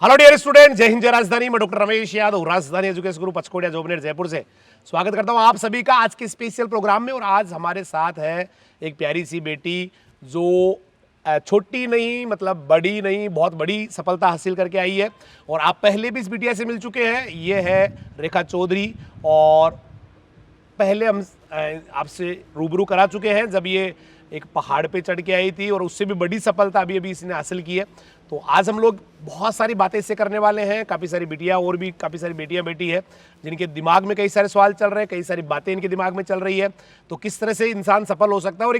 Hello dear student, जय हिंद जय राजधानी। मैं डॉक्टर रमेश यादव, राजधानी एजुकेशन ग्रुप पचकोड़िया जोबनेर जयपुर से स्वागत करता हूं आप सभी का आज के स्पेशल प्रोग्राम में। और आज हमारे साथ है एक प्यारी सी बेटी जो छोटी नहीं मतलब बड़ी नहीं, बहुत बड़ी सफलता हासिल करके आई है। और आप पहले भी इस बिटिया से मिल चुके हैं। ये है रेखा चौधरी। और पहले हम आपसे रूबरू करा चुके हैं जब ये एक पहाड़ पे चढ़ के आई थी, और उससे भी बड़ी सफलता अभी इसने हासिल की है। तो आज हम लोग बहुत सारी बातें इससे करने वाले हैं। काफ़ी सारी बिटिया और भी काफ़ी सारी बेटियां बैठी है जिनके दिमाग में कई सारे सवाल चल रहे हैं, कई सारी बातें इनके दिमाग में चल रही है। तो किस तरह से इंसान सफल हो सकता है, और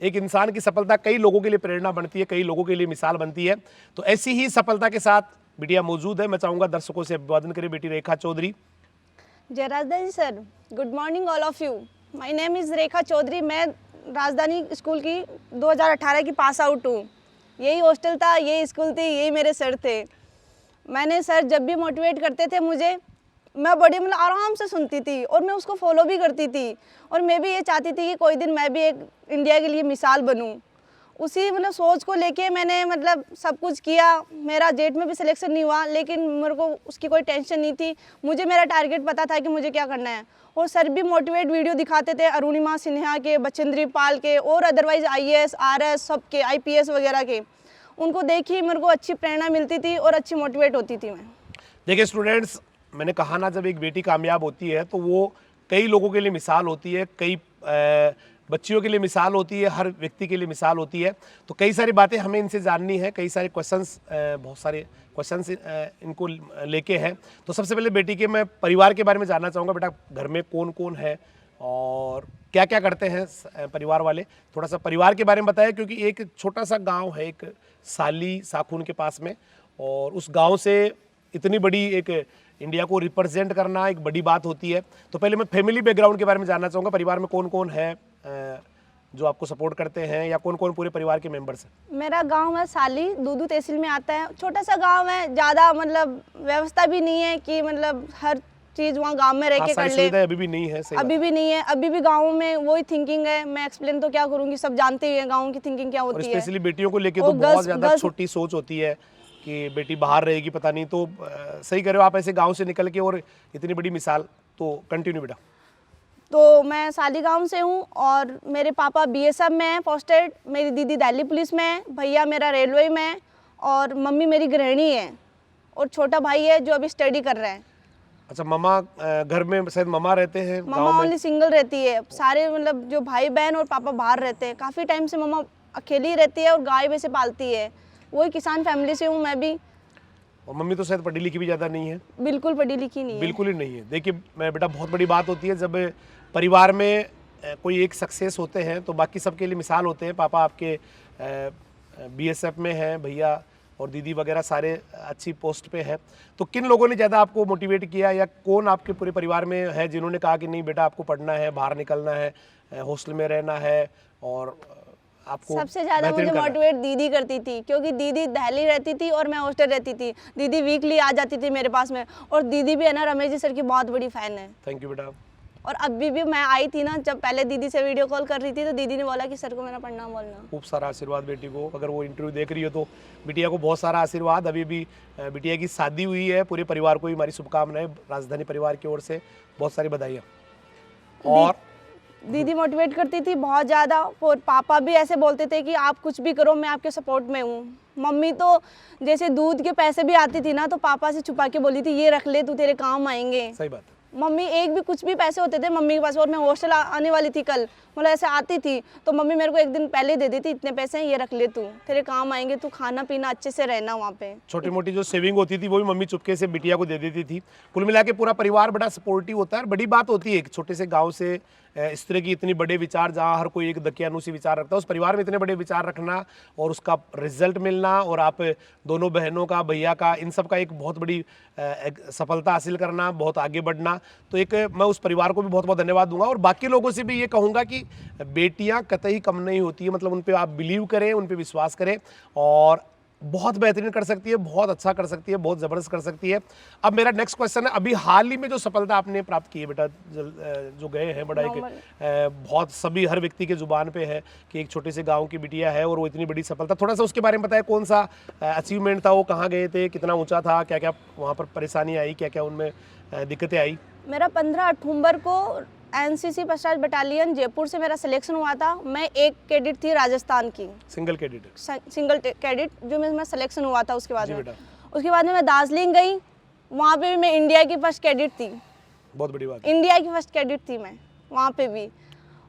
एक इंसान की सफलता कई लोगों के लिए प्रेरणा बनती है, कई लोगों के लिए मिसाल बनती है। तो ऐसी ही सफलता के साथ बिटिया मौजूद है। मैं चाहूँगा दर्शकों से अभिवादन करें बेटी रेखा चौधरी। जय Rajdhani sir, good morning all of you. My name is Rekha Chaudhary. मैं राजधानी स्कूल की 2018 की पास आउट हूँ। यही हॉस्टल था, यही स्कूल थी, यही मेरे सर थे। मैंने सर जब भी मोटिवेट करते थे मुझे, मैं बड़े मतलब आराम से सुनती थी और मैं उसको फॉलो भी करती थी। और मैं भी ये चाहती थी कि कोई दिन मैं भी एक इंडिया के लिए मिसाल बनूँ। उसी मतलब सोच को लेके मैंने मतलब सब कुछ किया। मेरा जेट में भी सिलेक्शन नहीं हुआ, लेकिन मेरे को उसकी कोई टेंशन नहीं थी। मुझे मेरा टारगेट पता था कि मुझे क्या करना है। और सर भी मोटिवेट वीडियो दिखाते थे, अरुणिमा सिन्हा के, बचेंद्री पाल के, और अदरवाइज IAS RS सबके, IPS वगैरह के। उनको देखी मेरे को अच्छी प्रेरणा मिलती थी और अच्छी मोटिवेट होती थी मैं। देखिए स्टूडेंट्स, मैंने कहा ना, जब एक बेटी कामयाब होती है तो वो कई लोगों के लिए मिसाल होती है, कई बच्चियों के लिए मिसाल होती है, हर व्यक्ति के लिए मिसाल होती है। तो कई सारी बातें हमें इनसे जाननी है, कई सारे क्वेश्चंस, बहुत सारे क्वेश्चंस इनको लेके हैं। तो सबसे पहले बेटी के मैं परिवार के बारे में जानना चाहूँगा। बेटा, घर में कौन कौन है और क्या क्या करते हैं परिवार वाले? थोड़ा सा परिवार के बारे में बताया, क्योंकि एक छोटा सा गाँव है, एक साली साखून के पास में, और उस गाँव से इतनी बड़ी एक इंडिया को रिप्रेजेंट करना एक बड़ी बात होती है। तो पहले मैं फैमिली बैकग्राउंड के बारे में जानना चाहूँगा। परिवार में कौन कौन है जो आपको सपोर्ट करते हैं, या कौन कौन पूरे परिवार के मेंबर्स हैं? मेरा गांव है साली, दूदू तहसील में आता है। छोटा सा गांव है, ज़्यादा मतलब व्यवस्था भी नहीं है कि मतलब हर चीज़ वहाँ गांव में रह के कर ले। अभी भी नहीं है। अभी भी नहीं है, अभी भी गाँव में वही थिंकिंग है। मैं एक्सप्लेन तो क्या करूँगी, सब जानते ही हैं गाँव की थिंकिंग क्या होती है। स्पेशली बेटियों को लेके तो बहुत ज़्यादा छोटी सोच होती है कि बेटी बाहर रहेगी, पता नहीं। तो सही करे हो आप, ऐसे गाँव से निकल के और इतनी बड़ी मिसाल। तो कंटिन्यू बेटा। तो मैं साली गांव से हूँ और मेरे पापा BSF में हैं पोस्टेड, मेरी दीदी दिल्ली पुलिस में है, भैया मेरा रेलवे में है, और मम्मी मेरी गृहिणी है, और छोटा भाई है जो अभी स्टडी कर रहा है। अच्छा, मम्मा घर में शायद मम्मा रहते हैं? मम्मा ओनली सिंगल रहती है। सारे मतलब जो भाई बहन और पापा बाहर रहते हैं। काफ़ी टाइम से मम्मा अकेली रहती है और गाय वैसे पालती है। वही किसान फैमिली से हूँ मैं भी। और मम्मी तो शायद पढ़ी लिखी भी ज़्यादा नहीं है? बिल्कुल पढ़ी लिखी नहीं है, बिल्कुल ही नहीं है। देखिए मैं बेटा, बहुत बड़ी बात होती है जब परिवार में कोई एक सक्सेस होते हैं तो बाकी सबके लिए मिसाल होते हैं। पापा आपके BSF में हैं, भैया और दीदी वगैरह सारे अच्छी पोस्ट पे हैं। तो किन लोगों ने ज़्यादा आपको मोटिवेट किया, या कौन आपके पूरे परिवार में है जिन्होंने कहा कि नहीं बेटा, आपको पढ़ना है, बाहर निकलना है, हॉस्टल में रहना है, और आपको सबसे ज़्यादा मुझे मोटिवेट दीदी करती थी, क्योंकि दीदी दिल्ली रहती थी और मैं हॉस्टल रहती थी। दीदी वीकली आ जाती थी मेरे पास में, और दीदी भी है ना रमेश जी सर की बहुत बड़ी फ़ैन है। थैंक यू बेटा। और अभी भी मैं आई थी ना, जब पहले दीदी से वीडियो कॉल कर रही थी तो दीदी ने बोला कि सर को मेरा पढ़ना बोलना। खूब सारा आशीर्वाद बेटी को। अगर वो इंटरव्यू देख रही हो तो बिटिया को बहुत सारा आशीर्वाद। अभी भी बिटिया की शादी हुई है। पूरे परिवार को हमारी शुभकामनाएं, राजधानी परिवार की ओर से बहुत सारी बधाइयाँ। और दीदी मोटिवेट करती थी बहुत ज़्यादा, और पापा भी ऐसे बोलते थे कि आप कुछ भी करो, मैं आपके सपोर्ट में हूँ। मम्मी तो जैसे दूध के पैसे भी आती थी ना, तो पापा से छुपा के बोली थी, ये रख ले, तू तेरे काम आएंगे। सही बात है। मम्मी एक भी कुछ भी पैसे होते थे मम्मी के पास, और मैं हॉस्टल आने वाली थी कल, मतलब ऐसे आती थी तो मम्मी मेरे को एक दिन पहले दे देती, इतने पैसे हैं, ये रख ले, तू तेरे काम आएंगे, तू खाना पीना अच्छे से रहना वहाँ पे। छोटी मोटी जो सेविंग होती थी वो भी मम्मी चुपके से बिटिया को दे देती थी। कुल मिला के पूरा परिवार बड़ा सपोर्टिव होता है। बड़ी बात होती है एक छोटे से गाँव से इस तरह की इतनी बड़े विचार, जहाँ हर कोई एक दकियानूसी विचार रखता है, उस परिवार में इतने बड़े विचार रखना और उसका रिजल्ट मिलना, और आप दोनों बहनों का, भैया का, इन सब का एक बहुत बड़ी सफलता हासिल करना, बहुत आगे बढ़ना। तो एक मैं उस परिवार को भी बहुत बहुत धन्यवाद दूंगा। और बाकी लोगों से भी ये कहूँगा कि बेटियां कतई कम नहीं होती है। मतलब उन पे आप बिलीव करें, उन पे विश्वास करें, और बहुत बेहतरीन कर सकती है, बहुत अच्छा कर सकती है, बहुत ज़बरदस्त कर सकती है। अब मेरा नेक्स्ट क्वेश्चन है, अभी हाल ही में जो सफलता आपने प्राप्त की है बेटा, जो गए हैं बड़ा एक बहुत सभी हर व्यक्ति के ज़ुबान पे है कि एक छोटे से गांव की बिटिया है और वो इतनी बड़ी सफलता, थोड़ा सा उसके बारे में बताएं, कौन सा अचीवमेंट था, वो कहाँ गए थे, कितना ऊँचा था, क्या क्या वहाँ पर परेशानी आई, क्या क्या उनमें दिक्कतें आई? मेरा 15 अक्टूबर को एनसीसी पचास बटालियन जयपुर से मेरा सिलेक्शन हुआ था। मैं एक कैडेट थी राजस्थान की, सिंगल कैडेट? सिंगल कैडेट जो मेरा सिलेक्शन हुआ था। उसके बाद जी में बेटा। उसके बाद में मैं दार्जिलिंग गई, वहाँ पे भी मैं इंडिया की फर्स्ट कैडेट थी। बहुत बड़ी बात है। इंडिया की फर्स्ट कैडेट थी मैं वहाँ पे भी।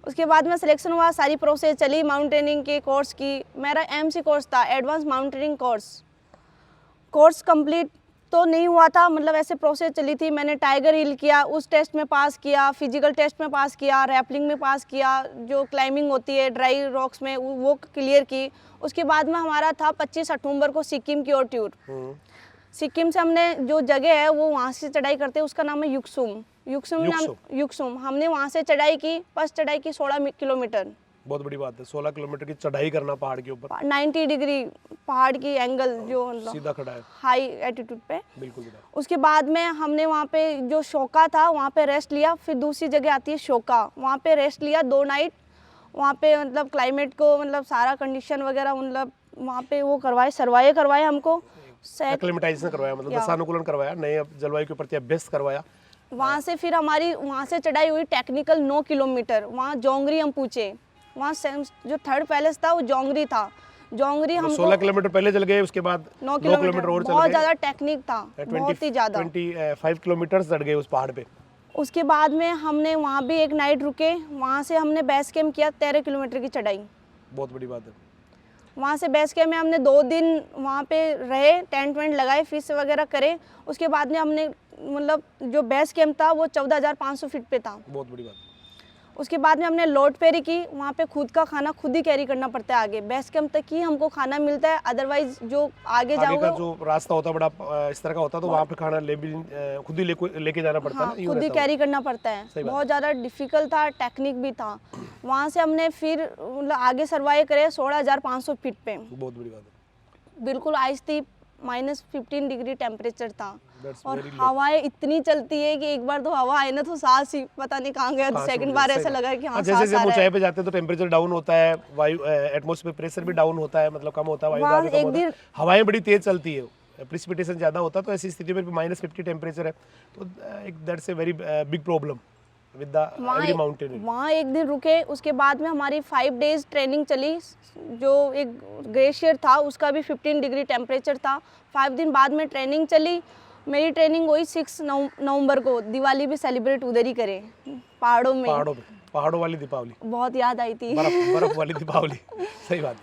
उसके बाद में सिलेक्शन हुआ, सारी प्रोसेस चली माउंटेनिंग के कोर्स की। मेरा एमसी कोर्स था, एडवांस माउंटेनिंग कोर्स कंप्लीट तो नहीं हुआ था, मतलब ऐसे प्रोसेस चली थी। मैंने टाइगर हिल किया, उस टेस्ट में पास किया, फिजिकल टेस्ट में पास किया, रैपलिंग में पास किया, जो क्लाइंबिंग होती है ड्राई रॉक्स में वो क्लियर की। उसके बाद में हमारा था 25 अक्टूबर को सिक्किम की ओर टूर। सिक्किम से हमने जो जगह है वो वहाँ से चढ़ाई करते हैं, उसका नाम है युक्सुम। हमने वहाँ से चढ़ाई की, फर्स्ट चढ़ाई की 16 किलोमीटर। बहुत बड़ी बात है, 16 किलोमीटर की चढ़ाई करना पहाड़ के ऊपर, 90 डिग्री पहाड़ की एंगल, जो मतलब सीधा खड़ा है, हाई एटीट्यूड पे। बिल्कुल बेटा। उसके बाद में हमने वहाँ पे जो शोका था वहाँ पे रेस्ट लिया। फिर दूसरी जगह आती है शोका, वहाँ पे रेस्ट लिया 2 नाइट। वहाँ पे मतलब क्लाइमेट को मतलब सारा कंडीशन वगैरह मतलब वहाँ पे वो सर्वाइव करवाए हमको, एक्लिमेटाइजेशन करवाया, मतलब दशानुकूलन करवाया, नए जलवायु के प्रति अभ्यस्त करवाया। वहाँ से फिर हमारी वहाँ से चढ़ाई हुई टेक्निकल 9 किलोमीटर। वहाँ जोंगरी हम पूछे, वहाँ जो थर्ड पैलेस था वो जोंगरी था। जोंगरी हम 16 किलोमीटर पहले चल गए, उसके बाद 9 किलोमीटर और चल गए। बहुत ज़्यादा टेक्निक था, बहुत ही ज़्यादा। 25 किलोमीटर चढ़ गए उस पहाड़ पे। उसके बाद में हमने वहाँ भी एक नाइट रुके, वहाँ से हमने बेस कैंप किया 13 किलोमीटर की चढ़ाई। बहुत बड़ी बात है। वहाँ से बेस कैंप में हमने 2 दिन वहाँ पे रहे, टेंट वेंट लगाए, फिश वगैरह करे। उसके बाद में हमने मतलब जो बेस कैंप था वो 14,500 फीट पे था। बहुत बड़ी बात। उसके बाद में हमने लोड फेरी की, वहाँ पे खुद का खाना खुद ही कैरी करना पड़ता है। आगे बेस कैंप तक ही हमको खाना मिलता है, अदरवाइज जो आगे जाओगे का जो रास्ता होता है बड़ा इस तरह का होता है, तो वहाँ पे खाना खुद ही लेके जाना पड़ता है। हाँ, खुद ही कैरी करना पड़ता है। बहुत ज़्यादा डिफिकल्ट था, टेक्निक भी था। वहाँ से हमने फिर मतलब आगे सर्वाइव करे 16,500 फीट पे। बहुत बड़ी बात है। बिल्कुल आइस थी, -15 डिग्री टेम्परेचर था That's और very low. हवाएं इतनी चलती है कि एक बार तो हवा आई ना तो सांस ही पता नहीं कहाँ गया। सेकंड बार ऐसा लगा कि हाँ जैसे सांस जैसे आ हम रहा ऊंचाई है। पे जाते हैं तो टेम्परेचर डाउन होता है, वायु एटमॉस्फेयर प्रेशर भी डाउन होता है, मतलब कम होता है, वायु दाब भी कम होता है, हवाएं बड़ी तेज चलती है, प्रेसिपिटेशन ज्यादा होता है। तो ऐसी स्थिति में -50 टेम्परेचर है, तो that's a very big problem with the every mountain. वहाँ एक दिन रुके, उसके बाद में हमारी 5 डेज ट्रेनिंग चली। जो एक ग्लेशियर था उसका भी 15 डिग्री टेम्परेचर था। 5 दिन बाद में ट्रेनिंग चली। मेरी ट्रेनिंग हुई 6 नवंबर को। दिवाली भी सेलिब्रेट उधर ही करे, पहाड़ों में। पहाड़ों वाली दीपावली बहुत याद आई थी। बर्फ वाली दीपावली। सही बात है।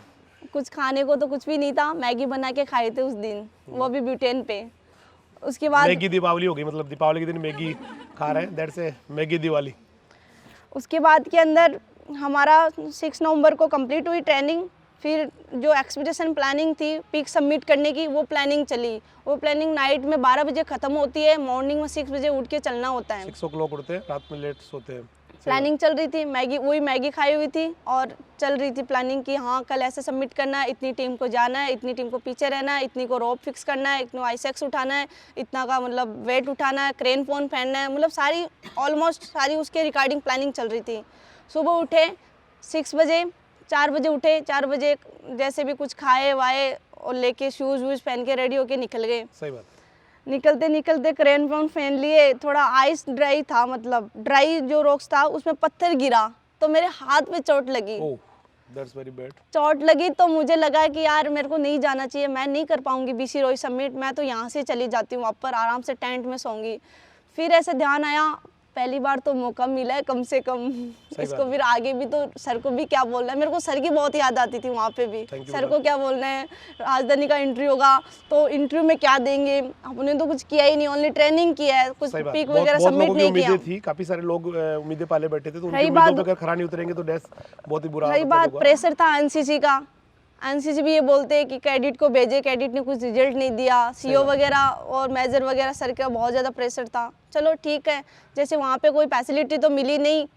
कुछ खाने को तो कुछ भी नहीं था, मैगी बना के खाए थे उस दिन, वो भी ब्यूटेन पे। उसके बाद मैगी दीपावली हो गई, मतलब दीपावली के दिन मैगी खा रहे हैं, दैट्स ए मैगी दिवाली। उसके बाद के अंदर हमारा 6 नवंबर को कंप्लीट हुई ट्रेनिंग। फिर जो एक्सपीडिशन प्लानिंग थी पीक सबमिट करने की, वो प्लानिंग चली। वो प्लानिंग नाइट में 12 बजे ख़त्म होती है, मॉर्निंग में 6 बजे उठ के चलना होता है। 6 o'clock उठते हैं, रात में लेट सोते हैं। प्लानिंग चल रही थी, मैगी खाई हुई थी और चल रही थी प्लानिंग की। हाँ कल ऐसे सबमिट करना है, इतनी टीम को जाना है, इतनी टीम को पीछे रहना है, इतनी को रोप फिक्स करना है, इतनी आइसेक्स उठाना है, इतना का मतलब वेट उठाना है, क्रेन फोन पहनना है, मतलब सारी ऑलमोस्ट सारी उसके रिगार्डिंग प्लानिंग चल रही थी। सुबह उठे 6 बजे, 4 बजे उठे, 4 बजे जैसे भी कुछ खाए वाए और लेके शूज़ वूज पहन के रेडी होके निकल गए। सही बात। निकलते निकलते क्रेन फोन पहन लिए, थोड़ा आइस ड्राई था, मतलब ड्राई जो रॉक्स था उसमें पत्थर गिरा तो मेरे हाथ में चोट लगी। That's very bad. चोट लगी तो मुझे लगा कि यार मेरे को नहीं जाना चाहिए, मैं नहीं कर पाऊंगी BC रोई सबमिट, मैं तो यहाँ से चली जाती हूँ, ऊपर आराम से टेंट में सोऊंगी। फिर ऐसे ध्यान आया, पहली बार तो मौका मिला है कम से कम, इसको फिर आगे भी तो सर को भी क्या बोलना है। मेरे को सर की बहुत याद आती थी वहाँ पे भी, सर को क्या बोलना है, राजधानी का इंटरव्यू होगा तो इंटरव्यू में क्या देंगे। हमने तो कुछ किया ही नहीं, ओनली ट्रेनिंग किया है, कुछ पिक वगैरह सबमिट नहीं किया थी। काफी सारे लोग उम्मीदें पाले बैठे थे, तो उनकी उम्मीदों पे अगर खरा नहीं उतरेंगे तो बहुत ही बुरा। रही बात प्रेशर था एनसीसी का, एनसीसी भी ये बोलते हैं कि कैडेट को भेजे, कैडेट ने कुछ रिजल्ट नहीं दिया, CO वगैरह और मेजर वगैरह सर का बहुत ज़्यादा प्रेशर था। चलो ठीक है, जैसे वहाँ पे कोई फैसिलिटी तो मिली नहीं,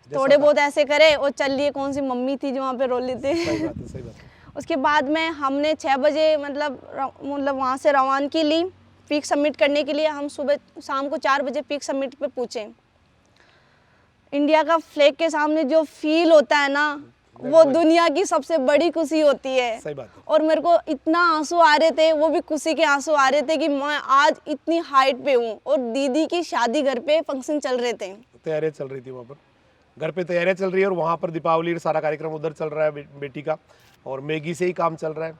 थोड़े बहुत ऐसे करे और चल लिए। कौन सी मम्मी थी जो वहाँ पे रो लेते। सही बात है, सही बात है। उसके बाद में हमने 6 बजे मतलब वहाँ से रवानगी ली पीक सबमिट करने के लिए। हम शाम को 4 बजे पीक सबमिट पे पूछे। इंडिया का फ्लैग के सामने जो फील होता है ना, वो दुनिया की सबसे बड़ी खुशी होती है। सही बात है। और मेरे को इतना आंसू आ रहे थे, वो भी खुशी के आंसू आ रहे थे कि मैं आज इतनी हाइट पे हूँ। और दीदी की शादी घर पे फंक्शन चल रहे थे, तैयारियां चल रही थी वहाँ पर, घर पे तैयारियां चल रही है और वहाँ पर दीपावली सारा कार्यक्रम उधर चल रहा है बेटी का, और मैगी से ही काम चल रहा है।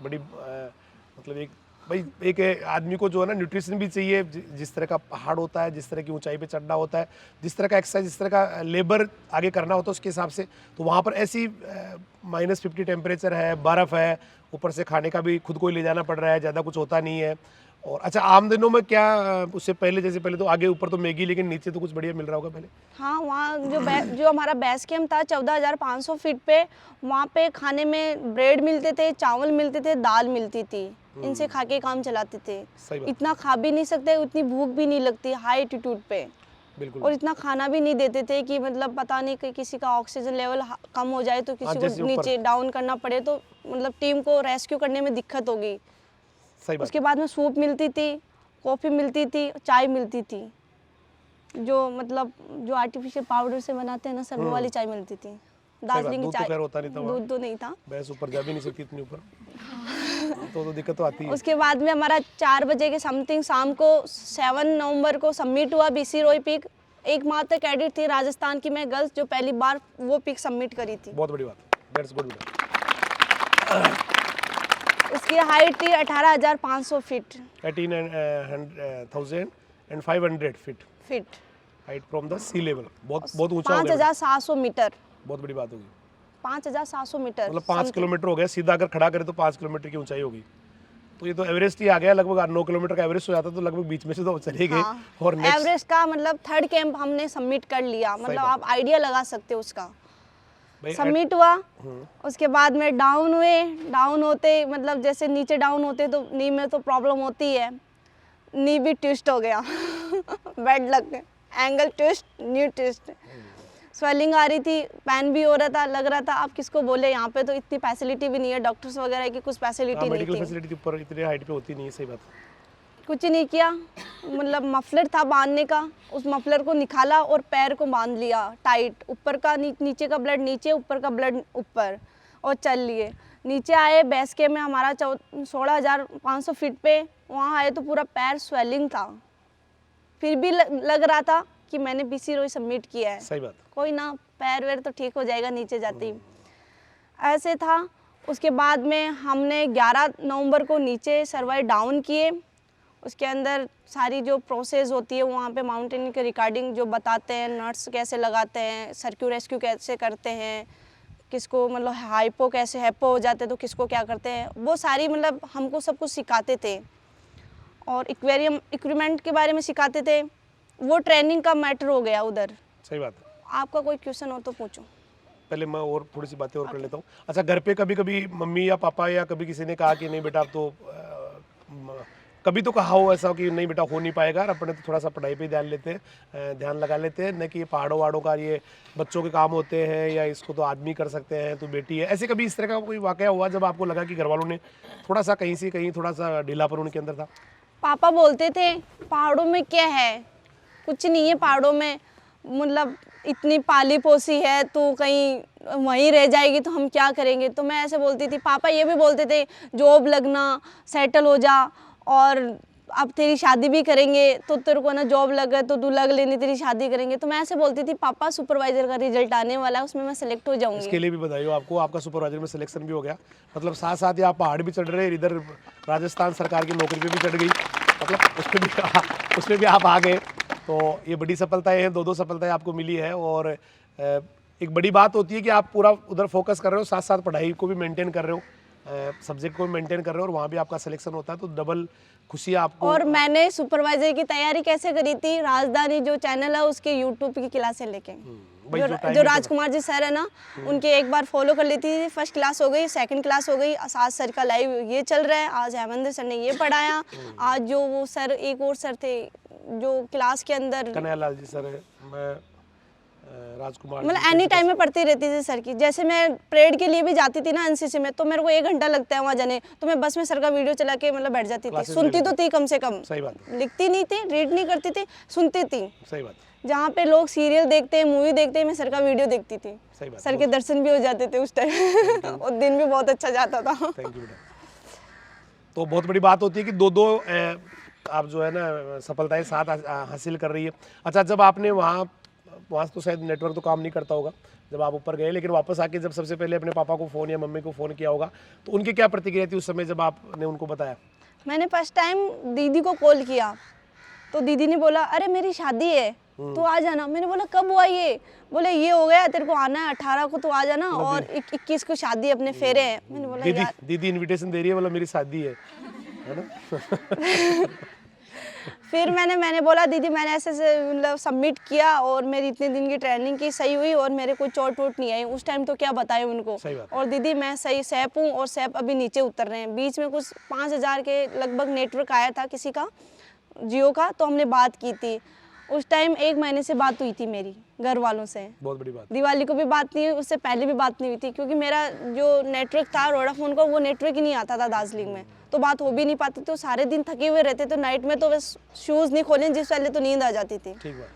बड़ी मतलब एक भाई एक आदमी को जो है ना न्यूट्रिशन भी चाहिए, जिस तरह का पहाड़ होता है, जिस तरह की ऊंचाई पे चढ़ना होता है, जिस तरह का एक्सरसाइज, जिस तरह का लेबर आगे करना होता है उसके हिसाब से। तो वहाँ पर ऐसी -50 टेम्परेचर है, बर्फ़ है, ऊपर से खाने का भी खुद को ही ले जाना पड़ रहा है, ज़्यादा कुछ होता नहीं है। और अच्छा, आम दिनों में क्या उससे पहले, जैसे पहले तो आगे ऊपर तो मैगी, लेकिन नीचे तो कुछ बढ़िया मिल रहा होगा पहले? हाँ, वहाँ जो हमारा बेस कैंप था 14,500 फीट पे, वहाँ पे खाने में ब्रेड मिलते थे, चावल मिलते थे, दाल मिलती थी। इनसे खा के काम चलाते थे। सही बात। इतना खा भी नहीं सकते, उतनी भूख भी नहीं लगती हाई एल्टीट्यूड पे। बिल्कुल। और इतना खाना भी नहीं देते थे कि मतलब पता नहीं कि किसी का ऑक्सीजन लेवल कम हो जाए तो किसी जैसे को नीचे डाउन करना पड़े, तो मतलब टीम को रेस्क्यू करने में दिक्कत होगी। सही बात। उसके बाद में सूप मिलती थी, कॉफ़ी मिलती थी, चाय मिलती थी, जो आर्टिफिशियल पाउडर से बनाते हैं ना सर, वो वाली चाय मिलती थी। दार्जिलिंग की दूध तो चाय, खैर होता नहीं था वहाँ। दूध तो नहीं था, भैंस ऊपर जा भी नहीं सकती इतनी ऊपर। तो दिक्कत तो आती है। उसके बाद में हमारा 4 बजे के समथिंग शाम को 7 नवंबर को सबमिट हुआ बीसी रोई पीक। एकमात्र कैडेट थी राजस्थान की मैं गर्ल्स जो पहली बार वो पीक सबमिट करी थी। बहुत बड़ी बात, दैट्स गुड। उसकी हाइट थी 18,500 feet. 18,500 feet height from the sea level. बहुत ऊंचा हो गया। 5,700 मीटर। बहुत बड़ी बात होगी। 5,700 मीटर मतलब 5 किलोमीटर हो गया, सीधा अगर खड़ा करे तो 5 किलोमीटर की ऊंचाई होगी। तो ये तो एवरेस्ट ही आ गया, लगभग 9 किलोमीटर का एवरेस्ट हो जाता, तो लगभग बीच में से तो चले गए। हाँ, और नेक्स्ट एवरेस्ट का मतलब 3rd कैंप हमने सबमिट कर लिया, मतलब आप आइडिया लगा सकते हो उसका। सबमिट हुआ, उसके बाद में डाउन हुए। डाउन होते मतलब जैसे नीचे डाउन होते तो नी में तो प्रॉब्लम होती है, नी भी ट्विस्ट हो गया। बेड लग गए, एंगल ट्विस्ट, नी ट्विस्ट, स्वेलिंग आ रही थी, पेन भी हो रहा था, लग रहा था आप किसको बोले। यहाँ पे तो इतनी फैसिलिटी भी नहीं है, डॉक्टर्स वगैरह की कुछ फैसिलिटी नहीं मेडिकल थी। फैसिलिटी ऊपर इतने हाइट पे होती नहीं है। सही बात। कुछ नहीं किया, मतलब मफलर था बांधने का, उस मफलर को निकाला और पैर को बांध लिया टाइट। ऊपर का नीचे का ब्लड नीचे, ऊपर का ब्लड ऊपर, और चल लिए। नीचे आए बेस कैंप में हमारा 16,500 फीट पे, वहाँ आए तो पूरा पैर स्वेलिंग था। फिर भी लग रहा था कि मैंने बीसी रोई सबमिट किया है। सही बात। कोई ना, पैर वैर तो ठीक हो जाएगा नीचे जाते ही, ऐसे था। उसके बाद में हमने 11 नवंबर को नीचे सर्वाइव डाउन किए। उसके अंदर सारी जो प्रोसेस होती है वहाँ पे माउंटेन के रिकॉर्डिंग जो बताते हैं, नट्स कैसे लगाते हैं, सर्क्यू रेस्क्यू कैसे करते हैं, किसको मतलब हाइपो कैसे हैपो हो जाते तो किसको क्या करते हैं, वो सारी मतलब हमको सब कुछ सिखाते थे। और एक्वेरियम इक्विपमेंट के बारे में सिखाते थे। वो ट्रेनिंग का मैटर हो गया उधर। सही बात है। आपका कोई क्वेश्चन हो तो पूछो। पहले मैं और थोड़ी सी बातें और कर लेता हूँ। अच्छा, घर पे कभी कभी मम्मी या पापा या कभी किसी ने कहा कि नहीं बेटा, अब तो कभी तो कहा हो ऐसा कि नहीं बेटा हो नहीं पाएगा, अपने तो थोड़ा सा पढ़ाई पे ध्यान लेते हैं, ध्यान लगा लेते हैं, न कि ये पहाड़ों वहाड़ों का ये बच्चों के काम होते हैं, या इसको तो आदमी कर सकते हैं, तो बेटी है। ऐसे कभी इस तरह का कोई वाकया हुआ जब आपको लगा कि घर वालों ने थोड़ा सा कहीं से कहीं थोड़ा सा ढीलापन उनके अंदर था? पापा बोलते थे पहाड़ों में क्या है, कुछ नहीं है पहाड़ों में, मतलब इतनी पाली पोसी है तो कहीं वहीं रह जाएगी तो हम क्या करेंगे। तो मैं ऐसे बोलती थी। पापा ये भी बोलते थे जॉब लगना, सेटल हो जा, और अब तेरी शादी भी करेंगे तो तेरे को ना जॉब लगे तो तू लग लेनी, तेरी शादी करेंगे। तो मैं ऐसे बोलती थी पापा सुपरवाइजर का रिजल्ट आने वाला है, उसमें मैं सेलेक्ट हो जाऊंगी। इसके लिए भी बधाई हो आपको, आपका सुपरवाइजर में सिलेक्शन भी हो गया। मतलब साथ साथ ही आप पहाड़ भी चढ़ रहे, इधर राजस्थान सरकार की नौकरी पे भी चढ़ गई, मतलब उसमें भी आप आ गए। तो ये बड़ी सफलताएं हैं, 2 सफलताएं आपको मिली है। और एक बड़ी बात होती है कि आप पूरा उधर फोकस कर रहे हो, साथ साथ पढ़ाई को भी मेंटेन कर रहे हो, सब्जेक्ट को भी मेंटेन कर रहे हो, और वहाँ भी आपका सिलेक्शन होता है, तो डबल खुशी आपको। और मैंने सुपरवाइजर की तैयारी कैसे करी थी, राजधानी जो चैनल है उसके यूट्यूब की क्लासें लेके। जो राजकुमार जी सर है ना, उनके एक बार फॉलो कर लेती थी। फर्स्ट क्लास हो गई, सेकंड क्लास हो गई, आज सर का लाइव ये चल रहा है, आज हेमंत सर ने ये पढ़ाया, आज जो वो सर एक और सर थे जो क्लास के अंदर, कन्हैयालाल जी सर है। मैं राजकुमार मतलब एनी टाइम में पढ़ती रहती थी सर की। जैसे मैं परेड के लिए भी जाती थी ना एनसीसी में, तो मेरे को 1 घंटा लगता है वहाँ जाने, तो मैं बस में सर का वीडियो चला के मतलब बैठ जाती थी, क्लासेस सुनती ले तो थी कम से कम, सही बात है, लिखती नहीं थी, रीड नहीं करती थी, सुनती थी। सही बात है, जहाँ पे लोग सीरियल देखते हैं, मूवी देखते हैं, मैं सर का वीडियो देखती थी। सही बात सर के दर्शन भी हो जाते थे उस टाइम और दिन भी बहुत अच्छा जाता था। थैंक यू बेटा। तो बहुत बड़ी बात होती है कि दो आप जो है ना सफलताएं साथ हासिल कर रही है। अच्छा, जब आपने वहाँ तो शायद नेटवर्क तो काम नहीं करता होगा जब आप ऊपर गए, लेकिन वापस आके जब सबसे पहले अपने पापा को फ़ोन या मम्मी को फ़ोन किया होगा, तो उनकी क्या प्रतिक्रिया थी उस समय जब आपने उनको बताया? मैंने फर्स्ट टाइम दीदी को कॉल किया, तो दीदी ने बोला अरे मेरी शादी है तो आ जाना। मैंने बोला कब हुआ ये? बोले ये हो गया, तेरे को आना है 18 को, तो आ जाना, और 21 को शादी, अपने फेरे हैं। मैंने बोला यार दीदी इनविटेशन दे रही है, बोला मेरी शादी है ना? फिर मैंने बोला दीदी मैंने ऐसे मतलब सबमिट किया और मेरी इतने दिन की ट्रेनिंग की सही हुई और मेरे कोई चोट वोट नहीं आई। उस टाइम तो क्या बताएं उनको। सही बात। और दीदी मैं सही सैप हूँ और सैप अभी नीचे उतर रहे हैं। बीच में कुछ 5000 के लगभग नेटवर्क आया था किसी का, जियो का, तो हमने बात की थी। उस टाइम 1 महीने से बात हुई थी मेरी घर वालों से। बहुत बड़ी बात। दिवाली को भी बात नहीं हुई, उससे पहले भी बात नहीं हुई थी, क्योंकि मेरा जो नेटवर्क था वोडाफोन का, वो नेटवर्क ही नहीं आता था दार्जिलिंग में, तो बात हो भी नहीं पाती। तो सारे दिन थके हुए रहते, तो नाइट में तो बस शूज़ नहीं खोले जिस पहले तो नींद आ जाती थी। ठीक बात।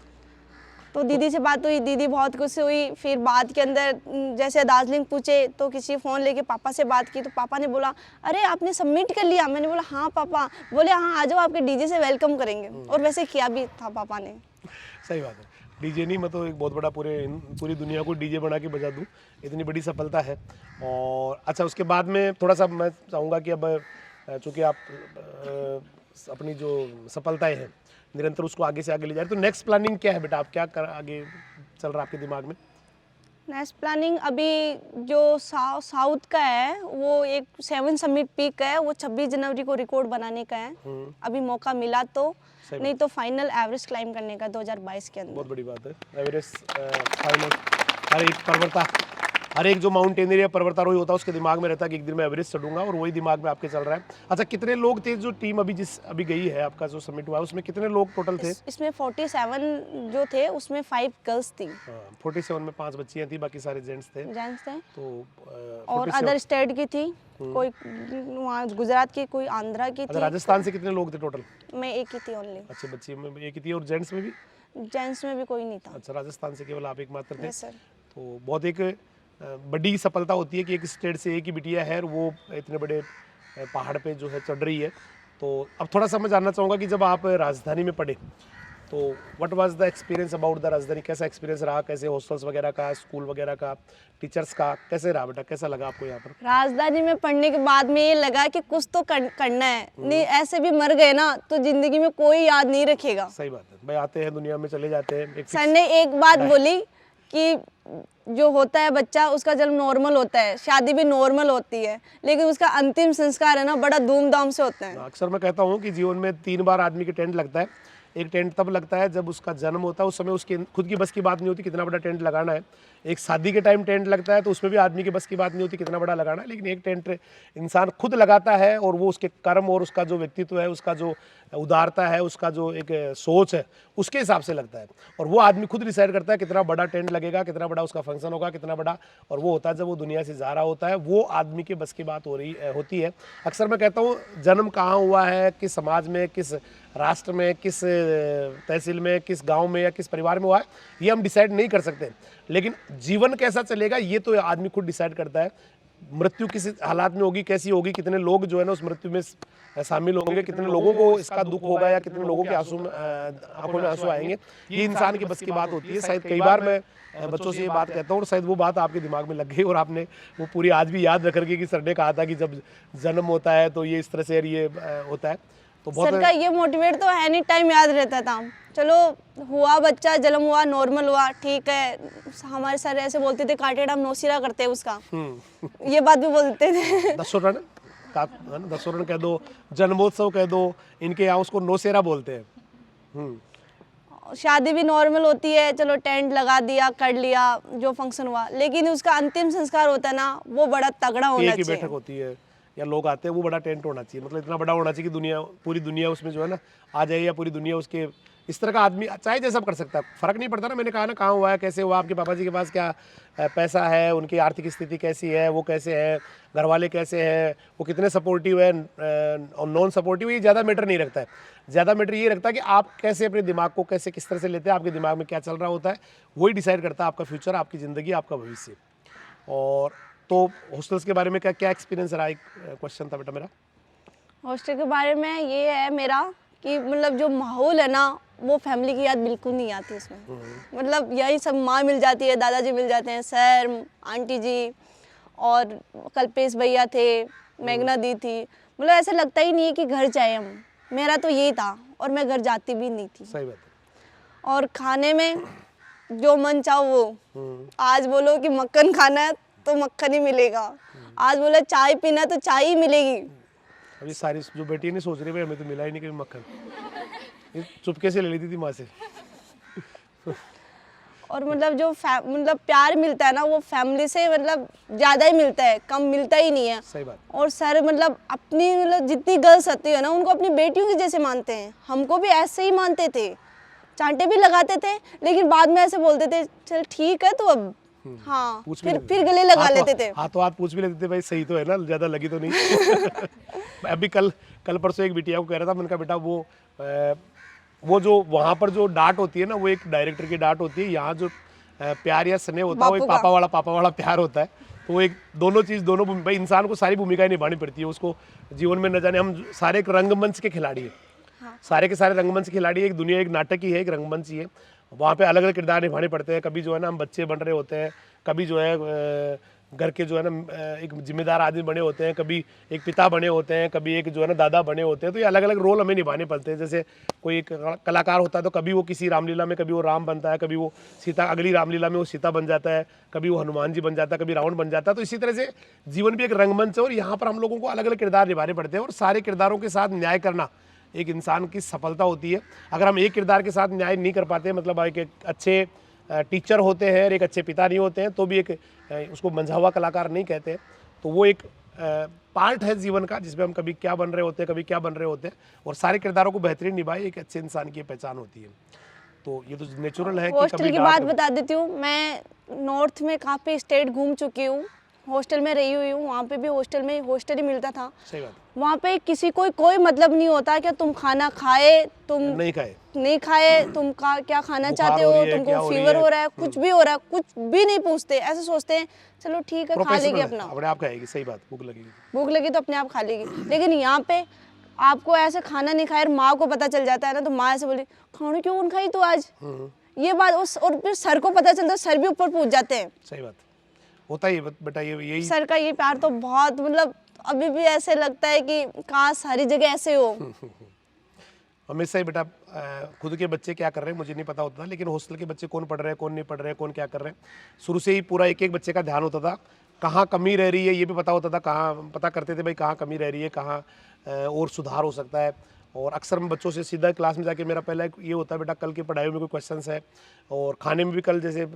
तो दीदी से बात हुई, दीदी बहुत खुश हुई। फिर बात के अंदर जैसे दार्जिलिंग पूछे तो किसी फ़ोन लेके पापा से बात की, तो पापा ने बोला अरे आपने सबमिट कर लिया? मैंने बोला हाँ पापा। बोले हाँ आ जाओ, आपके डीजे से वेलकम करेंगे। और वैसे किया भी था पापा ने। सही बात है। डीजे नहीं, मैं तो एक बहुत बड़ा पूरी दुनिया को डीजे बना के बजा दूं, इतनी बड़ी सफलता है। और अच्छा, उसके बाद में थोड़ा सा मैं चाहूँगा कि अब चूँकि आप अपनी जो सफलताएं हैं निरंतर उसको आगे से आगे ले जा रहे, तो नेक्स्ट प्लानिंग क्या है बेटा? आप क्या आगे चल रहा है आपके दिमाग में? नेक्स्ट प्लानिंग अभी जो साउथ का है वो एक 7 समिट पीक का है, वो 26 जनवरी को रिकॉर्ड बनाने का है। अभी मौका मिला तो, नहीं तो फाइनल एवरेस्ट क्लाइम करने का 2022 के अंदर। बहुत बड़ी बात है। एवरेस्ट फाइनल, हर एक जो माउंटेनियर या पर्वतारोही होता है उसके दिमाग में रहता है कि एक दिन मैं एवरेस्ट चढ़ूंगा, और वही दिमाग में आपके चल रहा है। अच्छा, कितने लोग थे जो टीम अभी गई है आपका जो समिट हुआ है, उसमें कितने लोग टोटल थे? इसमें 47 जो थे, उसमें 5 गर्ल्स थी। 47 में 5 बच्चियां थी, बाकी सारे जेंट्स थे। तो और अदर स्टेट की थी, कोई वहाँ गुजरात की, कोई आंध्रा की थी। राजस्थान से कितने लोग थे टोटल? मैं एक ही थी ओनली। अच्छा, बच्ची में एक ही थी, और जेंट्स में भी? जेंट्स में भी कोई नहीं था। अच्छा, राजस्थान से केवल आप एकमात्र थे। Yes sir. तो बहुत एक बड़ी सफलता होती है कि एक स्टेट से एक ही बिटिया है और वो इतने बड़े पहाड़ पे जो है चढ़ रही है। तो अब थोड़ा सा मैं जानना चाहूँगा कि जब आप राजधानी में पढ़े तो what was the experience about the राजधानी? कैसा एक्सपीरियंस रहा? कैसे हॉस्टल्स वगैरह का, स्कूल वगैरह का, टीचर्स का कैसे रहा बेटा? कैसा लगा आपको यहाँ पर? राजधानी में पढ़ने के बाद में ये लगा कि कुछ तो करना है, नहीं ऐसे भी मर गए ना तो जिंदगी में कोई याद नहीं रखेगा। सही बात है भाई, आते हैं दुनिया में चले जाते हैं। सर ने एक बात बोली कि जो होता है बच्चा, उसका जन्म नॉर्मल होता है, शादी भी नॉर्मल होती है, लेकिन उसका अंतिम संस्कार है ना बड़ा धूमधाम से होता है। अक्सर मैं कहता हूँ कि जीवन में 3 बार आदमी के टेंट लगता है। एक टेंट तब लगता है जब उसका जन्म होता है, उस समय उसकी खुद की बस की बात नहीं होती कितना बड़ा टेंट लगाना है। एक शादी के टाइम टेंट लगता है तो उसमें भी आदमी की बस की बात नहीं होती कितना बड़ा लगाना है, लेकिन एक टेंट इंसान खुद लगाता है और वो उसके कर्म और उसका जो व्यक्तित्व है, उसका जो उदारता है, उसका जो एक सोच है, उसके हिसाब से लगता है। और वो आदमी खुद डिसाइड करता है कितना बड़ा टेंट लगेगा, कितना बड़ा उसका फंक्शन होगा, कितना बड़ा, और वो होता है जब वो दुनिया से जा रहा होता है, वो आदमी के बस की बात होती है। अक्सर मैं कहता हूँ जन्म कहाँ हुआ है, किस समाज में, किस राष्ट्र में, किस तहसील में, किस गांव में या किस परिवार में हुआ है, ये हम डिसाइड नहीं कर सकते, लेकिन जीवन कैसा चलेगा ये तो आदमी खुद डिसाइड करता है। मृत्यु किस हालात में होगी, कैसी होगी, कितने लोग जो है ना उस मृत्यु में शामिल होंगे, कितने लोगों को इसका दुख होगा या कितने लोगों के आंखों में आंसू आएंगे, ये इंसान की बस की बात होती है। शायद कई बार मैं बच्चों से ये बात कहता हूँ और शायद वो बात आपके दिमाग में लग गई और आपने वो पूरी आज भी याद रख रखी कि सर ने कहा था कि जब जन्म होता है तो ये इस तरह से ये होता है। तो बहुत सर का ये मोटिवेट तो एनी टाइम याद रहता था। चलो हुआ बच्चा, जन्म हुआ, नॉर्मल हुआ, ठीक है। हमारे सर ऐसे बोलते थे काटेड हम नौसिरा करते हैं उसका, ये बात भी बोलते थे। दसोरन कह दो, जन्मोत्सव कह दो, इनके यहाँ उसको नौसेरा बोलते हैं। शादी भी नॉर्मल होती है, चलो टेंट लगा दिया, कर लिया जो फंक्शन हुआ, लेकिन उसका अंतिम संस्कार होता है ना वो बड़ा तगड़ा होना चाहिए। बैठक होती है या लोग आते हैं, वो बड़ा टेंट होना चाहिए, मतलब इतना बड़ा होना चाहिए कि पूरी दुनिया उसमें जो है ना आ जाए, या पूरी दुनिया उसके इस तरह का आदमी चाहे जैसा कर सकता है, फर्क नहीं पड़ता ना। मैंने कहा ना कहाँ हुआ है, कैसे हुआ, आपके पापा जी के पास क्या पैसा है, उनकी आर्थिक स्थिति कैसी है, वो कैसे है, घर वाले कैसे हैं, वो कितने सपोर्टिव है और नॉन सपोर्टिव, ये ज़्यादा मैटर नहीं रखता है। ज़्यादा मैटर ये रखता है कि आप कैसे अपने दिमाग को कैसे किस तरह से लेते हैं, आपके दिमाग में क्या चल रहा होता है, वही डिसाइड करता है आपका फ्यूचर, आपकी ज़िंदगी, आपका भविष्य। और तो हॉस्टल्स के बारे में क्या क्या एक्सपीरियंस रहा, एक क्वेश्चन था बेटा मेरा। हॉस्टल के बारे में ये है मेरा कि मतलब जो माहौल है ना, वो फैमिली की याद बिल्कुल नहीं आती इसमें। मतलब यही सब माँ मिल जाती है, दादाजी मिल जाते हैं, सर, आंटी जी और कल्पेश भैया थे, मेघना दी थी। मतलब ऐसा लगता ही नहीं है कि घर जाए हम। मेरा तो यही था और मैं घर जाती भी नहीं थी। सही बात है। और खाने में जो मन चाहो वो, आज बोलो कि मक्खन खाना है तो मक्खन ही मिलेगा, आज बोलो चाय पीना है तो चाय ही मिलेगी। अभी सारी जो बेटी नहीं सोच रही भाई हमें तो मिला ही नहीं कभी मक्खन, ये चुपके से ले लेती थी माँ से। और मतलब जो मतलब प्यार मिलता है ना, वो फैमिली से मतलब ज़्यादा ही मिलता है, कम मिलता ही नहीं है। सही बात। और सर मतलब अपनी मतलब जितनी गर्ल्स आती है ना, उनको अपनी बेटियों की जैसे मानते हैं। हमको भी ऐसे ही मानते थे, चांटे भी लगाते थे, लेकिन बाद में ऐसे बोलते थे चल ठीक है तो अब हाँ, फिर गले लगा लेते थे। हाँ तो हाथ पूछ भी लेते थे भाई सही तो है ना, ज़्यादा लगी तो नहीं। अभी कल परसों एक बिटिया को कह रहा था, मैंने कहा बेटा वो जो वहाँ पर जो डांट होती है ना, वो एक डायरेक्टर की डांट होती है, यहाँ जो प्यार या स्नेह होता है वो एक पापा वाला प्यार होता है। तो वो एक दोनों चीज़, दोनों भाई इंसान को सारी भूमिकाएं निभानी पड़ती है उसको जीवन में। न जाने हम सारे एक रंगमंच के खिलाड़ी हैं, सारे के सारे रंगमंच के खिलाड़ी। एक दुनिया एक नाटक ही है, एक रंगमंच ही है, वहाँ पे अलग अलग किरदार निभाने पड़ते हैं। कभी जो है ना हम बच्चे बन रहे होते हैं, कभी जो है घर के जो है ना एक जिम्मेदार आदमी बने होते हैं, कभी एक पिता बने होते हैं, कभी एक जो है ना दादा बने होते हैं। तो ये अलग अलग रोल हमें निभाने पड़ते हैं। जैसे कोई एक कलाकार होता है तो कभी वो किसी रामलीला में, कभी वो राम बनता है, कभी वो सीता, अगली रामलीला में वो सीता बन जाता है, कभी वो हनुमान जी बन जाता है, कभी रावण बन जाता है। तो इसी तरह से जीवन भी एक रंगमंच है और यहाँ पर हम लोगों को अलग अलग किरदार निभाने पड़ते हैं और सारे किरदारों के साथ न्याय करना एक इंसान की सफलता होती है। अगर हम एक किरदार के साथ न्याय नहीं कर पाते, मतलब एक अच्छे टीचर होते हैं और एक अच्छे पिता नहीं होते हैं, तो भी एक उसको मंझा हुआ कलाकार नहीं कहते हैं। तो वो एक पार्ट है जीवन का, जिसमें हम कभी क्या बन रहे होते हैं, कभी क्या बन रहे होते हैं, और सारे किरदारों को बेहतरीन निभाए एक अच्छे इंसान की पहचान होती है। तो ये तो नेचुरल है कि हॉस्टल की बात बता देती हूँ। मैं नॉर्थ में काफ़ी स्टेट घूम चुकी हूँ, हॉस्टल में रही हुई हूँ। वहाँ पे भी हॉस्टल ही मिलता था। सही बात। वहाँ पे किसी को कोई मतलब नहीं होता कि तुम खाना खाए, तुम नहीं खाए, तुम क्या खाना चाहते हो, तुमको फीवर हो रहा है, कुछ भी हो रहा है, कुछ भी नहीं पूछते। ऐसे सोचते हैं चलो ठीक है खा लेगी, अपने आप खाएगी। सही बात, भूख लगी तो अपने आप खा लेगी। लेकिन यहाँ पे आपको ऐसे खाना नहीं खाए, माँ को पता चल जाता है ना, तो माँ ऐसे बोली खाना क्यों नहीं खाई तो आज, ये बात और फिर सर को पता चलता है, सर भी ऊपर पूछ जाते हैं। सही बात होता ही बेटा, यही सर का ये प्यार तो बहुत, मतलब अभी भी ऐसे लगता है कि काश सारी जगह ऐसे हो। हमेशा ही बेटा खुद के बच्चे क्या कर रहे हैं मुझे नहीं पता होता था, लेकिन हॉस्टल के बच्चे कौन पढ़ रहे हैं, कौन नहीं पढ़ रहे हैं, कौन क्या कर रहे हैं, शुरू से ही पूरा एक एक बच्चे का ध्यान होता था। कहाँ कमी रह रही है ये भी पता होता था, कहाँ पता करते थे भाई कहाँ कमी रह रही है, कहाँ और सुधार हो सकता है। और अक्सर मैं बच्चों से सीधा क्लास में जाके मेरा पहला ये होता है बेटा कल की पढ़ाई में कोई क्वेश्चंस है, और खाने में भी कल जैसे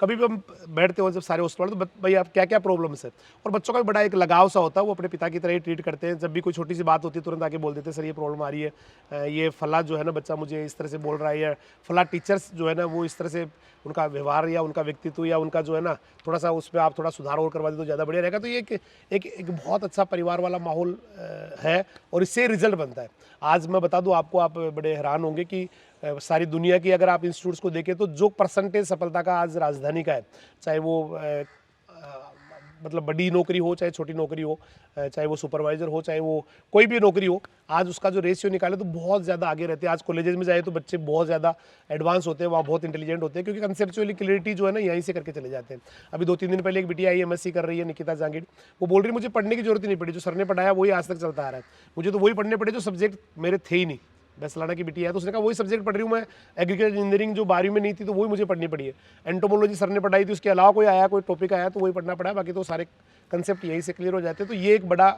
कभी भी हम बैठते हो जब सारे हॉस्टल वाले, तो भाई आप क्या क्या प्रॉब्लम्स है, और बच्चों का भी बड़ा एक लगाव सा होता है, वो अपने पिता की तरह ही ट्रीट करते हैं। जब भी कोई छोटी सी बात होती है तुरंत आके बोल देते हैं सर ये प्रॉब्लम आ रही है, ये फला जो है ना बच्चा मुझे इस तरह से बोल रहा है, या फला टीचर्स जो है ना वो इस तरह से उनका व्यवहार या उनका व्यक्तित्व या उनका जो है ना थोड़ा सा उस पर आप थोड़ा सुधार और करवा दे तो ज़्यादा बढ़िया रहेगा। तो ये एक बहुत अच्छा परिवार वाला माहौल है और इससे रिजल्ट बनता है। आज मैं बता दूं आपको, आप बड़े हैरान होंगे कि सारी दुनिया की अगर आप इंस्टीट्यूट्स को देखें तो जो परसेंटेज सफलता का आज राजधानी का है, चाहे वो मतलब बड़ी नौकरी हो चाहे छोटी नौकरी हो, चाहे वो सुपरवाइजर हो चाहे वो कोई भी नौकरी हो, आज उसका जो रेशियो निकाले तो बहुत ज़्यादा आगे रहते हैं। आज कॉलेजेस में जाए तो बच्चे बहुत ज़्यादा एडवांस होते हैं, वहाँ बहुत इंटेलिजेंट होते हैं, क्योंकि कंसेप्चुअली क्लियरिटी जो है ना यहीं से करके चले जाते हैं। अभी 2-3 दिन पहले एक बिटिया आई MSc कर रही है, निकिता जांगीड़, वो बोल रही मुझे पढ़ने की जरूरत ही नहीं पड़ी, जो सर ने पढ़ाया वही आज तक चलता आ रहा है, मुझे तो वही पढ़ने पड़े जो सब्जेक्ट मेरे थे ही नहीं। बैसलाना की बिटिया है तो उसने कहा वही सब्जेक्ट पढ़ रही हूँ मैं, एग्रीकल्चर इंजीनियरिंग जो 12वीं में नहीं थी तो वही मुझे पढ़नी पड़ी है। एंटोमोलॉजी सर ने पढ़ाई थी, उसके अलावा कोई आया कोई टॉपिक आया तो वही पढ़ना पड़ा, बाकी तो सारे कंसेप्ट यहीं से क्लियर हो जाते हैं। तो ये एक बड़ा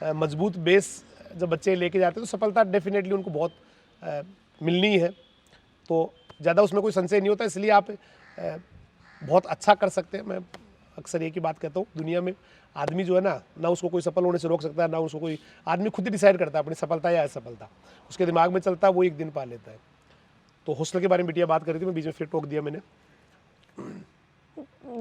मजबूत बेस जब बच्चे लेके जाते हैं तो सफलता डेफिनेटली उनको बहुत मिलनी है, तो ज़्यादा उसमें कोई संशय नहीं होता। इसलिए आप बहुत अच्छा कर सकते हैं। मैं अक्सर एक ही बात कहता हूँ, दुनिया में आदमी जो है ना उसको कोई सफल होने से रोक सकता है, ना उसको कोई, आदमी खुद ही डिसाइड करता है अपनी सफलता या असफलता, उसके दिमाग में चलता है वो एक दिन पा लेता है। तो हॉस्टल के बारे में बिटिया बात कर रही थी, मैं बीच में फिर टोक दिया मैंने।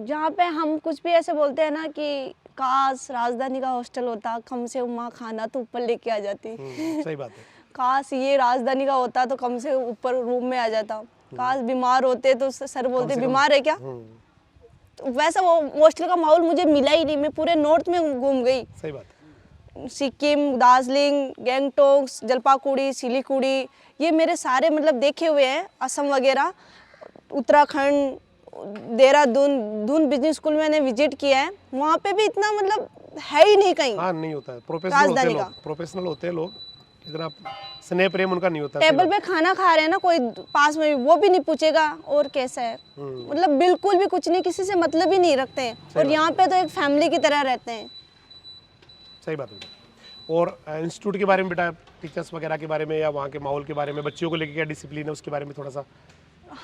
जहाँ पे हम कुछ भी ऐसे बोलते हैं ना कि काश राजधानी का हॉस्टल होता, कम से वहाँ खाना तो ऊपर लेके आ जाती। सही बात है। काश ये राजधानी का होता तो कम से ऊपर रूम में आ जाता। काश बीमार होते तो सर बोलते बीमार है क्या। तो वैसा वो हॉस्टल का माहौल मुझे मिला ही नहीं। मैं पूरे नॉर्थ में घूम गई, सही बात है। सिक्किम, दार्जिलिंग, गैंगटोक, जलपाईगुड़ी, सिलीगुड़ी, ये मेरे सारे मतलब देखे हुए हैं। असम वगैरह, उत्तराखंड, देहरादून, दून बिजनेस स्कूल मैंने विजिट किया है। वहाँ पे भी इतना मतलब है ही नहीं कहीं। हाँ, नहीं होता है। प्रोफेशनल होते हैं लोग, इतना स्नेह प्रेम उनका नहीं होता। टेबल पे खाना खा रहे हैं ना, कोई पास में वो भी नहीं पूछेगा और कैसा है, मतलब बिल्कुल भी कुछ नहीं, किसी से मतलब ही नहीं रखते हैं। और यहाँ पे तो एक फैमिली की तरह रहते हैं। सही बात है। और इंस्टीट्यूट के बारे में बेटा, टीचर्स वगैरह के बारे में या वहाँ के माहौल के बारे में, बच्चियों को लेकर क्या डिसिप्लिन है उसके बारे में थोड़ा सा।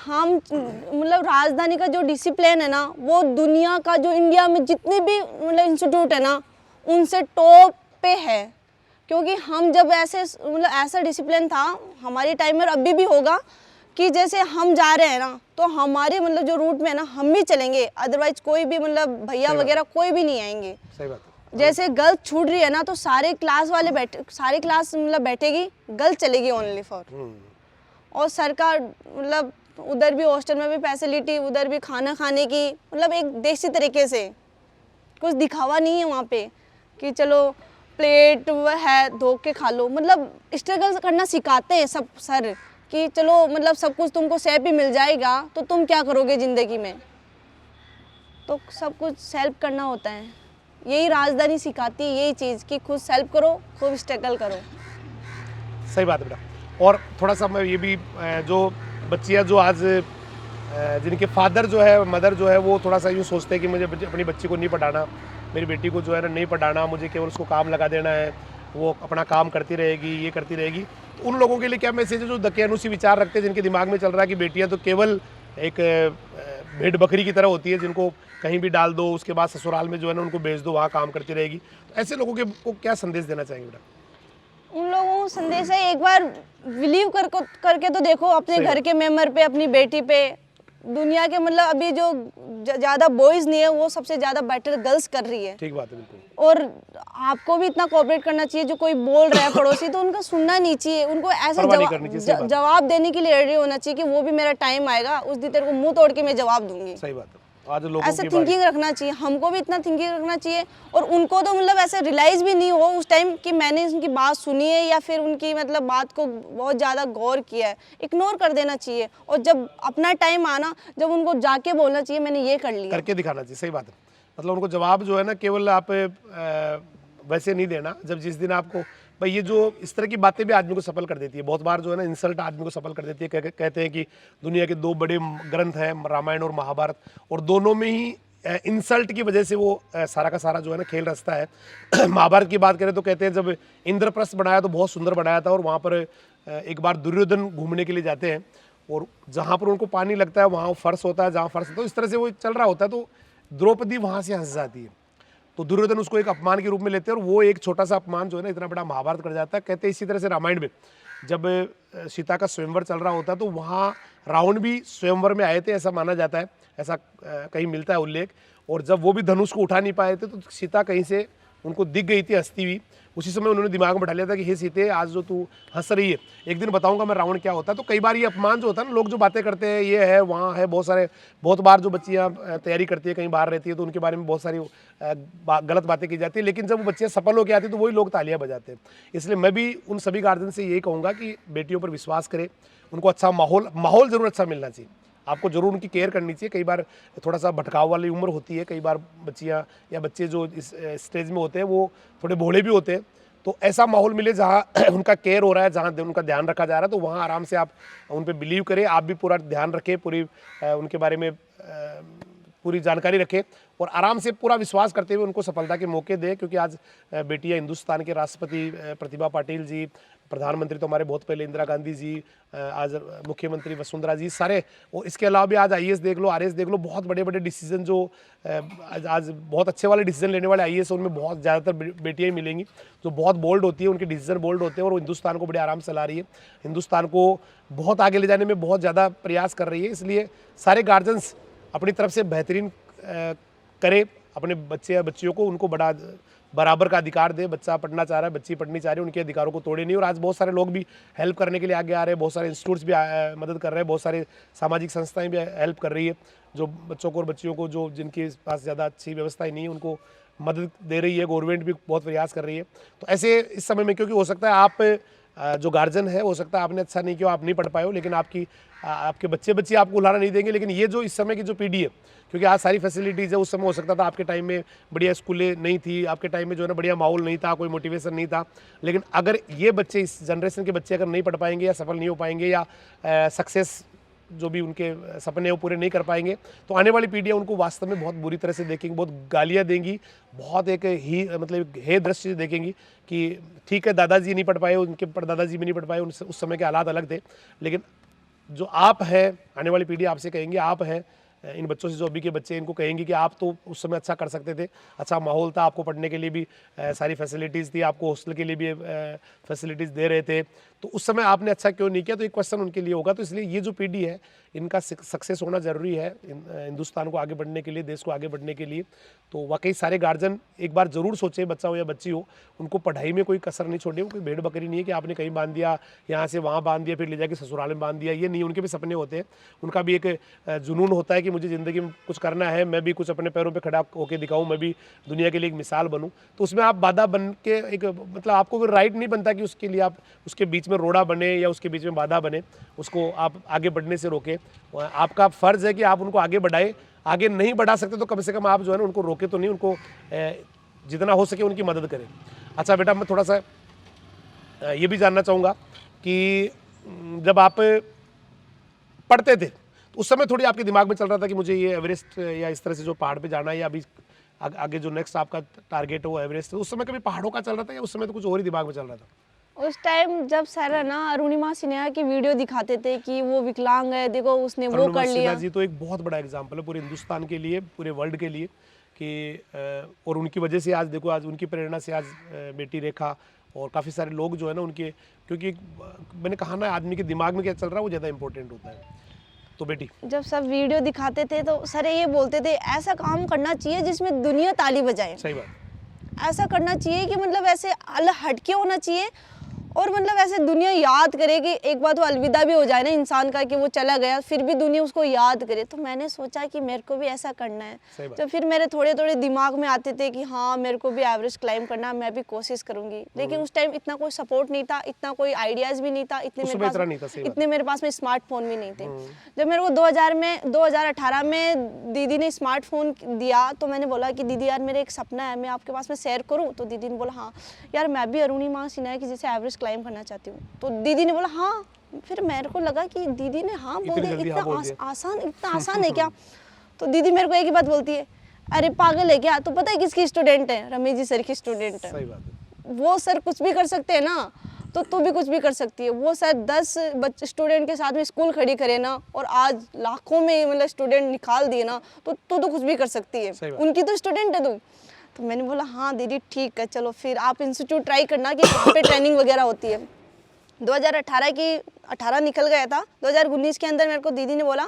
हम मतलब राजधानी का जो डिसिप्लिन है ना, वो दुनिया का जो इंडिया में जितने भी मतलब इंस्टीट्यूट है ना, उनसे टॉप पे है। क्योंकि हम जब ऐसे मतलब ऐसा डिसिप्लिन था हमारे टाइम में, और अभी भी होगा, कि जैसे हम जा रहे हैं ना तो हमारे मतलब जो रूट में है ना हम ही चलेंगे, अदरवाइज कोई भी मतलब भैया वगैरह कोई भी नहीं आएंगे। सही बात है। जैसे गर्ल्स छूट रही है ना तो सारे क्लास वाले सारी क्लास मतलब बैठेगी, गर्ल्स चलेगी ओनली फॉर। और सरकार मतलब उधर भी हॉस्टल में भी फैसिलिटी, उधर भी खाना खाने की मतलब एक देसी तरीके से, कुछ दिखावा नहीं है वहाँ पे कि चलो प्लेट है धो के खा लो। मतलब स्ट्रगल करना सिखाते हैं सब सर, कि चलो मतलब सब कुछ तुमको सेफ ही मिल जाएगा तो तुम क्या करोगे ज़िंदगी में। तो सब कुछ सेल्फ करना होता है, यही राजधानी सिखाती है, यही चीज़ कि खुद सेल्फ करो, खुद स्ट्रगल करो। सही बात है बेटा। और थोड़ा सा मैं ये भी, जो बच्चियाँ जो आज जिनके फादर जो है, मदर जो है, वो थोड़ा सा यूँ सोचते हैं कि मुझे अपनी बच्ची को नहीं पढ़ाना, मेरी बेटी को जो है ना नहीं पढ़ाना, मुझे केवल उसको काम लगा देना है, वो अपना काम करती रहेगी, ये करती रहेगी। तो उन लोगों के लिए क्या मैसेज है जो दकियानुसी विचार रखते हैं, जिनके दिमाग में चल रहा है कि बेटियाँ तो केवल एक भेड़ बकरी की तरह होती है, जिनको कहीं भी डाल दो, उसके बाद ससुराल में जो है ना उनको भेज दो, वहाँ काम करती रहेगी। तो ऐसे लोगों के को क्या संदेश देना चाहेंगे बेटा? उन लोगों को संदेश है, एक बार बिलीव करके तो देखो अपने घर के मेंबर पे, अपनी बेटी पे। दुनिया के मतलब अभी जो ज़्यादा बॉयज़ नहीं है, वो सबसे ज़्यादा बेटर गर्ल्स कर रही है। ठीक बात है, बिल्कुल। और आपको भी इतना कोऑपरेट करना चाहिए। जो कोई बोल रहा है पड़ोसी, तो उनका सुनना नहीं चाहिए, उनको ऐसा जवाब देने के लिए रेडी होना चाहिए कि वो भी मेरा टाइम आएगा, उस दिन तेरे को मुंह तोड़ के मैं जवाब दूंगी। सही बात है। आज लोगों ऐसे थिंकिंग रखना चाहिए, हमको भी इतना थिंकिंग रखना चाहिए। और उनको तो मतलब ऐसे रियलाइज भी नहीं हो उस टाइम कि मैंने उनकी बात सुनी है या फिर उनकी मतलब बात को बहुत ज़्यादा गौर किया है, इग्नोर कर देना चाहिए। और जब अपना टाइम आना, जब उनको जाके बोलना चाहिए मैंने ये कर लिया, करके दिखाना चाहिए। सही बात है। मतलब उनको जवाब जो है ना केवल आप वैसे नहीं देना। जब जिस दिन आपको भाई, ये जो इस तरह की बातें भी आदमी को सफल कर देती है। बहुत बार जो है ना इंसल्ट आदमी को सफल कर देती है। कहते हैं कि दुनिया के दो बड़े ग्रंथ हैं, रामायण और महाभारत, और दोनों में ही इंसल्ट की वजह से वो सारा का सारा जो है ना खेल रचता है। महाभारत की बात करें तो कहते हैं जब इंद्रप्रस्थ बनाया तो बहुत सुंदर बनाया था, और वहाँ पर एक बार दुर्योधन घूमने के लिए जाते हैं, और जहाँ पर उनको पानी लगता है वहाँ फर्श होता है, जहाँ फर्श होता है, इस तरह से वो चल रहा होता है। तो द्रौपदी वहाँ से हंस जाती है, तो दुर्योधन उसको एक अपमान के रूप में लेते हैं, और वो एक छोटा सा अपमान जो है ना इतना बड़ा महाभारत कर जाता है। कहते हैं इसी तरह से रामायण में जब सीता का स्वयंवर चल रहा होता है तो वहाँ रावण भी स्वयंवर में आए थे, ऐसा माना जाता है, ऐसा कहीं मिलता है उल्लेख। और जब वो भी धनुष को उठा नहीं पाए थे तो सीता कहीं से उनको दिख गई थी हंसती हुई। उसी समय उन्होंने दिमाग में बैठा लिया था कि हे सीते, आज जो तू हंस रही है, एक दिन बताऊंगा मैं रावण क्या होता है। तो कई बार ये अपमान जो होता है ना, लोग जो बातें करते हैं, ये है वहाँ है, बहुत बार जो बच्चियाँ तैयारी करती है, कहीं बाहर रहती है, तो उनके बारे में बहुत सारी गलत बातें की जाती है। लेकिन जब वो बच्चियाँ सफल होकर आती है तो वही लोग तालियां बजाते हैं। इसलिए मैं भी उन सभी गार्जियन से यही कहूँगा कि बेटियों पर विश्वास करें, उनको अच्छा माहौल जरूर अच्छा मिलना चाहिए। आपको जरूर उनकी केयर करनी चाहिए। कई बार थोड़ा सा भटकाव वाली उम्र होती है, कई बार बच्चियाँ या बच्चे जो इस स्टेज में होते हैं वो थोड़े भोले भी होते हैं। तो ऐसा माहौल मिले जहाँ उनका केयर हो रहा है, जहाँ उनका ध्यान रखा जा रहा है, तो वहाँ आराम से आप उन पर बिलीव करें। आप भी पूरा ध्यान रखें, पूरी उनके बारे में पूरी जानकारी रखें और आराम से पूरा विश्वास करते हुए उनको सफलता के मौके दें, क्योंकि आज बेटियां हिंदुस्तान के राष्ट्रपति प्रतिभा पाटिल जी, प्रधानमंत्री तो हमारे बहुत पहले इंदिरा गांधी जी, आज मुख्यमंत्री वसुंधरा जी, सारे, और इसके अलावा भी आज आईएएस देख लो, आरएएस देख लो, बहुत बड़े बड़े डिसीजन जो आज बहुत अच्छे वाले डिसीजन लेने वाले आईएएस, उनमें बहुत ज़्यादातर बेटियां ही मिलेंगी जो बहुत बोल्ड होती है, उनके डिसीजन बोल्ड होते हैं और वो हिंदुस्तान को बड़े आराम से ला रही है, हिंदुस्तान को बहुत आगे ले जाने में बहुत ज़्यादा प्रयास कर रही है। इसलिए सारे गार्जियंस अपनी तरफ से बेहतरीन करें, अपने बच्चे या बच्चियों को, उनको बराबर का अधिकार दे। बच्चा पढ़ना चाह रहा है, बच्ची पढ़नी चाह रही है, उनके अधिकारों को तोड़े नहीं। और आज बहुत सारे लोग भी हेल्प करने के लिए आगे आ रहे हैं, बहुत सारे इंस्टीट्यूट्स भी मदद कर रहे हैं, बहुत सारे सामाजिक संस्थाएं भी हेल्प कर रही है, जो बच्चों को और बच्चियों को जो जिनके पास ज़्यादा अच्छी व्यवस्थाएं नहीं है उनको मदद दे रही है। गवर्नमेंट भी बहुत प्रयास कर रही है। तो ऐसे इस समय में, क्योंकि हो सकता है आप जो गार्जियन है, हो सकता है आपने अच्छा नहीं किया, आप नहीं पढ़ पाए हो, लेकिन आपके बच्चे बच्ची आपको उलाना नहीं देंगे। लेकिन ये जो इस समय की जो पीढ़ी है, क्योंकि आज सारी फैसिलिटीज़ है, उस समय हो सकता था आपके टाइम में बढ़िया स्कूलें नहीं थी, आपके टाइम में जो है ना बढ़िया माहौल नहीं था, कोई मोटिवेशन नहीं था। लेकिन अगर ये बच्चे, इस जनरेशन के बच्चे अगर नहीं पढ़ पाएंगे या सफल नहीं हो पाएंगे या सक्सेस जो भी उनके सपने वो पूरे नहीं कर पाएंगे, तो आने वाली पीढ़ियाँ उनको वास्तव में बहुत बुरी तरह से देखेंगी, बहुत गालियाँ देंगी, बहुत एक ही मतलब हे दृश्य से देखेंगी कि ठीक है दादाजी नहीं पढ़ पाए, उनके परदादाजी भी नहीं पढ़ पाए, उस समय के हालात अलग थे। लेकिन जो आप है, आने वाली पीढ़ी आपसे कहेंगे, आप है, इन बच्चों से जो अभी के बच्चे इनको कहेंगे कि आप तो उस समय अच्छा कर सकते थे, अच्छा माहौल था, आपको पढ़ने के लिए भी सारी फैसिलिटीज़ थी, आपको हॉस्टल के लिए भी फैसिलिटीज़ दे रहे थे, तो उस समय आपने अच्छा क्यों नहीं किया? तो एक क्वेश्चन उनके लिए होगा। तो इसलिए ये जो पीढ़ी है, इनका सक्सेस होना ज़रूरी है हिंदुस्तान को आगे बढ़ने के लिए, देश को आगे बढ़ने के लिए। तो वाकई सारे गार्जियन एक बार ज़रूर सोचें, बच्चा हो या बच्ची हो, उनको पढ़ाई में कोई कसर नहीं छोड़े। कोई भेड़ बकरी नहीं है कि आपने कहीं बांध दिया, यहाँ से वहाँ बांध दिया, फिर ले जाके ससुराल में बांध दिया, ये नहीं। उनके भी सपने होते हैं, उनका भी एक जुनून होता है कि मुझे ज़िंदगी में कुछ करना है, मैं भी कुछ अपने पैरों पर खड़ा होकर दिखाऊँ, मैं भी दुनिया के लिए एक मिसाल बनूँ। तो उसमें आप बाधा बन के एक मतलब आपको कोई राइट नहीं बनता कि उसके लिए आप उसके बीच में रोड़ा बने या उसके बीच में बाधा बने, उसको आप आगे बढ़ने से रोके। आपका फ़र्ज़ है कि आप उनको आगे बढ़ाएं। आगे नहीं बढ़ा सकते तो कम से कम आप जो है ना उनको रोके तो नहीं, उनको जितना हो सके उनकी मदद करें। अच्छा बेटा, मैं थोड़ा सा ये भी जानना चाहूँगा कि जब आप पढ़ते थे तो उस समय थोड़ी आपके दिमाग में चल रहा था कि मुझे ये एवरेस्ट या इस तरह से जो पहाड़ पे जाना है, या अभी आगे जो नेक्स्ट आपका टारगेट है वो एवरेस्ट है, उस समय कभी पहाड़ों का चल रहा था या उस समय तो कुछ और ही दिमाग में चल रहा था? उस टाइम जब सर है ना अरुणिमा सिन्हा की वीडियो दिखाते थे कि वो विकलांग है, देखो उसने वो कर लिया। जी तो एक बहुत बड़ा एग्जाम्पल है पूरे हिंदुस्तान के लिए, पूरे वर्ल्ड के लिए कि और उनकी वजह से आज देखो, आज उनकी प्रेरणा से आज बेटी रेखा और काफ़ी सारे लोग जो है ना उनके, क्योंकि मैंने कहा ना आदमी के दिमाग में क्या चल रहा है वो ज़्यादा इंपॉर्टेंट होता है। तो बेटी जब सब वीडियो दिखाते थे तो सर ये बोलते थे ऐसा काम करना चाहिए जिसमें दुनिया ताली बजाए। सही बात। ऐसा करना चाहिए कि मतलब ऐसे अलग हटके होना चाहिए और मतलब ऐसे दुनिया याद करे कि एक बार तो अलविदा भी हो जाए ना इंसान का कि वो चला गया, फिर भी दुनिया उसको याद करे। तो मैंने सोचा कि मेरे को भी ऐसा करना है। तो फिर मेरे थोड़े थोड़े दिमाग में आते थे कि हाँ मेरे को भी एवरेस्ट क्लाइंब करना है, मैं भी कोशिश करूंगी। लेकिन उस टाइम इतना कोई सपोर्ट नहीं था, इतना कोई आइडियाज़ भी नहीं था, इतने मेरे पास में स्मार्टफोन भी नहीं थे। जब मेरे को 2018 में दीदी ने स्मार्टफोन दिया तो मैंने बोला कि दीदी यार मेरा एक सपना है, मैं आपके पास में शेयर करूँ? तो दीदी ने बोला हाँ यार मैं भी अरुणिमा सिन्हा की जैसे एवरेस्ट क्लाइंब करना चाहती हूँ। तो दीदी ने बोला हाँ। फिर मेरे को लगा कि दीदी ने हाँ बोल दिया, इतना आसान है क्या? तो दीदी मेरे को एक ही बात बोलती है, अरे पागल है क्या? तो पता है किसकी स्टूडेंट है? रमेश जी सर की स्टूडेंट है। सही बात है। वो सर कुछ भी कर सकते हैं ना, तो तू भी कुछ भी कर सकती है। वो सर 10 स्टूडेंट के साथ में स्कूल खड़ी करे ना और आज लाखों में मतलब स्टूडेंट निकाल दिए ना, तो तू तो कुछ भी कर सकती है, उनकी तो स्टूडेंट है तू। तो मैंने बोला हाँ दीदी ठीक है, चलो फिर आप इंस्टीट्यूट ट्राई करना कि वहाँ पे ट्रेनिंग वगैरह होती है। 2018 निकल गया था, 2019 के अंदर मेरे को दीदी ने बोला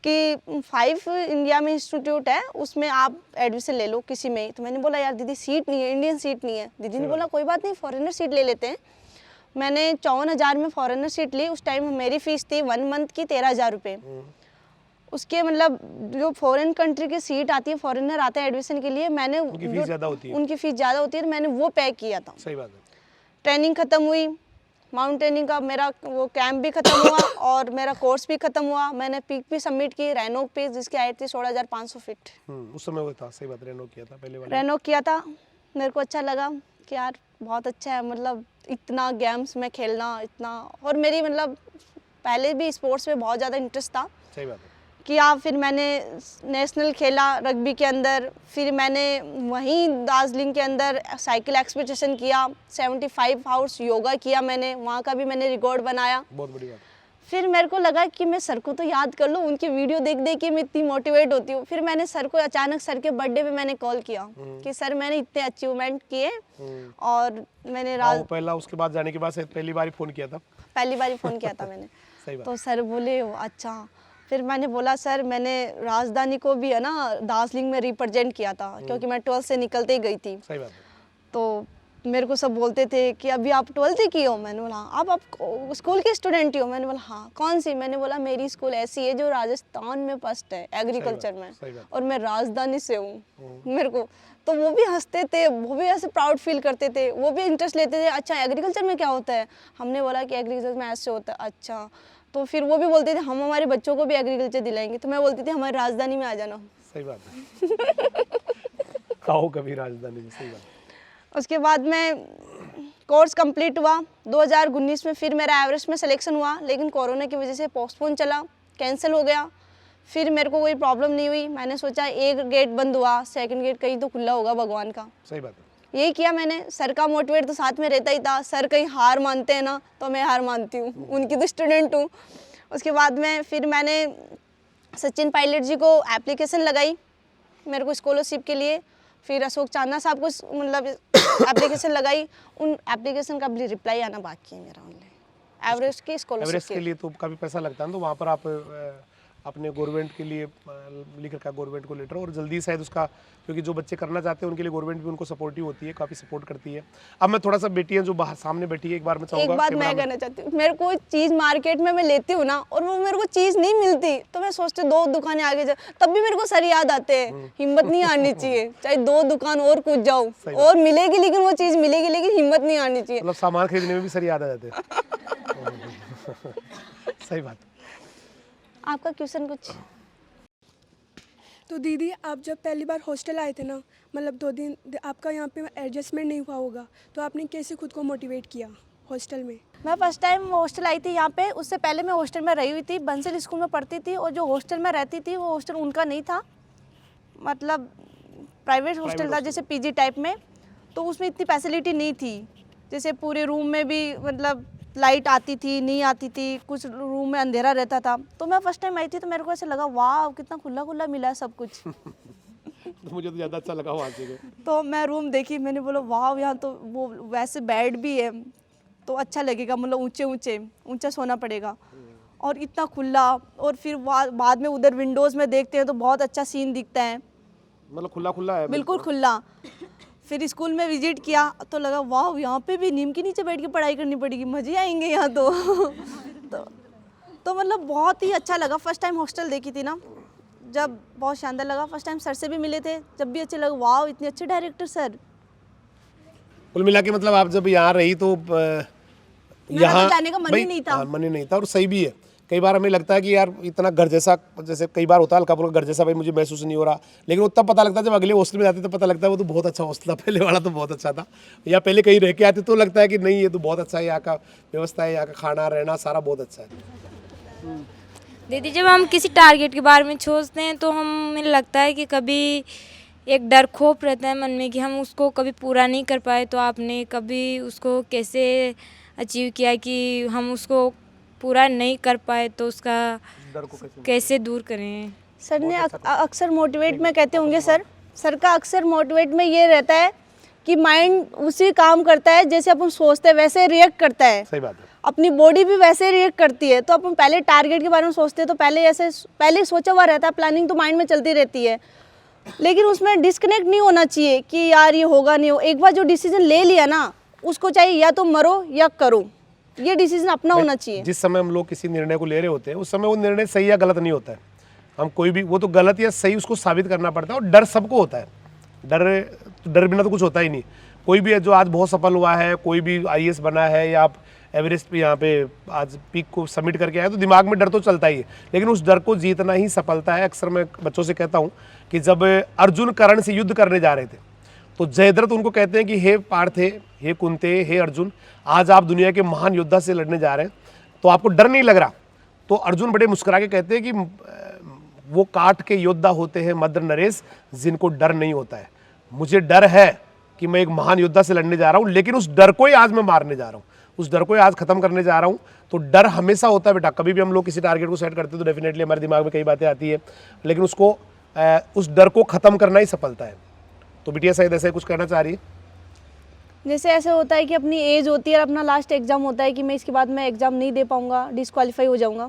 कि 5 इंडिया में इंस्टीट्यूट है, उसमें आप एडमिशन ले लो किसी में। तो मैंने बोला यार दीदी सीट नहीं है, इंडियन सीट नहीं है। दीदी ने बोला कोई बात नहीं, फॉरेनर सीट ले लेते हैं। मैंने 54,000 में फॉरेनर सीट ली। उस टाइम मेरी फ़ीस थी 1 मंथ की 13,000 रुपये। उसके मतलब जो फॉरेन कंट्री की सीट आती है, फॉरेनर आते हैं एडमिशन के लिए, मैंने उनकी फीस ज़्यादा होती है, मैंने वो पे किया था। सही बात है। ट्रेनिंग ख़त्म हुई, माउंटेनिंग का मेरा वो कैंप भी ख़त्म हुआ और मेरा कोर्स भी ख़त्म हुआ। मैंने पीक भी सबमिट की, रैनोक पीक जिसकी हाइट थी 16,500 फीट। उस समय वो था, सही बात, रैनोक किया था पहले वाला। रैनोक किया था, मेरे को अच्छा लगा कि यार बहुत अच्छा है, मतलब इतना गेम्स में खेलना इतना, और मेरी मतलब पहले भी स्पोर्ट्स में बहुत ज़्यादा इंटरेस्ट था। सही बात है। किया। फिर मैंने नेशनल खेला रग्बी के अंदर। फिर मैंने वहीं दार्जिलिंग के अंदर साइकिल एक्सपीडिशन किया। 75 आवर्स योगा किया मैंने, वहाँ का भी मैंने रिकॉर्ड बनाया। बहुत बड़ी बात। फिर मेरे को लगा कि मैं सर को तो याद कर लूँ, उनकी वीडियो देख देख के मैं इतनी मोटिवेट होती हूँ। फिर मैंने सर को अचानक सर के बर्थडे पे मैंने कॉल किया कि सर मैंने इतने अचीवमेंट किए और मैंने पहला उसके बाद जाने के बाद से पहली बार फ़ोन किया था। पहली बार ही फ़ोन किया था मैंने। सही बात। तो सर बोले अच्छा। फिर मैंने बोला सर मैंने राजधानी को भी है ना दार्जिलिंग में रिप्रेजेंट किया था, क्योंकि मैं 12th से निकलते ही गई थी। सही बात है। तो मेरे को सब बोलते थे कि अभी आप 12th ही की हो। मैंने बोला आप स्कूल के स्टूडेंट ही हो। मैंने बोला हाँ। कौन सी? मैंने बोला मेरी स्कूल ऐसी है जो राजस्थान में फर्स्ट है एग्रीकल्चर में, और मैं राजधानी से हूँ। मेरे को तो वो भी हंसते थे, वो भी ऐसे प्राउड फील करते थे, वो भी इंटरेस्ट लेते थे। अच्छा एग्रीकल्चर में क्या होता है? हमने बोला कि एग्रीकल्चर में ऐसे होता है। अच्छा। तो फिर वो भी बोलते थे हम हमारे बच्चों को भी एग्रीकल्चर दिलाएंगे। तो मैं बोलती थी हमारी राजधानी में आ जाना। सही बात है। आओ कभी राजधानी में। सही बात है। उसके बाद में कोर्स कंप्लीट हुआ 2019 में। फिर मेरा एवरेस्ट में सिलेक्शन हुआ, लेकिन कोरोना की वजह से पोस्टपोन चला, कैंसिल हो गया। फिर मेरे को कोई प्रॉब्लम नहीं हुई। मैंने सोचा एक गेट बंद हुआ, सेकंड गेट कहीं तो खुला होगा भगवान का। सही बात है। यही किया मैंने। सर का मोटिवेट तो साथ में रहता ही था। सर कहीं हार मानते हैं ना, तो मैं हार मानती हूँ, उनकी तो स्टूडेंट हूँ। उसके बाद में फिर मैंने सचिन पायलट जी को एप्लीकेशन लगाई मेरे को स्कॉलरशिप के लिए। फिर अशोक चांदना साहब को मतलब एप्लीकेशन लगाई। उन एप्लीकेशन का भी रिप्लाई आना बाकी है मेरा। ओनली एवरेस्ट की स्कॉलरशिप एवरेस्ट के लिए तो काफ़ी पैसा लगता है, तो वहाँ पर आप अपने गवर्नमेंट के लिए लिख रखा है गवर्नमेंट को लेटर, और जल्दी शायद उसका, क्योंकि जो बच्चे करना चाहते हैं उनके लिए गवर्नमेंट भी उनको सपोर्टिव होती है, काफ़ी सपोर्ट करती है। अब मैं थोड़ा सा बेटी है जो बाहर सामने बैठी है, एक बार मैं चाहूँगा एक बात मैं कहना चाहती हूँ, मेरे को चीज़ मार्केट में मैं लेती हूँ ना और वो मेरे को चीज़ नहीं मिलती, तो मैं सोचती हूँ 2 दुकानें आगे जा, तब भी मेरे को सर याद आते हैं। हिम्मत नहीं आनी चाहिए, चाहे 2 दुकान और कूद जाओ और मिलेगी, लेकिन वो चीज़ मिलेगी, लेकिन हिम्मत नहीं आनी चाहिए। मतलब सामान खरीदने में भी सर याद आ जाते हैं। सही बात। आपका क्वेश्चन कुछ? तो दीदी आप जब पहली बार हॉस्टल आए थे ना, मतलब 2 दिन आपका यहाँ पे एडजस्टमेंट नहीं हुआ होगा, तो आपने कैसे खुद को मोटिवेट किया हॉस्टल में? मैं फर्स्ट टाइम हॉस्टल आई थी यहाँ पे। उससे पहले मैं हॉस्टल में रही हुई थी, बंसल स्कूल में पढ़ती थी, और जो हॉस्टल में रहती थी वो हॉस्टल उनका नहीं था, मतलब प्राइवेट हॉस्टल था, जैसे पीजी टाइप में। तो उसमें इतनी फैसिलिटी नहीं थी, जैसे पूरे रूम में भी मतलब लाइट आती थी, नहीं आती थी, कुछ रूम में अंधेरा रहता था। तो मैं फर्स्ट टाइम आई थी तो मेरे को ऐसे लगा वाह कितना खुला खुला मिला है सब कुछ। तो मुझे तो ज़्यादा अच्छा लगा वहाँ से। तो मैं रूम देखी, मैंने बोला वाह यहाँ तो वो वैसे बेड भी है तो अच्छा लगेगा, मतलब ऊंचा सोना पड़ेगा, और इतना खुला। और फिर बाद में उधर विंडोज़ में देखते हैं तो बहुत अच्छा सीन दिखता है, मतलब खुला खुला है, बिल्कुल खुला। फिर स्कूल में विजिट किया तो लगा वाह यहाँ पे भी नीम के नीचे बैठ के पढ़ाई करनी पड़ेगी, मज़े आएंगे यहाँ तो मतलब बहुत ही अच्छा लगा। फर्स्ट टाइम हॉस्टल देखी थी ना, जब बहुत शानदार लगा। फर्स्ट टाइम सर से भी मिले थे, जब भी अच्छे लगा, वाह इतने अच्छे डायरेक्टर सर। कुल मिला के मतलब आप जब यहाँ रही तो यहाँ जाने का मन ही नहीं था। मन ही नहीं था, और सही भी है। कई बार हमें लगता है कि यार इतना घर जैसा, जैसे कई बार होता है हल्का फुल्का घर जैसा भाई मुझे महसूस नहीं हो रहा, लेकिन वो तब पता लगता है जब अगले हॉस्टल में जाते तो पता लगता है वो तो बहुत अच्छा हॉस्टल था, पहले वाला तो बहुत अच्छा था। या पहले कहीं रह के आते तो लगता है कि नहीं ये तो बहुत अच्छा है, यहाँ का व्यवस्था है, यहाँ का खाना रहना सारा बहुत अच्छा है। दीदी जब हम किसी टारगेट के बारे में सोचते हैं तो हमें लगता है कि कभी एक डर खौफ रहता है मन में कि हम उसको कभी पूरा नहीं कर पाए, तो आपने कभी उसको कैसे अचीव किया कि हम उसको पूरा नहीं कर पाए तो उसका डर को कैसे दूर करें? सर ने अक्सर मोटिवेट में कहते होंगे सर का अक्सर मोटिवेट में ये रहता है कि माइंड उसी काम करता है जैसे अपन सोचते हैं वैसे रिएक्ट करता है। सही बात है। अपनी बॉडी भी वैसे रिएक्ट करती है। तो अपन पहले टारगेट के बारे में सोचते हैं तो पहले सोचा हुआ रहता है, प्लानिंग तो माइंड में चलती रहती है, लेकिन उसमें डिस्कनेक्ट नहीं होना चाहिए कि यार ये होगा नहीं हो। एक बार जो डिसीजन ले लिया ना, उसको चाहिए या तो मरो या करो, ये डिसीजन अपना होना चाहिए। जिस समय हम लोग किसी निर्णय को ले रहे होते हैं उस समय वो निर्णय सही या गलत नहीं होता है, हम कोई भी वो तो गलत या सही उसको साबित करना पड़ता है। और डर सबको होता है, डर बिना तो कुछ होता ही नहीं। कोई भी है जो आज बहुत सफल हुआ है, कोई भी IAS बना है या आप एवरेस्ट पे यहाँ पे आज पीक को सबमिट करके आए, तो दिमाग में डर तो चलता ही है, लेकिन उस डर को जीतना ही सफलता है। अक्सर मैं बच्चों से कहता हूँ कि जब अर्जुन कर्ण से युद्ध करने जा रहे थे तो जयद्रथ उनको कहते हैं कि हे पार्थे, हे कुंते, हे अर्जुन, आज आप दुनिया के महान योद्धा से लड़ने जा रहे हैं, तो आपको डर नहीं लग रहा? तो अर्जुन बड़े मुस्कुरा के कहते हैं कि वो काट के योद्धा होते हैं मद्र नरेश, जिनको डर नहीं होता है। मुझे डर है कि मैं एक महान योद्धा से लड़ने जा रहा हूँ, लेकिन उस डर को ही आज मैं मारने जा रहा हूँ, उस डर को ही आज खत्म करने जा रहा हूँ। तो डर हमेशा होता है बेटा, कभी भी हम लोग किसी टारगेट को सेट करते हैं तो डेफिनेटली हमारे दिमाग में कई बातें आती है, लेकिन उसको उस डर को खत्म करना ही सफलता है। तो बिटिया शायद ऐसा ही कुछ कहना चाह रही है। जैसे ऐसे होता है कि अपनी एज होती है और अपना लास्ट एग्ज़ाम होता है कि मैं इसके बाद मैं एग्ज़ाम नहीं दे पाऊँगा, डिस्क्वालीफाई हो जाऊँगा।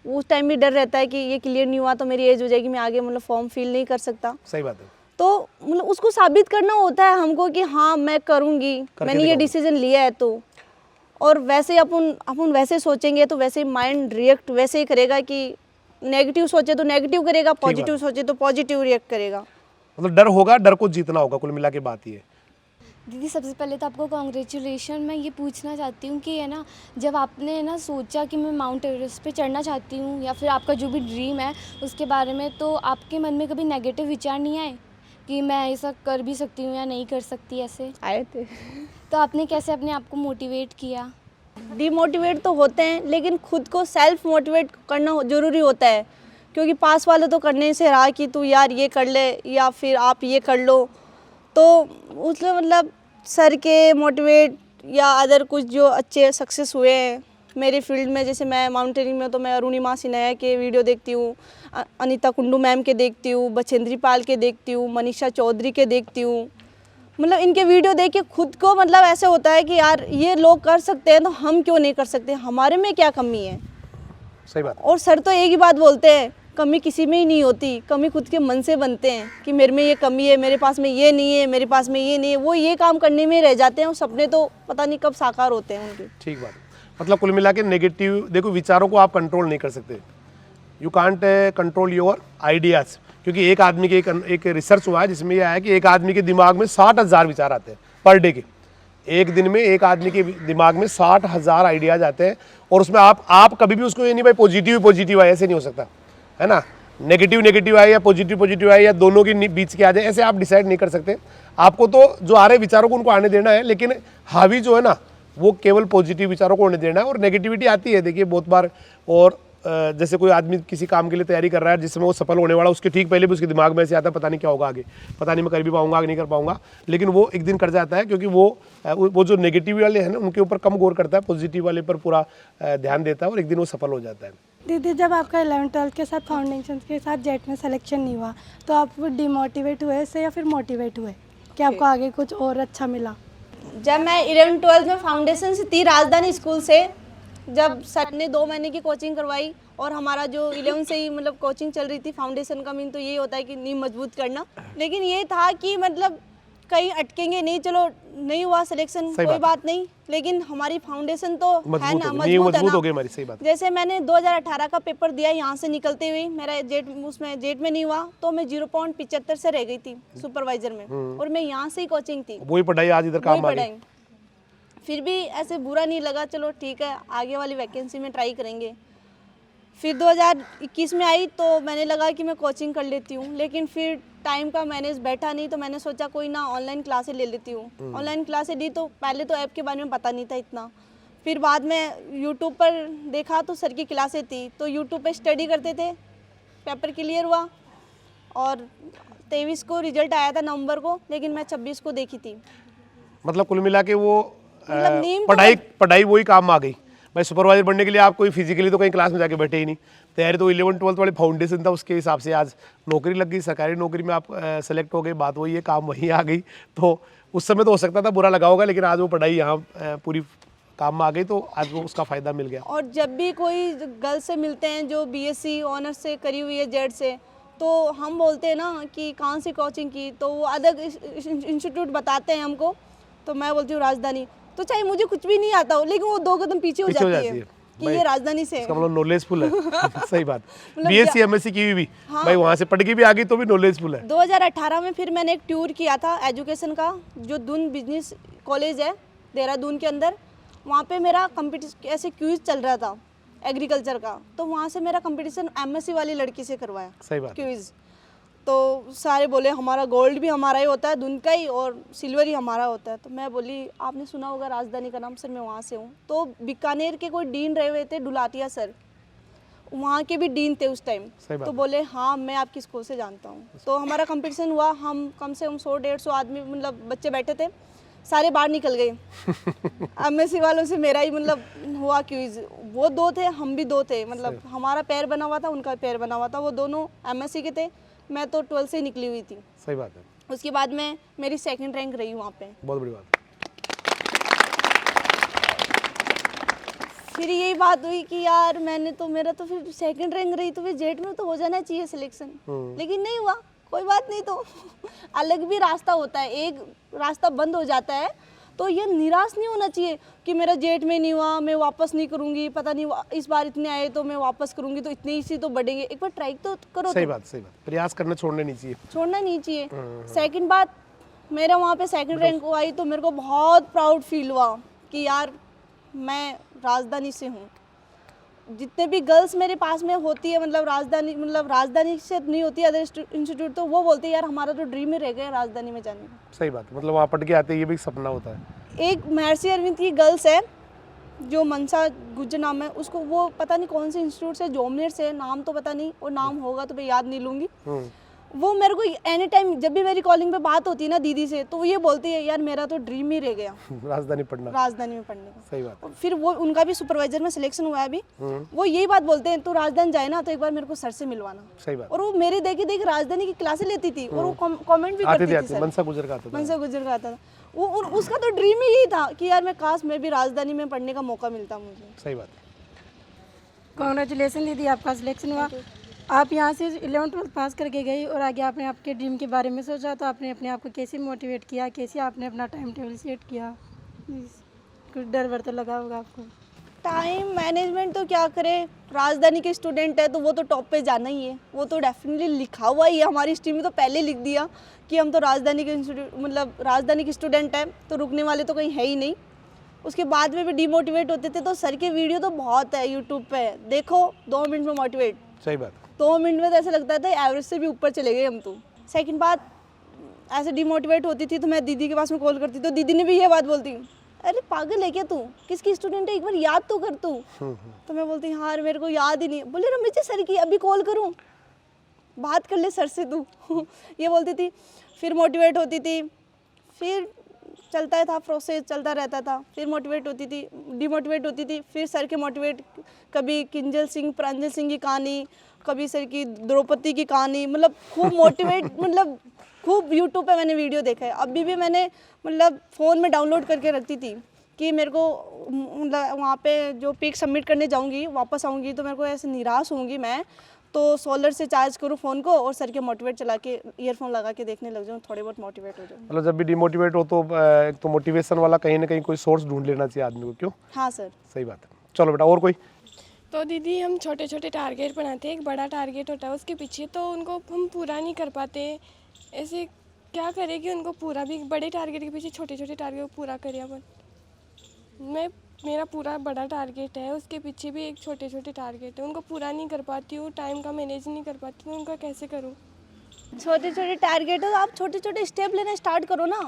उस टाइम भी डर रहता है कि ये क्लियर नहीं हुआ तो मेरी एज हो जाएगी, मैं आगे मतलब फॉर्म फिल नहीं कर सकता। सही बात है। तो मतलब उसको साबित करना होता है हमको कि हाँ मैं करूँगी, मैंने ये डिसीजन लिया है। तो और वैसे अपन वैसे सोचेंगे तो वैसे माइंड रिएक्ट वैसे ही करेगा कि नेगेटिव सोचे तो नेगेटिव करेगा, पॉजिटिव सोचे तो पॉजिटिव रिएक्ट करेगा। मतलब डर होगा, डर को जीतना होगा, कुल मिला के बात ये है। दीदी सबसे पहले तो आपको कॉन्ग्रेचुलेशन। मैं ये पूछना चाहती हूँ कि है ना, जब आपने है ना सोचा कि मैं माउंट एवरेस्ट पे चढ़ना चाहती हूँ या फिर आपका जो भी ड्रीम है उसके बारे में, तो आपके मन में कभी नेगेटिव विचार नहीं आए कि मैं ऐसा कर भी सकती हूँ या नहीं कर सकती? ऐसे आए थे। तो आपने कैसे अपने आप को मोटिवेट किया? डिमोटिवेट तो होते हैं, लेकिन खुद को सेल्फ मोटिवेट करना ज़रूरी होता है, क्योंकि पास वाले तो करने से रहा कि तू यार ये कर ले या फिर आप ये कर लो। तो उसमें मतलब सर के मोटिवेट या अदर कुछ जो अच्छे सक्सेस हुए हैं मेरे फील्ड में, जैसे मैं माउंटेनिंग में तो मैं अरुणिमा सिन्हा के वीडियो देखती हूँ, अनीता कुंडू मैम के देखती हूँ, बछेंद्री पाल के देखती हूँ, मनीषा चौधरी के देखती हूँ। मतलब इनके वीडियो देख के खुद को मतलब ऐसे होता है कि यार ये लोग कर सकते हैं तो हम क्यों नहीं कर सकते, हमारे में क्या कमी है। सही बात। और सर तो एक ही बात बोलते हैं, कमी किसी में ही नहीं होती, कमी खुद के मन से बनते हैं कि मेरे में ये कमी है, मेरे पास में ये नहीं है, मेरे पास में ये नहीं है। वो ये काम करने में रह जाते हैं और सपने तो पता नहीं कब साकार होते हैं उनके। ठीक बात। मतलब कुल मिला के नेगेटिव, देखो विचारों को आप कंट्रोल नहीं कर सकते, you can't control your ideas. क्योंकि एक आदमी के एक रिसर्च हुआ है जिसमें यह आया कि एक आदमी के दिमाग में 60,000 विचार आते हैं पर डे के। एक दिन में एक आदमी के दिमाग में 60,000 आइडियाज आते हैं, और उसमें आप कभी भी उसको ये नहीं भाई पॉजिटिव आए, ऐसे नहीं हो सकता है ना। नेगेटिव आए या पॉजिटिव आए या दोनों के बीच के आ जाए, ऐसे आप डिसाइड नहीं कर सकते। आपको तो जो आ रहे विचारों को उनको आने देना है, लेकिन हावी जो है ना वो केवल पॉजिटिव विचारों को होने देना है। और नेगेटिविटी आती है देखिए बहुत बार, और जैसे कोई आदमी किसी काम के लिए तैयारी कर रहा है जिसमें वो सफल होने वाला, उसके ठीक पहले भी उसके दिमाग में ऐसे आता है पता नहीं क्या होगा आगे, पता नहीं मैं कर भी पाऊंगा कि नहीं कर पाऊंगा, लेकिन वो एक दिन कर जाता है, क्योंकि वो जो नेगेटिव वाले हैं ना उनके ऊपर कम गौर करता है, पॉजिटिव वाले पर पूरा ध्यान देता है और एक दिन वो सफल हो जाता है। दीदी जब आपका 11th-12th के साथ फाउंडेशन के साथ जेट में सिलेक्शन नहीं हुआ तो आप डिमोटिवेट हुए से या फिर मोटिवेट हुए कि आपको आगे कुछ और अच्छा मिला? जब मैं 11th-12th में फाउंडेशन से थी राजधानी स्कूल से, जब सर ने 2 महीने की कोचिंग करवाई और हमारा जो 11 से ही मतलब कोचिंग चल रही थी, फाउंडेशन का मीन तो यही होता है कि नींव मजबूत करना, लेकिन ये था कि मतलब कहीं अटकेंगे नहीं, चलो नहीं हुआ सिलेक्शन कोई बात नहीं, लेकिन हमारी फाउंडेशन तो है ना, मजबूत है हो गई ना। हमारी। सही बात। जैसे मैंने 2018 का पेपर दिया यहाँ से निकलते हुए, मेरा जेट में नहीं हुआ तो मैं 0.75 से रह गई थी सुपरवाइजर में, और मैं यहाँ से ही कोचिंग थी, वही पढ़ाई आज इधर काम आ गई। फिर भी ऐसे बुरा नहीं लगा, चलो ठीक है आगे वाली वैकेंसी में ट्राई करेंगे। फिर 2021 में आई तो मैंने लगा कि मैं कोचिंग कर लेती हूँ, लेकिन फिर टाइम का मैनेज बैठा नहीं, तो मैंने सोचा कोई ना ऑनलाइन क्लासेस ले लेती हूँ। ऑनलाइन क्लासेस ली तो पहले तो ऐप के बारे में पता नहीं था इतना, फिर बाद में यूट्यूब पर देखा तो सर की क्लासें थी, तो यूट्यूब पर स्टडी करते थे, पेपर क्लियर हुआ और 23 को रिजल्ट आया था नवंबर को, लेकिन मैं 26 को देखी थी। मतलब कुल मिला के वो नींद पढ़ाई वही काम आ गई भाई। सुपरवाइजर बनने के लिए आप कोई फिजिकली तो कहीं क्लास में जाके बैठे ही नहीं, तैयारी तो 11th-12th वाली फाउंडेशन था, उसके हिसाब से आज नौकरी लग गई, सरकारी नौकरी में आप सेलेक्ट हो गए, बात वही है, काम वही आ गई। तो उस समय तो हो सकता था बुरा लगा होगा, लेकिन आज वो पढ़ाई यहाँ पूरी काम में आ गई, तो आज वो उसका फ़ायदा मिल गया। और जब भी कोई गर्ल से मिलते हैं जो BSc ऑनर्स से करी हुई है जेड से, तो हम बोलते हैं ना कि कहाँ से कोचिंग की, तो वो अदर इंस्टीट्यूट बताते हैं हमको, तो मैं बोलती हूँ राजधानी, तो चाहे मुझे कुछ भी नहीं आता हो लेकिन वो 2 कदम पीछे हो जाती है कि ये राजधानी से है। इसका मतलब नॉलेजफुल है। सही बात। BSc MSc की भी भाई वहाँ से पढ़ के भी आ गई तो भी नॉलेजफुल है। 2018 में फिर मैंने एक टूर किया था एजुकेशन का, जो दून बिजनेस कॉलेज है देहरादून के अंदर, वहाँ पे मेरा कंपटीशन ऐसे क्विज चल रहा था एग्रीकल्चर का, तो वहाँ से मेरा कंपटीशन MSc वाली लड़की से करवाया। सही बात। क्विज तो सारे बोले हमारा गोल्ड भी हमारा ही होता है धुन का ही, और सिल्वर ही हमारा होता है। तो मैं बोली आपने सुना होगा राजधानी का नाम, सर मैं वहाँ से हूँ। तो बीकानेर के कोई डीन रहे हुए थे, डुलाटिया सर, वहाँ के भी डीन थे उस टाइम। सही बात तो है। बोले हाँ मैं आपकी स्कूल से जानता हूँ। तो हमारा कंपटीशन हुआ, हम कम से कम 100-150 आदमी मतलब बच्चे बैठे थे, सारे बाहर निकल गए। एमएससी वालों से मेरा ही मतलब हुआ क्विज, वो 2 थे हम भी 2 थे, मतलब हमारा पैर बना हुआ था उनका पैर बना हुआ था, वो दोनों एमएससी के थे, मैं तो 12 से ही निकली हुई थी। सही बात है, उसके बाद में मेरी 2nd रैंक रही वहाँ पे। बहुत बड़ी बात। फिर यही बात हुई कि यार मैंने तो मेरा तो फिर 2nd रैंक रही तो फिर जेट में तो हो जाना चाहिए सिलेक्शन, लेकिन नहीं हुआ। कोई बात नहीं, तो अलग भी रास्ता होता है, एक रास्ता बंद हो जाता है तो ये निराश नहीं होना चाहिए कि मेरा जेट में नहीं हुआ मैं वापस नहीं करूँगी, पता नहीं इस बार इतने आए तो मैं वापस करूँगी, तो इतने इसी तो बढ़ेंगे। एक बार ट्राई तो करो। सही तुम। बात, सही बात, प्रयास करना छोड़ने नहीं चाहिए। छोड़ना नहीं चाहिए। सेकंड बात, मेरा वहाँ पे 2nd रैंक आई तो मेरे को बहुत प्राउड फील हुआ कि यार मैं राजधानी से हूँ। जितने भी गर्ल्स मेरे पास में होती है मतलब राजधानी से नहीं होती अदर इंस्टीट्यूट, तो वो बोलते हैं यार हमारा तो ड्रीम ही रह गया राजधानी में जाने का। सही बात, मतलब वहाँ पढ़ के आते ये भी एक सपना होता है। एक महर्षि अरविंद की गर्ल्स है जो मनसा गुज्जर नाम है, उसको वो पता नहीं कौन से इंस्टीट्यूट से, जोमनेर से, नाम तो पता नहीं, और नाम होगा तो मैं याद नहीं लूँगी। वो मेरे को एनी टाइम जब भी मेरी कॉलिंग पे बात होती है ना दीदी से, तो वो ये बोलती है यार मेरा तो ड्रीम ही रह गया राजधानी पढ़ना, राजधानी में पढ़ने का। सही बात। और फिर वो उनका भी सुपरवाइजर में सिलेक्शन हुआ है अभी, वो यही बात बोलते हैं तो राजधानी जाए ना तो एक बार मेरे को सर से मिलवाना। सही बात। और वो मेरे देख राजधानी की क्लासें लेती थी और वो कमेंट भी आते करती थी। सर मनसा गुजर का आता था। मनसा गुजर का आता था वो, और उसका तो ड्रीम ही यही था कि यार मैं काश मैं भी राजधानी में पढ़ने का मौका मिलता मुझे। सही बात। कॉन्ग्रेचुलेसन दीदी, आपका सिलेक्शन हुआ। आप यहाँ से 11th-12th पास करके गई और आगे आपने आपके ड्रीम के बारे में सोचा, तो आपने अपने आप को कैसे मोटिवेट किया, कैसे आपने अपना टाइम टेबल सेट किया? कुछ डर वर तो लगा होगा आपको। टाइम मैनेजमेंट तो क्या करे, राजधानी के स्टूडेंट है तो वो तो टॉप पे जाना ही है, वो तो डेफिनेटली लिखा हुआ ही है हमारी स्ट्रीम में, तो पहले लिख दिया कि हम तो राजधानी के इंस्टीट्यूट मतलब राजधानी के स्टूडेंट हैं, तो रुकने वाले तो कहीं है ही नहीं। उसके बाद में भी डिमोटिवेट होते थे तो सर के वीडियो तो बहुत है यूट्यूब पे, देखो 2 मिनट में मोटिवेट। सही बात। 2 मिनट में तो ऐसा लगता था एवरेज से भी ऊपर चले गए हम तो। सेकंड बात, ऐसे डिमोटिवेट होती थी तो मैं दीदी के पास में कॉल करती, तो दीदी ने भी ये बात बोलती, अरे पागल है क्या तू, किसकी स्टूडेंट है, एक बार याद तो कर तू। तो मैं बोलती हाँ मेरे को याद ही नहीं। बोले रमेश जी सर की, अभी कॉल करूँ, बात कर ले सर से तू। ये बोलती थी। फिर मोटिवेट होती थी, फिर चलता था प्रोसेस, चलता रहता था, फिर मोटिवेट होती थी, डिमोटिवेट होती थी, फिर सर के मोटिवेट, कभी किंजल सिंह प्रांजल सिंह की कहानी, कभी सर की द्रौपदी की कहानी, मतलब खूब मोटिवेट मतलब खूब यूट्यूब पे मैंने वीडियो देखा है। अभी भी मैंने मतलब फ़ोन में डाउनलोड करके रखती थी कि मेरे को मतलब वहाँ पे जो पिक सबमिट करने जाऊँगी वापस आऊँगी तो मेरे को ऐसे निराश होंगी मैं, तो सोलर से चार्ज करूँ फ़ोन को और सर के मोटिवेट चला के ईयरफोन लगा के देखने लग जाऊँ, थोड़े बहुत मोटिवेट हो जाऊँ। मतलब जब भी डिमोटिवेट हो तो एक तो मोटिवेशन वाला कहीं ना कहीं कोई सोर्स ढूंढ लेना चाहिए आदमी को, क्यों? हाँ सर। सही बात है। चलो बेटा, और कोई? तो दीदी हम छोटे छोटे टारगेट बनाते हैं, एक बड़ा टारगेट होता है उसके पीछे, तो उनको हम पूरा नहीं कर पाते। ऐसे क्या करें कि उनको पूरा भी, बड़े टारगेट के पीछे छोटे छोटे टारगेट को पूरा करें अपन। मेरा पूरा बड़ा टारगेट है, उसके पीछे भी एक छोटे छोटे टारगेट है, उनको पूरा नहीं कर पाती हूँ, टाइम का मैनेज नहीं कर पाती हूँ, उनका कैसे करूँ? छोटे छोटे टारगेट है तो आप छोटे छोटे स्टेप लेना स्टार्ट करो ना।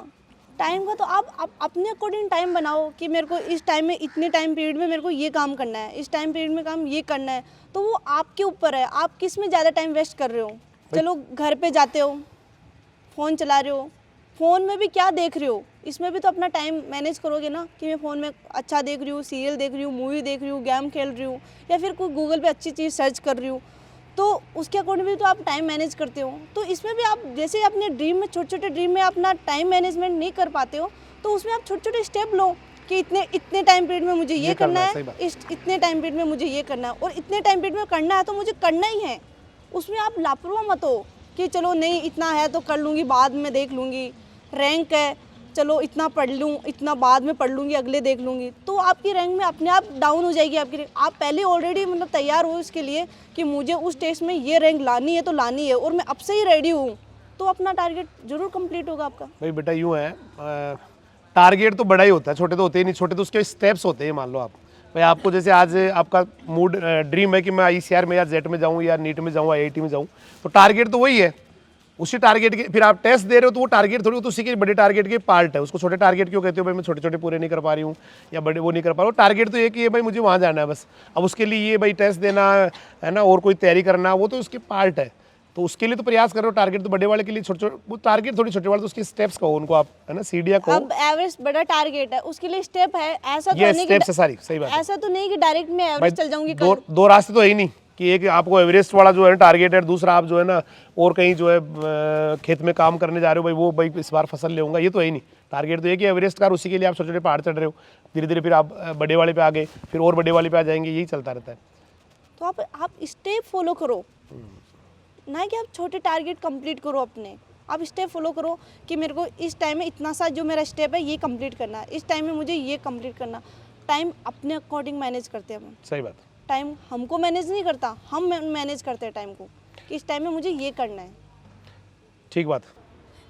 टाइम का तो आप अपने अकॉर्डिंग टाइम बनाओ कि मेरे को इस टाइम में, इतने टाइम पीरियड में मेरे को ये काम करना है, इस टाइम पीरियड में काम ये करना है, तो वो आपके ऊपर है, आप किस में ज़्यादा टाइम वेस्ट कर रहे हो। चलो घर पे जाते हो, फ़ोन चला रहे हो, फ़ोन में भी क्या देख रहे हो, इसमें भी तो अपना टाइम मैनेज करोगे ना कि मैं फ़ोन में अच्छा देख रही हूँ, सीरियल देख रही हूँ, मूवी देख रही हूँ, गेम खेल रही हूँ, या फिर कोई गूगल पे अच्छी चीज़ सर्च कर रही हूँ, तो उसके अकॉर्डिंग भी तो आप टाइम मैनेज करते हो। तो इसमें भी आप जैसे अपने ड्रीम में, छोटे छोटे ड्रीम में अपना टाइम मैनेजमेंट नहीं कर पाते हो, तो उसमें आप छोटे छोटे स्टेप लो कि इतने टाइम पीरियड में मुझे ये करना है, इतने टाइम पीरियड में मुझे ये करना है, और इतने टाइम पीरियड में करना है तो मुझे करना ही है। उसमें आप लापरवाह मत हो कि चलो नहीं इतना है तो कर लूँगी, बाद में देख लूँगी, रैंक है चलो इतना पढ़ लूँ, इतना बाद में पढ़ लूँगी, अगले देख लूँगी, तो आपकी रैंक में अपने आप डाउन हो जाएगी आपकी रैंक। आप पहले ऑलरेडी मतलब तैयार हो इसके लिए कि मुझे उस टेस्ट में ये रैंक लानी है तो लानी है, और मैं अब से ही रेडी हूँ, तो अपना टारगेट जरूर कंप्लीट होगा आपका। भाई बेटा यूँ है, टारगेट तो बड़ा ही होता है, छोटे तो होते ही नहीं, छोटे तो उसके स्टेप्स होते हैं। मान लो आप भाई, आपको जैसे आज आपका मूड ड्रीम है कि मैं ICR में या जेट में जाऊँ या नीट में जाऊँ, IIT में जाऊँ, तो टारगेट तो वही है, उसी टारगेट के फिर आप टेस्ट दे रहे हो तो वो टारगेट थोड़ी, तो उसी के बड़े टारगेट के पार्ट है। उसको छोटे टारगेट क्यों कहते हो भाई, मैं छोटे छोटे पूरे नहीं कर पा रही हूँ या बड़े वो नहीं कर पा रहा हूँ। टारगेट तो एक ही है भाई, मुझे वहाँ जाना है बस। अब उसके लिए ये भाई टेस्ट देना है ना, और कोई तैयारी करना, वो तो उसके पार्ट है। तो उसके लिए तो प्रयास करो। टारगेट तो बड़े वाले के लिए छोटे छोटे, वो टारगेट थोड़ी छोटे वाले, तो उसके स्टेप्स कहो उनको आप, है ना, सीढ़ियाँ कहो। अब एवरेस्ट बड़ा टारगेट है, उसके लिए स्टेप है। ऐसा तो ये नहीं स्टेप्स है सारी, सही बात है। ऐसा तो नहीं कि डायरेक्ट मैं भाई एवरेस्ट चल जाऊंगी दो रास्ते तो है ही नहीं कि एक आपको एवरेस्ट वाला जो है टारगेट है, दूसरा आप जो है ना और कहीं जो है खेत में काम करने जा रहे हो भाई, वो भाई इस बार फसल लेऊंगा, ये तो है ही नहीं। टारगेट तो एक ही एवरेस्ट का, उसी के लिए आप छोटे छोटे पहाड़ चढ़ रहे हो। धीरे धीरे फिर आप बड़े वाले पे आ गए, फिर और बड़े वाले पे आ जाएंगे, यही चलता रहता है। तो आप स्टेप फॉलो करो, ना कि आप छोटे टारगेट कंप्लीट करो अपने। आप स्टेप फॉलो करो कि मेरे को इस टाइम में इतना सा जो मेरा स्टेप है ये कंप्लीट करना है, इस टाइम में मुझे ये कंप्लीट करना। टाइम अपने अकॉर्डिंग मैनेज करते हैं हम। सही बात। टाइम हमको मैनेज नहीं करता, हम मैनेज करते हैं टाइम को कि इस टाइम में मुझे ये करना है। ठीक बात।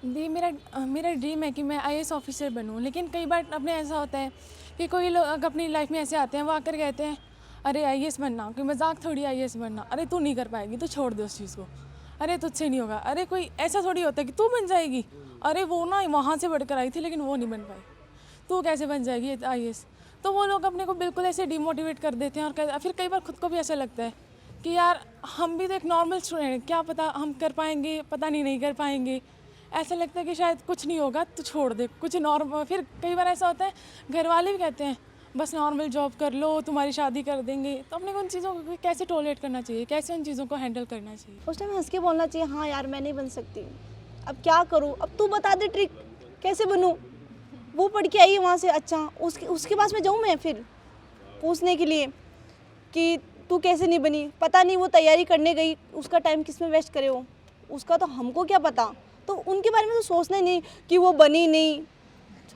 दी मेरा ड्रीम है कि मैं आईएएस ऑफिसर बनूं, लेकिन कई बार अपने ऐसा होता है कि कोई लोग अपनी लाइफ में ऐसे आते हैं, वो आकर कहते हैं अरे आईएएस बनना, कोई मजाक थोड़ी आईएएस बनना, अरे तू नहीं कर पाएगी, तू छोड़ दे उस चीज़ को, अरे तुझसे नहीं होगा, अरे कोई ऐसा थोड़ी होता है कि तू बन जाएगी, अरे वो ना वहाँ से बढ़कर आई थी लेकिन वो नहीं बन पाई, तू कैसे बन जाएगी आईएएस। तो वो लोग अपने को बिल्कुल ऐसे डिमोटिवेट कर देते हैं। और फिर कई बार खुद को भी ऐसा लगता है कि यार हम भी तो एक नॉर्मल स्टूडेंट हैं, क्या पता हम कर पाएंगे, पता नहीं कर पाएंगे। ऐसा लगता है कि शायद कुछ नहीं होगा, तो छोड़ दे कुछ नॉर्मल। फिर कई बार ऐसा होता है घर वाले भी कहते हैं बस नॉर्मल जॉब कर लो, तुम्हारी शादी कर देंगे। तो अपने को उन चीज़ों को कैसे टॉलरेट करना चाहिए, कैसे उन चीज़ों को हैंडल करना चाहिए। उस टाइम हंस के बोलना चाहिए, हाँ यार मैं नहीं बन सकती, अब क्या करूँ, अब तू बता दे ट्रिक कैसे बनूँ। वो पढ़ के आई है वहाँ से, अच्छा उसके पास में जाऊँ मैं फिर पूछने के लिए कि तू कैसे नहीं बनी। पता नहीं वो तैयारी करने गई, उसका टाइम किस में वेस्ट करे हो, उसका तो हमको क्या पता। तो उनके बारे में तो सोचना ही नहीं कि वो बनी नहीं।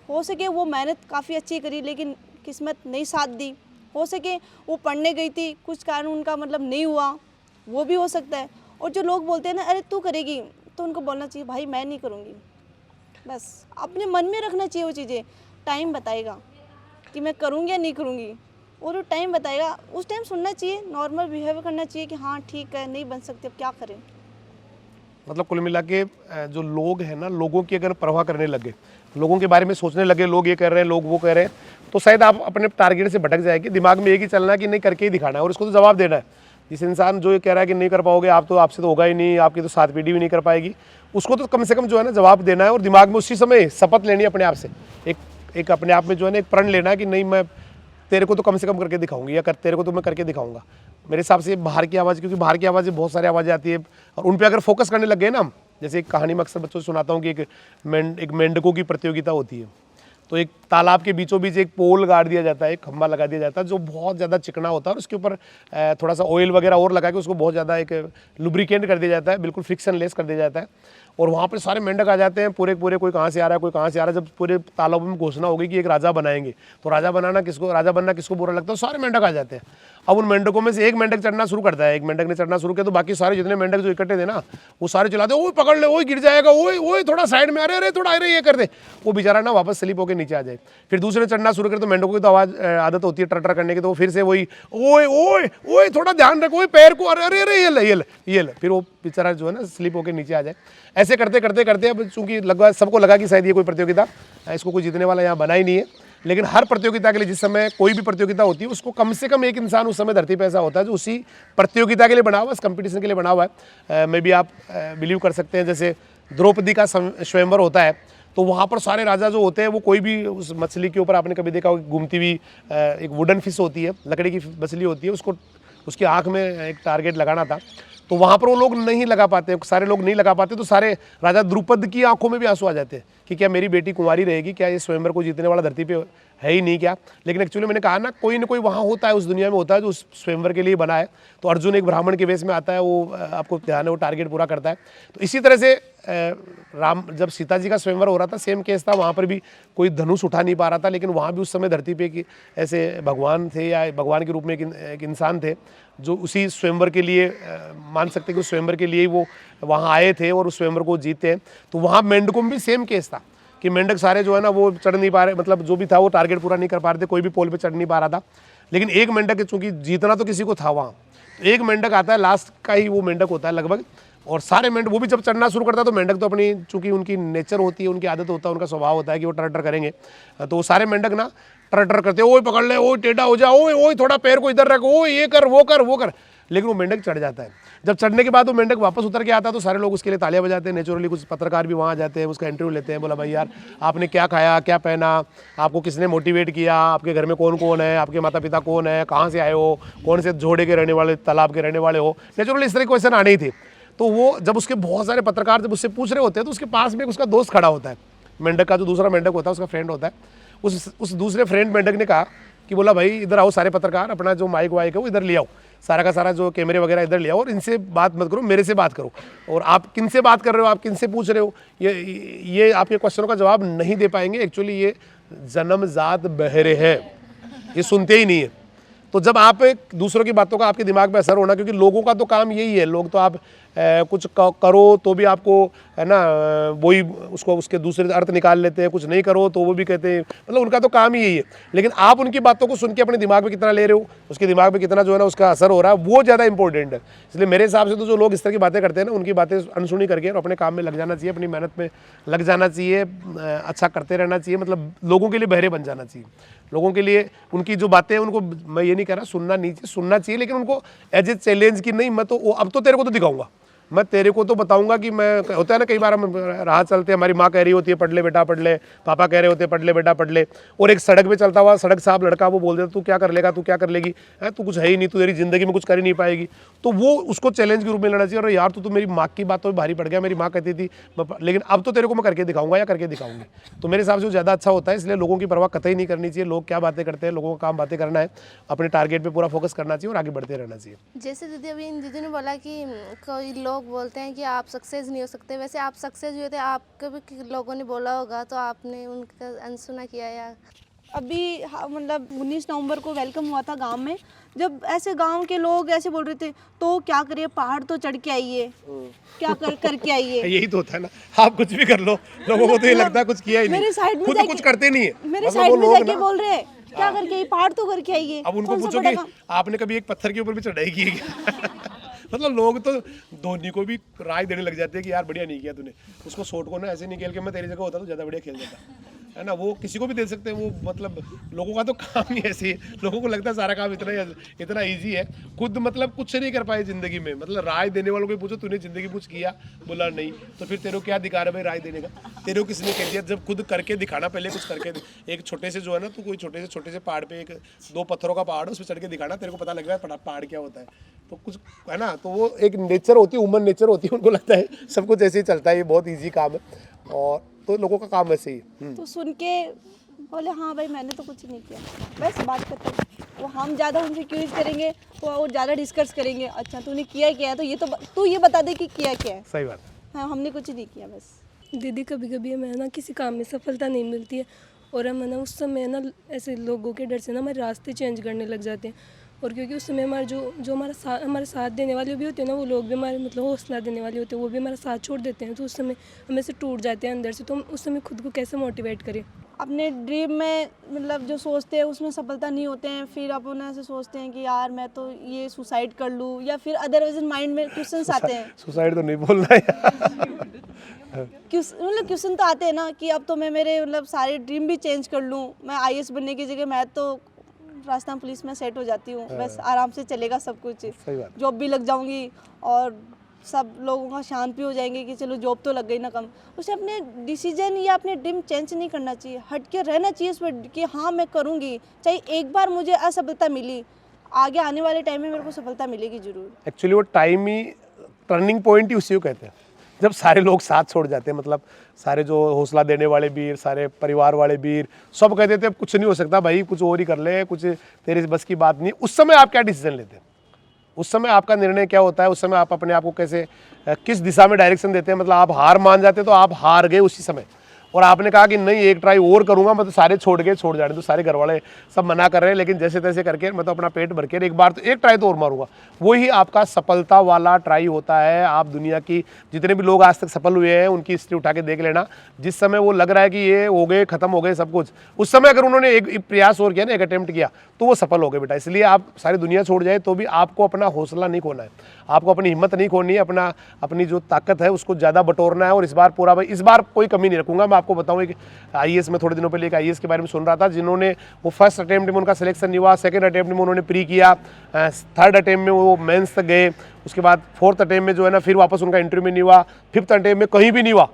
हो सके वो मेहनत काफ़ी अच्छी करी लेकिन किस्मत नहीं साथ दी। हो सके वो पढ़ने गई थी, कुछ कारण उनका मतलब नहीं हुआ, वो भी हो सकता है। और जो लोग बोलते हैं ना अरे तू करेगी, तो उनको बोलना चाहिए भाई मैं नहीं करूँगी। बस अपने मन में रखना चाहिए वो चीज़ें। टाइम बताएगा कि मैं करूँगी या नहीं करूँगी, और वो टाइम बताएगा। उस टाइम सुनना चाहिए, नॉर्मल बिहेव करना चाहिए कि हाँ ठीक है नहीं बन सकते, अब क्या करें। मतलब कुल मिला के जो लोग हैं ना, लोगों की अगर परवाह करने लगे, लोगों के बारे में सोचने लगे, लोग ये कर रहे हैं, लोग वो कह रहे हैं, तो शायद आप अपने टारगेट से भटक जाएंगे। दिमाग में एक ही चलना है कि नहीं करके ही दिखाना है, और इसको तो जवाब देना है। जिस इंसान जो ये कह रहा है कि नहीं कर पाओगे आप, तो आपसे तो होगा ही नहीं, आपकी तो 7 पीढ़ी भी नहीं कर पाएगी, उसको तो कम से कम जो है ना जवाब देना है। और दिमाग में उसी समय शपथ लेनी है अपने आप से, एक अपने आप में जो है ना एक प्रण लेना है कि नहीं मैं तेरे को तो कम से कम करके दिखाऊंगी, या तेरे को तो मैं करके दिखाऊंगा। मेरे हिसाब से बाहर की आवाज़, क्योंकि बाहर की आवाज़ें बहुत सारी आवाज़ें आती है, और उन पर अगर फोकस करने लग गए ना हम, जैसे एक कहानी में अक्सर बच्चों से सुनाता हूँ कि एक मेंढकों की प्रतियोगिता होती है। तो एक तालाब के बीचों बीच एक पोल गाड़ दिया जाता है, एक खंभा लगा दिया जाता है जो बहुत ज़्यादा चिकना होता है, और उसके ऊपर थोड़ा सा ऑयल वगैरह और लगा के उसको बहुत ज़्यादा एक लुब्रिकेंट कर दिया जाता है, बिल्कुल फ्रिक्शन लेस कर दिया जाता है। और वहाँ पर सारे मेंढक आ जाते हैं पूरे कोई कहाँ से आ रहा है, कोई कहाँ से आ रहा है। जब पूरे तालाब में घोषणा होगी कि एक राजा बनाएंगे, तो राजा बनना किसको बुरा लगता है, सारे मेंढक आ जाते हैं। अब उन मेंढकों में से एक मेंढक चढ़ना शुरू करता है, एक मेंढक ने चढ़ना शुरू किया, तो बाकी सारे जितने मेंढक जो इकट्ठे थे ना, वो सारे चिल्लाते ओए पकड़ ले, ओए गिर जाएगा, ओए थोड़ा साइड में, अरे थोड़ा अरे ये कर दे। वो बेचारा ना वापस स्लिप होकर नीचे आ जाए। फिर दूसरे चढ़ना शुरू करे, तो मेंढकों की तो आदत होती है टर करने की, तो फिर से वही ओए थोड़ा ध्यान रखो, ओए पैर को, अरे ये ले, फिर वो बेचारा जो है ना स्लिप होकर नीचे आ जाए। ऐसे करते अब चूंकि सबको लगा कि शायद ये कोई प्रतियोगिता, इसको कोई जीतने वाला यहाँ बना ही नहीं है। लेकिन हर प्रतियोगिता के लिए, जिस समय कोई भी प्रतियोगिता होती है, उसको कम से कम एक इंसान उस समय धरती पे ऐसा होता है जो उसी प्रतियोगिता के लिए बना हुआ है, इस कंपटीशन के लिए बना हुआ है। मे भी आप बिलीव कर सकते हैं, जैसे द्रौपदी का स्वयंवर होता है, तो वहाँ पर सारे राजा जो होते हैं वो कोई भी उस मछली के ऊपर, आपने कभी देखा हो घूमती हुई एक वुडन फिश होती है, लकड़ी की मछली होती है, उसको उसकी आँख में एक टारगेट लगाना था, तो वहाँ पर वो लोग नहीं लगा पाते, सारे लोग नहीं लगा पाते। तो सारे राजा द्रुपद की आंखों में भी आंसू आ जाते हैं कि क्या मेरी बेटी कुंवारी रहेगी, क्या ये स्वयंवर को जीतने वाला धरती पे है ही नहीं क्या। लेकिन एक्चुअली मैंने कहा ना, कोई ना कोई वहाँ होता है, उस दुनिया में होता है जो उस स्वयंवर के लिए बना है। तो अर्जुन एक ब्राह्मण के वेश में आता है, वो आपको ध्यान है, वो टारगेट पूरा करता है। तो इसी तरह से राम, जब सीता जी का स्वयंवर हो रहा था, सेम केस था, वहाँ पर भी कोई धनुष उठा नहीं पा रहा था, लेकिन वहाँ भी उस समय धरती पे ऐसे भगवान थे, या भगवान के रूप में एक इंसान थे जो उसी स्वयंवर के लिए, मान सकते कि उस स्वयंवर के लिए ही वो वहाँ आए थे और उस स्वयंवर को जीते हैं। तो वहाँ मेंढकों में भी सेम केस था कि मेंढक सारे जो है ना वो चढ़ नहीं पा रहे, मतलब जो भी था वो टारगेट पूरा नहीं कर पा रहे थे, कोई भी पोल पे चढ़ नहीं पा रहा था। लेकिन एक मेंढक, चूंकि जीतना तो किसी को था वहाँ, एक मेंढक आता है, लास्ट का ही वो मेंढक होता है लगभग, और सारे मेंढक, वो भी जब चढ़ना शुरू करता है तो मेंढक तो अपनी, चूंकि उनकी नेचर होती है, उनकी आदत होता है, उनका स्वभाव होता है कि वो टर करेंगे, तो वो सारे मेंढक ना टर करते हैं, ओए पकड़ ले, ओए टेढ़ा हो जा, ओए ओए थोड़ा पैर को इधर रख, ओए ये कर वो कर वो कर, लेकिन वो मेंढक चढ़ जाता है। जब चढ़ने के बाद वो मेंढक वापस उतर के आता है तो सारे लोग उसके लिए तालियां बजाते हैं। नेचुरली कुछ पत्रकार भी वहाँ आ जाते हैं, उसका इंटरव्यू लेते हैं, बोला भाई यार आपने क्या खाया, क्या पहना, आपको किसने मोटिवेट किया, आपके घर में कौन कौन है, आपके माता पिता कौन है, कहाँ से आए हो, कौन से जोड़े के रहने वाले, तालाब के रहने वाले हो। नेचुरली इस तरह के क्वेश्चन आने ही थे। तो वो जब उसके बहुत सारे पत्रकार जब उससे पूछ रहे होते हैं तो उसके पास में उसका दोस्त खड़ा होता है, मेंढक का जो दूसरा मेंढक होता है, उसका फ्रेंड होता है। उस दूसरे फ्रेंड मेंढक ने कहा कि बोला भाई इधर आओ सारे पत्रकार, अपना जो माइक वाइक है वो इधर ले आओ, सारा का सारा जो कैमरे वगैरह इधर ले आओ, और इनसे बात मत करो, मेरे से बात करो। और आप किन से बात कर रहे हो, आप किन से पूछ रहे हो, ये आपके क्वेश्चनों का जवाब नहीं दे पाएंगे। एक्चुअली ये जन्मजात बहरे हैं, ये सुनते ही नहीं है। तो जब आप दूसरों की बातों का आपके दिमाग पे असर होना, क्योंकि लोगों का तो काम यही है, लोग तो आप कुछ करो तो भी आपको है ना वही उसको उसके दूसरे अर्थ निकाल लेते हैं, कुछ नहीं करो तो वो भी कहते हैं, मतलब उनका तो काम ही यही है। लेकिन आप उनकी बातों को सुन के अपने दिमाग में कितना ले रहे हो, उसके दिमाग में कितना जो है ना उसका असर हो रहा है, वो ज़्यादा इंपॉर्टेंट है। इसलिए मेरे हिसाब से तो जो लोग इस तरह की बातें करते हैं ना, उनकी बातें अनसुनी करके और अपने काम में लग जाना चाहिए, अपनी मेहनत में लग जाना चाहिए, अच्छा करते रहना चाहिए, मतलब लोगों के लिए बहरे बन जाना चाहिए। लोगों के लिए उनकी जो बातें हैं उनको, मैं ये नहीं कह रहा सुनना चाहिए, लेकिन उनको एज ए चैलेंज की नहीं, मैं तो अब तो तेरे को तो दिखाऊंगा, मैं तेरे को तो बताऊंगा कि मैं, होता है ना कई बार हम राह चलते हैं, हमारी माँ कह रही होती है पढ़ ले बेटा पढ़ ले, पापा कह रहे होते हैं पढ़ ले बेटा पढ़ ले, और एक सड़क पे चलता हुआ सड़क साहब लड़का वो बोल देता तू क्या कर लेगा, तू क्या कर लेगी, तू कुछ है ही नहीं, तू तेरी जिंदगी में कुछ कर ही नहीं पाएगी। तो वो उसको चैलेंज के रूप में लेना चाहिए, और यार तू तो मेरी माँ की बातों में भारी पड़ गया, मेरी माँ कहती थी लेकिन अब तो तेरे को मैं करके दिखाऊंगा या करके दिखाऊंगी। तो मेरे हिसाब से वो ज़्यादा अच्छा होता है। इसलिए लोगों की परवाह कतई नहीं करनी चाहिए, लोग क्या बातें करते हैं, लोगों का काम बातें करना है, अपने टारगेट पर पूरा फोकस करना चाहिए और आगे बढ़ते रहना चाहिए। जैसे दीदी अभी इन दीदी ने बोला कि कोई लोग बोलते हैं कि आप सक्सेस नहीं हो सकते, वैसे आप सक्सेस हुए थे, आपको भी लोगों ने बोला होगा तो आपने उनका अनसुना किया या? अभी मतलब 19 नवंबर को वेलकम हुआ था गांव में, जब ऐसे गांव के लोग ऐसे बोल रहे थे तो क्या करिए, पहाड़ तो चढ़ के आइए, क्या करके आइए। यही तो होता है ना, आप कुछ भी कर लो, लोगों को तो ये लगता है कुछ किया ही नहीं, मेरे साइड में खुद कुछ करते नहीं है, मेरे साइड में जाके बोल रहे हैं क्या करके आइए, पहाड़ तो करके आइए। अब उनको पूछो कि आपने कभी एक पत्थर के ऊपर भी चढ़ाई की है? मतलब लोग तो धोनी को भी राय देने लग जाते हैं कि यार बढ़िया नहीं किया तूने, उसको शॉट को ना ऐसे नहीं खेल के मैं तेरी जगह होता तो ज़्यादा बढ़िया खेल जाता, है ना। वो किसी को भी दे सकते हैं, वो मतलब लोगों का तो काम ही ऐसे है, लोगों को लगता है सारा काम इतना ईजी है, खुद मतलब कुछ नहीं कर पाए ज़िंदगी में। मतलब राय देने वालों को पूछो तूने ज़िंदगी कुछ किया, बोला नहीं, तो फिर तेरे को क्या अधिकार है भाई राय देने का? तेरे को किसने कह दिया? जब खुद करके दिखाना, पहले कुछ करके, एक छोटे से जो है ना, तो कोई छोटे से पहाड़ पे, एक 2 पत्थरों का पहाड़ है, उस पर चढ़ के दिखाना, तेरे को पता लग रहा है पहाड़ क्या होता है, तो कुछ है ना। तो वो एक नेचर होती है, ह्यूमन नेचर होती है, उनको लगता है सब कुछ ऐसे ही चलता है, ये बहुत ईजी काम है, और तो लोगों का काम वैसे ही। तो सुन के बोले हाँ भाई मैंने तो कुछ नहीं किया, बस बात खत्म। वो हम ज़्यादा उनसे क्यूज करेंगे तो और ज़्यादा डिस्कस करेंगे, अच्छा तूने किया क्या है, तो ये तो तू ये बता दे कि किया क्या है। सही बात है। हाँ हमने कुछ नहीं किया बस। दीदी कभी कभी हमें ना किसी काम में सफलता नहीं मिलती है, और हम ना उस समय ना ऐसे लोगों के डर से ना हमारे रास्ते चेंज करने लग जाते हैं, और क्योंकि उस समय हमारे जो हमारे साथ देने वाले भी होते हैं ना, वो लोग भी हमारे मतलब हौसला देने वाले होते हैं, वो भी हमारा साथ छोड़ देते हैं, तो उस समय हमें से टूट जाते हैं अंदर से। तो हम उस समय खुद को कैसे मोटिवेट करें? अपने ड्रीम में मतलब जो सोचते हैं उसमें सफलता नहीं होते हैं, फिर अपन ऐसे सोचते हैं कि यार मैं तो ये सुसाइड कर लूँ, या फिर अदरवाइज माइंड में क्वेश्चंस आते हैं। सुसाइड तो नहीं बोलना है मतलब क्वेश्चन तो आते हैं ना कि अब तो मैं मेरे मतलब सारे ड्रीम भी चेंज कर लूँ, मैं IAS बनने की जगह मैं तो राजस्थान पुलिस में सेट हो जाती हूँ, बस आराम से चलेगा सब कुछ, जॉब भी लग जाऊंगी और सब लोगों का शांत भी हो जाएंगे कि चलो जॉब तो लग गई ना कम। उसे अपने डिसीजन या अपने ड्रीम चेंज नहीं करना चाहिए, हट के रहना चाहिए उस पर कि हाँ मैं करूँगी, चाहे एक बार मुझे असफलता मिली, आगे आने वाले टाइम में मेरे को सफलता मिलेगी जरूर। एक्चुअली वो टाइम ही टर्निंग पॉइंट ही उसी को कहते हैं, जब सारे लोग साथ छोड़ जाते हैं, मतलब सारे जो हौसला देने वाले वीर, सारे परिवार वाले वीर, सब कहते थे अब कुछ नहीं हो सकता भाई, कुछ और ही कर ले, कुछ तेरे बस की बात नहीं। उस समय आप क्या डिसीजन लेते हैं? उस समय आपका निर्णय क्या होता है? उस समय आप अपने आप को कैसे, किस दिशा में डायरेक्शन देते हैं? मतलब आप हार मान जाते तो आप हार गए उसी समय, और आपने कहा कि नहीं एक ट्राई और करूंगा, मैं तो सारे छोड़ जाने, तो सारे घर वाले सब मना कर रहे हैं, लेकिन जैसे तैसे करके मैं तो अपना पेट भर के एक बार तो एक ट्राई तो और मारूंगा। वही आपका सफलता वाला ट्राई होता है। आप दुनिया की जितने भी लोग आज तक सफल हुए हैं उनकी हिस्ट्री उठा के देख लेना, जिस समय वो लग रहा है कि ये हो गए, खत्म हो गए सब कुछ, उस समय अगर उन्होंने एक प्रयास और किया ना, एक अटेम्प्ट किया, तो वो सफल हो गए बेटा। इसलिए आप सारी दुनिया छोड़ जाए तो भी आपको अपना हौसला नहीं खोना है, आपको अपनी हिम्मत नहीं खोनी है, अपनी जो ताकत है उसको ज़्यादा बटोरना है। और इस बार पूरा भाई, इस बार कोई कमी नहीं रखूंगा। मैं आपको बताऊं एक IAS में थोड़े दिनों पहले एक IAS के बारे में सुन रहा था, जिन्होंने वो फर्स्ट अटेम्प्ट में उनका सिलेक्शन नहीं हुआ, सेकंड अटेम्प्ट में उन्होंने प्री किया, थर्ड अटेम्प्ट में वो मेंस तक गए, उसके बाद फोर्थ अटेम्प्ट में जो है ना फिर वापस उनका इंटरव्यू में नहीं हुआ, फिफ्थ अटेम्प्ट में कहीं भी नहीं हुआ,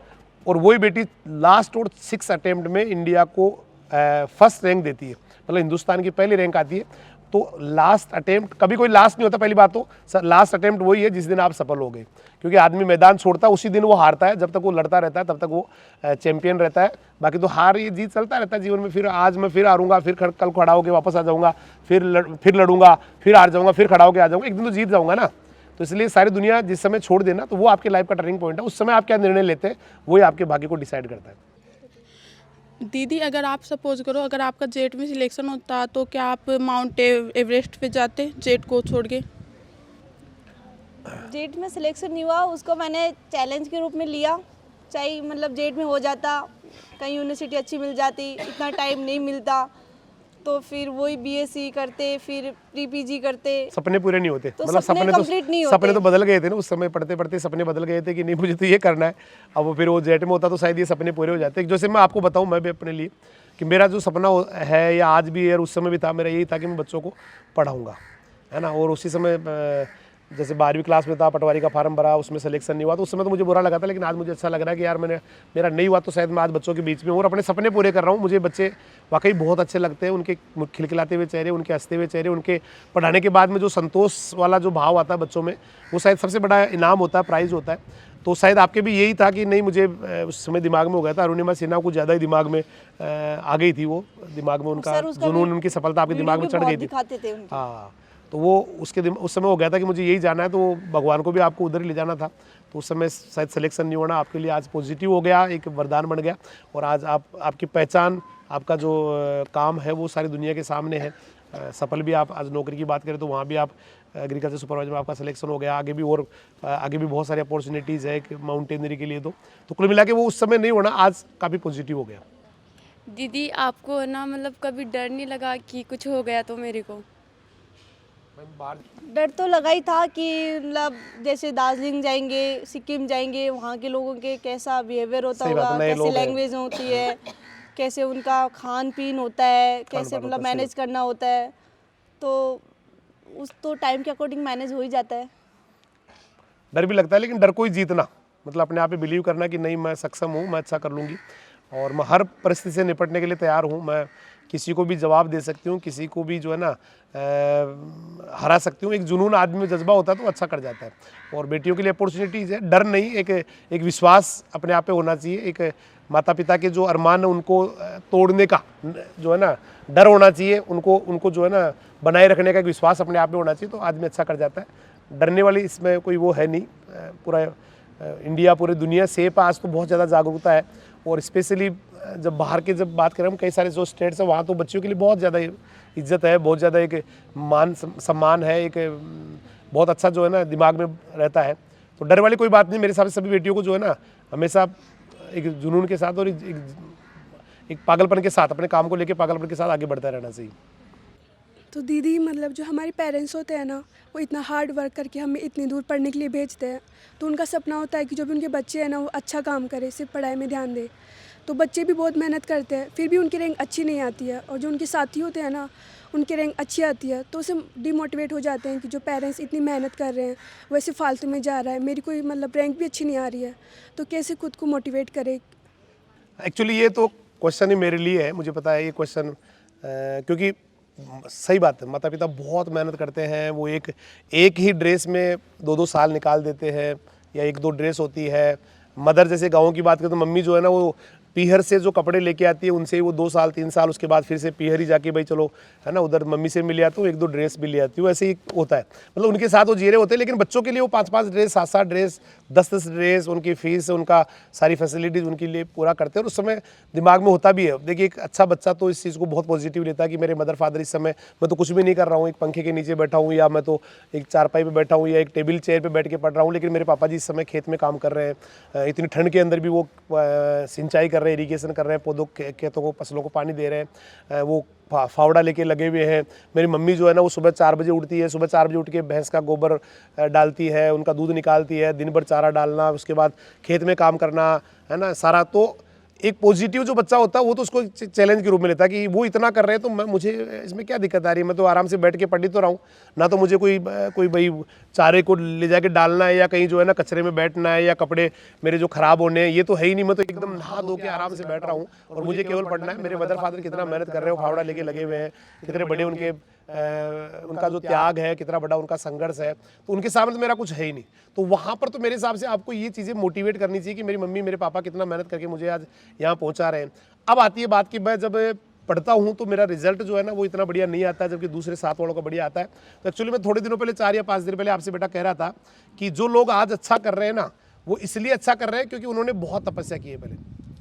और वही बेटी लास्ट और 6 अटेम्प्ट में इंडिया को फर्स्ट रैंक देती है, मतलब हिंदुस्तान की पहली रैंक आती है। तो लास्ट अटेम्प्ट, कभी कोई लास्ट नहीं होता, पहली बात तो लास्ट अटेम्प्ट वही है जिस दिन आप सफल हो गए, क्योंकि आदमी मैदान छोड़ता है उसी दिन वो हारता है, जब तक वो लड़ता रहता है तब तक वो चैंपियन रहता है, बाकी तो हार ये जीत चलता रहता है जीवन में। फिर आज मैं फिर हारूंगा, फिर कल खड़ा होकर वापस आ जाऊंगा, फिर लड़ूंगा, फिर हार जाऊंगा, फिर खड़ा होकर आ जाऊंगा, एक दिन तो जीत जाऊंगा ना। तो इसलिए सारी दुनिया जिस समय छोड़ देना, तो वो आपके लाइफ का टर्निंग पॉइंट है। उस समय आप क्या निर्णय लेते हैं वही आपके भाग्य को डिसाइड करता है। दीदी, अगर आप सपोज करो अगर आपका जेट में सिलेक्शन होता तो क्या आप माउंट एवरेस्ट पे जाते जेट को छोड़ के? जेट में सिलेक्शन नहीं हुआ, उसको मैंने चैलेंज के रूप में लिया। चाहे मतलब जेट में हो जाता, कहीं यूनिवर्सिटी अच्छी मिल जाती, इतना टाइम नहीं मिलता, तो फिर वही BSc करते, फिर प्री-PG करते। सपने पूरे नहीं होते, तो मतलब सपने तो बदल गए थे ना उस समय, पढ़ते पढ़ते सपने बदल गए थे कि नहीं मुझे तो ये करना है। अब वो फिर वो जेट में होता तो शायद ये सपने पूरे हो जाते। जैसे मैं आपको बताऊं, मैं भी अपने लिए कि मेरा जो सपना है या आज भी है, उस समय भी था, मेरा यही था कि मैं बच्चों को पढ़ाऊँगा, है ना। और उसी समय जैसे 12वीं क्लास में था, पटवारी का फार्म भरा, उसमें सिलेक्शन नहीं हुआ, तो उस समय तो मुझे बुरा लगा था, लेकिन आज मुझे अच्छा लग रहा है कि यार मेरा नहीं हुआ तो शायद मैं आज बच्चों के बीच में और अपने सपने पूरे कर रहा हूँ। मुझे बच्चे वाकई बहुत अच्छे लगते हैं, उनके खिलखिलाते हुए चेहरे, उनके हंसते हुए चेहरे, उनके पढ़ाने के बाद में जो संतोष वाला जो भाव आता है बच्चों में, वो शायद सबसे बड़ा इनाम होता है, प्राइज़ होता है। तो शायद आपके भी यही था कि नहीं, मुझे उस समय दिमाग में हो गया था, अरुणिमा सिन्हा को ज़्यादा ही दिमाग में आ गई थी, वो दिमाग में उनका जुनून, उनकी सफलता आपके दिमाग में चढ़ गई थी। हाँ, तो वो उस समय हो गया था कि मुझे यही जाना है, तो भगवान को भी आपको उधर ही ले जाना था। तो उस समय शायद सिलेक्शन नहीं होना आपके लिए आज पॉजिटिव हो गया, एक वरदान बन गया, और आज आपकी पहचान, आपका जो काम है वो सारी दुनिया के सामने है। सफल भी आप, आज नौकरी की बात करें तो वहाँ भी आप एग्रीकल्चर सुपरवाइजर में आपका सिलेक्शन हो गया, आगे भी बहुत सारी अपॉर्चुनिटीज़ है एक माउंटेनरी के लिए। तो कुल मिला के वो उस समय नहीं होना आज काफ़ी पॉजिटिव हो गया। दीदी, आपको ना मतलब कभी डर नहीं लगा कि कुछ हो गया तो मेरे को? डर तो लगा ही था कि मतलब जैसे दार्जिलिंग जाएंगे, सिक्किम जाएंगे, वहाँ के लोगों के कैसा बिहेवियर होता होगा, कैसे लैंग्वेज होती है, कैसे उनका खान पीन होता है, कैसे मतलब मैनेज करना होता है। तो उस तो टाइम के अकॉर्डिंग मैनेज हो ही जाता है। डर भी लगता है, लेकिन डर को ही जीतना, मतलब अपने आप पे बिलीव करना कि नहीं मैं सक्षम हूँ, मैं अच्छा कर लूँगी, और मैं हर परिस्थिति से निपटने के लिए तैयार हूँ। मैं किसी को भी जवाब दे सकती हूँ, किसी को भी जो है ना हरा सकती हूँ। एक जुनून आदमी में जज्बा होता है तो अच्छा कर जाता है। और बेटियों के लिए अपॉर्चुनिटीज़ है, डर नहीं, एक विश्वास अपने आप पे होना चाहिए। एक माता पिता के जो अरमान है उनको तोड़ने का जो है ना डर होना चाहिए, उनको जो है ना बनाए रखने का एक विश्वास अपने आप में होना चाहिए, तो आदमी अच्छा कर जाता है। डरने वाली इसमें कोई वो है नहीं। पूरा इंडिया, पूरी दुनिया सेफ आज तो बहुत ज़्यादा जागरूकता है, और स्पेशली जब बाहर के जब बात करें हम, कई सारे जो स्टेट्स हैं वहाँ तो बच्चियों के लिए बहुत ज़्यादा इज्जत है, बहुत ज़्यादा एक मान सम्मान है, एक बहुत अच्छा जो है ना दिमाग में रहता है। तो डर वाली कोई बात नहीं। मेरे हिसाब से सभी बेटियों को जो है ना हमेशा एक जुनून के साथ और एक पागलपन के साथ, अपने काम को लेके पागलपन के साथ आगे बढ़ता रहना चाहिए। तो दीदी, मतलब जो हमारे पेरेंट्स होते हैं ना, वो इतना हार्ड वर्क करके हमें इतनी दूर पढ़ने के लिए भेजते हैं, तो उनका सपना होता है कि जो भी उनके बच्चे हैं ना वो अच्छा काम करे, सिर्फ पढ़ाई में ध्यान दे। तो बच्चे भी बहुत मेहनत करते हैं, फिर भी उनकी रैंक अच्छी नहीं आती है, और जो उनके साथी होते हैं ना उनकी रैंक अच्छी आती है, तो उसे डिमोटिवेट हो जाते हैं कि जो पेरेंट्स इतनी मेहनत कर रहे हैं वैसे फालतू में जा रहा है, मेरी कोई मतलब रैंक भी अच्छी नहीं आ रही है, तो कैसे खुद को मोटिवेट करे। एक्चुअली ये तो क्वेश्चन ही मेरे लिए है, मुझे पता है ये क्वेश्चन, क्योंकि सही बात है, माता पिता बहुत मेहनत करते हैं। वो एक ही ड्रेस में 2-2 साल निकाल देते हैं, या 1-2 ड्रेस होती है। मदर जैसे गाँव की बात करें तो मम्मी जो है ना वो पीहर से जो कपड़े लेके आती है उनसे वो 2 साल 3 साल उसके बाद फिर से पीहर ही जाके भाई चलो है ना उधर मम्मी से मिल आती हूँ, 1-2 ड्रेस भी ले आती हूँ, ऐसे ही होता है। मतलब उनके साथ वो जी रहे होते हैं, लेकिन बच्चों के लिए वो 5-5 ड्रेस 7-7 ड्रेस 10-10 ड्रेस, उनकी फीस उनका सारी फैसिलिटीज़ उनके लिए पूरा करते हैं। और उस समय दिमाग में होता भी है। देखिए एक अच्छा बच्चा तो इस चीज़ को बहुत पॉजिटिव लेता है कि मेरे मदर फादर इस समय मैं तो कुछ भी नहीं कर रहा हूँ, एक पंखे के नीचे बैठा हूँ या मैं तो एक चारपाई पे बैठा हूँ या एक टेबल चेयर पे बैठ के पढ़ रहा हूँ, लेकिन मेरे पापा जी इस समय खेत में काम कर रहे हैं। इतनी ठंड के अंदर भी वो सिंचाई कर रहे हैं, इरीगेशन कर रहे हैं, पौधों खेतों को फसलों को पानी दे रहे हैं, वो फावड़ा लेके लगे हुए हैं। मेरी मम्मी जो है ना वो सुबह 4 बजे उठती है, सुबह 4 बजे उठ के भैंस का गोबर डालती है, उनका दूध निकालती है, दिन भर चारा डालना, उसके बाद खेत में काम करना, है ना सारा। तो एक पॉजिटिव जो बच्चा होता है वो तो उसको चैलेंज के रूप में लेता है कि वो इतना कर रहे हैं तो मैं मुझे इसमें क्या दिक्कत आ रही है, मैं तो आराम से बैठ के पढ़ ही तो रहा हूँ ना, तो मुझे कोई भाई चारे को ले जाके डालना है या कहीं जो है ना कचरे में बैठना है या कपड़े मेरे जो खराब होने हैं, ये तो है ही नहीं। मैं तो एकदम नहा धो के आराम से बैठ रहा हूँ और मुझे केवल पढ़ना है। मेरे मदर फादर कितना मेहनत कर रहे हो, फावड़ा लेके लगे हुए हैं, कितने बड़े उनका जो त्याग है, कितना बड़ा उनका संघर्ष है, तो उनके सामने तो मेरा कुछ है ही नहीं। तो वहाँ पर तो मेरे हिसाब से आपको ये चीज़ें मोटिवेट करनी चाहिए कि मेरी मम्मी मेरे पापा कितना मेहनत करके मुझे आज यहाँ पहुँचा रहे हैं। अब आती है बात कि मैं जब पढ़ता हूँ तो मेरा रिजल्ट जो है ना वो इतना बढ़िया नहीं आता है, जबकि दूसरे साथ वालों का बढ़िया आता है। तो एक्चुअली मैं थोड़े दिनों पहले 4 या 5 दिन पहले आपसे बेटा कह रहा था कि जो लोग आज अच्छा कर रहे हैं ना वो इसलिए अच्छा कर रहे हैं क्योंकि उन्होंने बहुत तपस्या की है,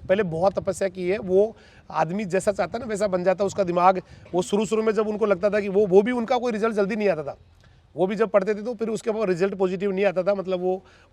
पहले बहुत तपस्या की है। वो आदमी जैसा चाहता है ना वैसा बन जाता है उसका दिमाग। वो शुरू में जब उनको लगता था कि वो भी उनका कोई रिजल्ट जल्दी नहीं आता था, वो भी जब पढ़ते थे तो फिर उसके बाद रिजल्ट पॉजिटिव नहीं आता था। मतलब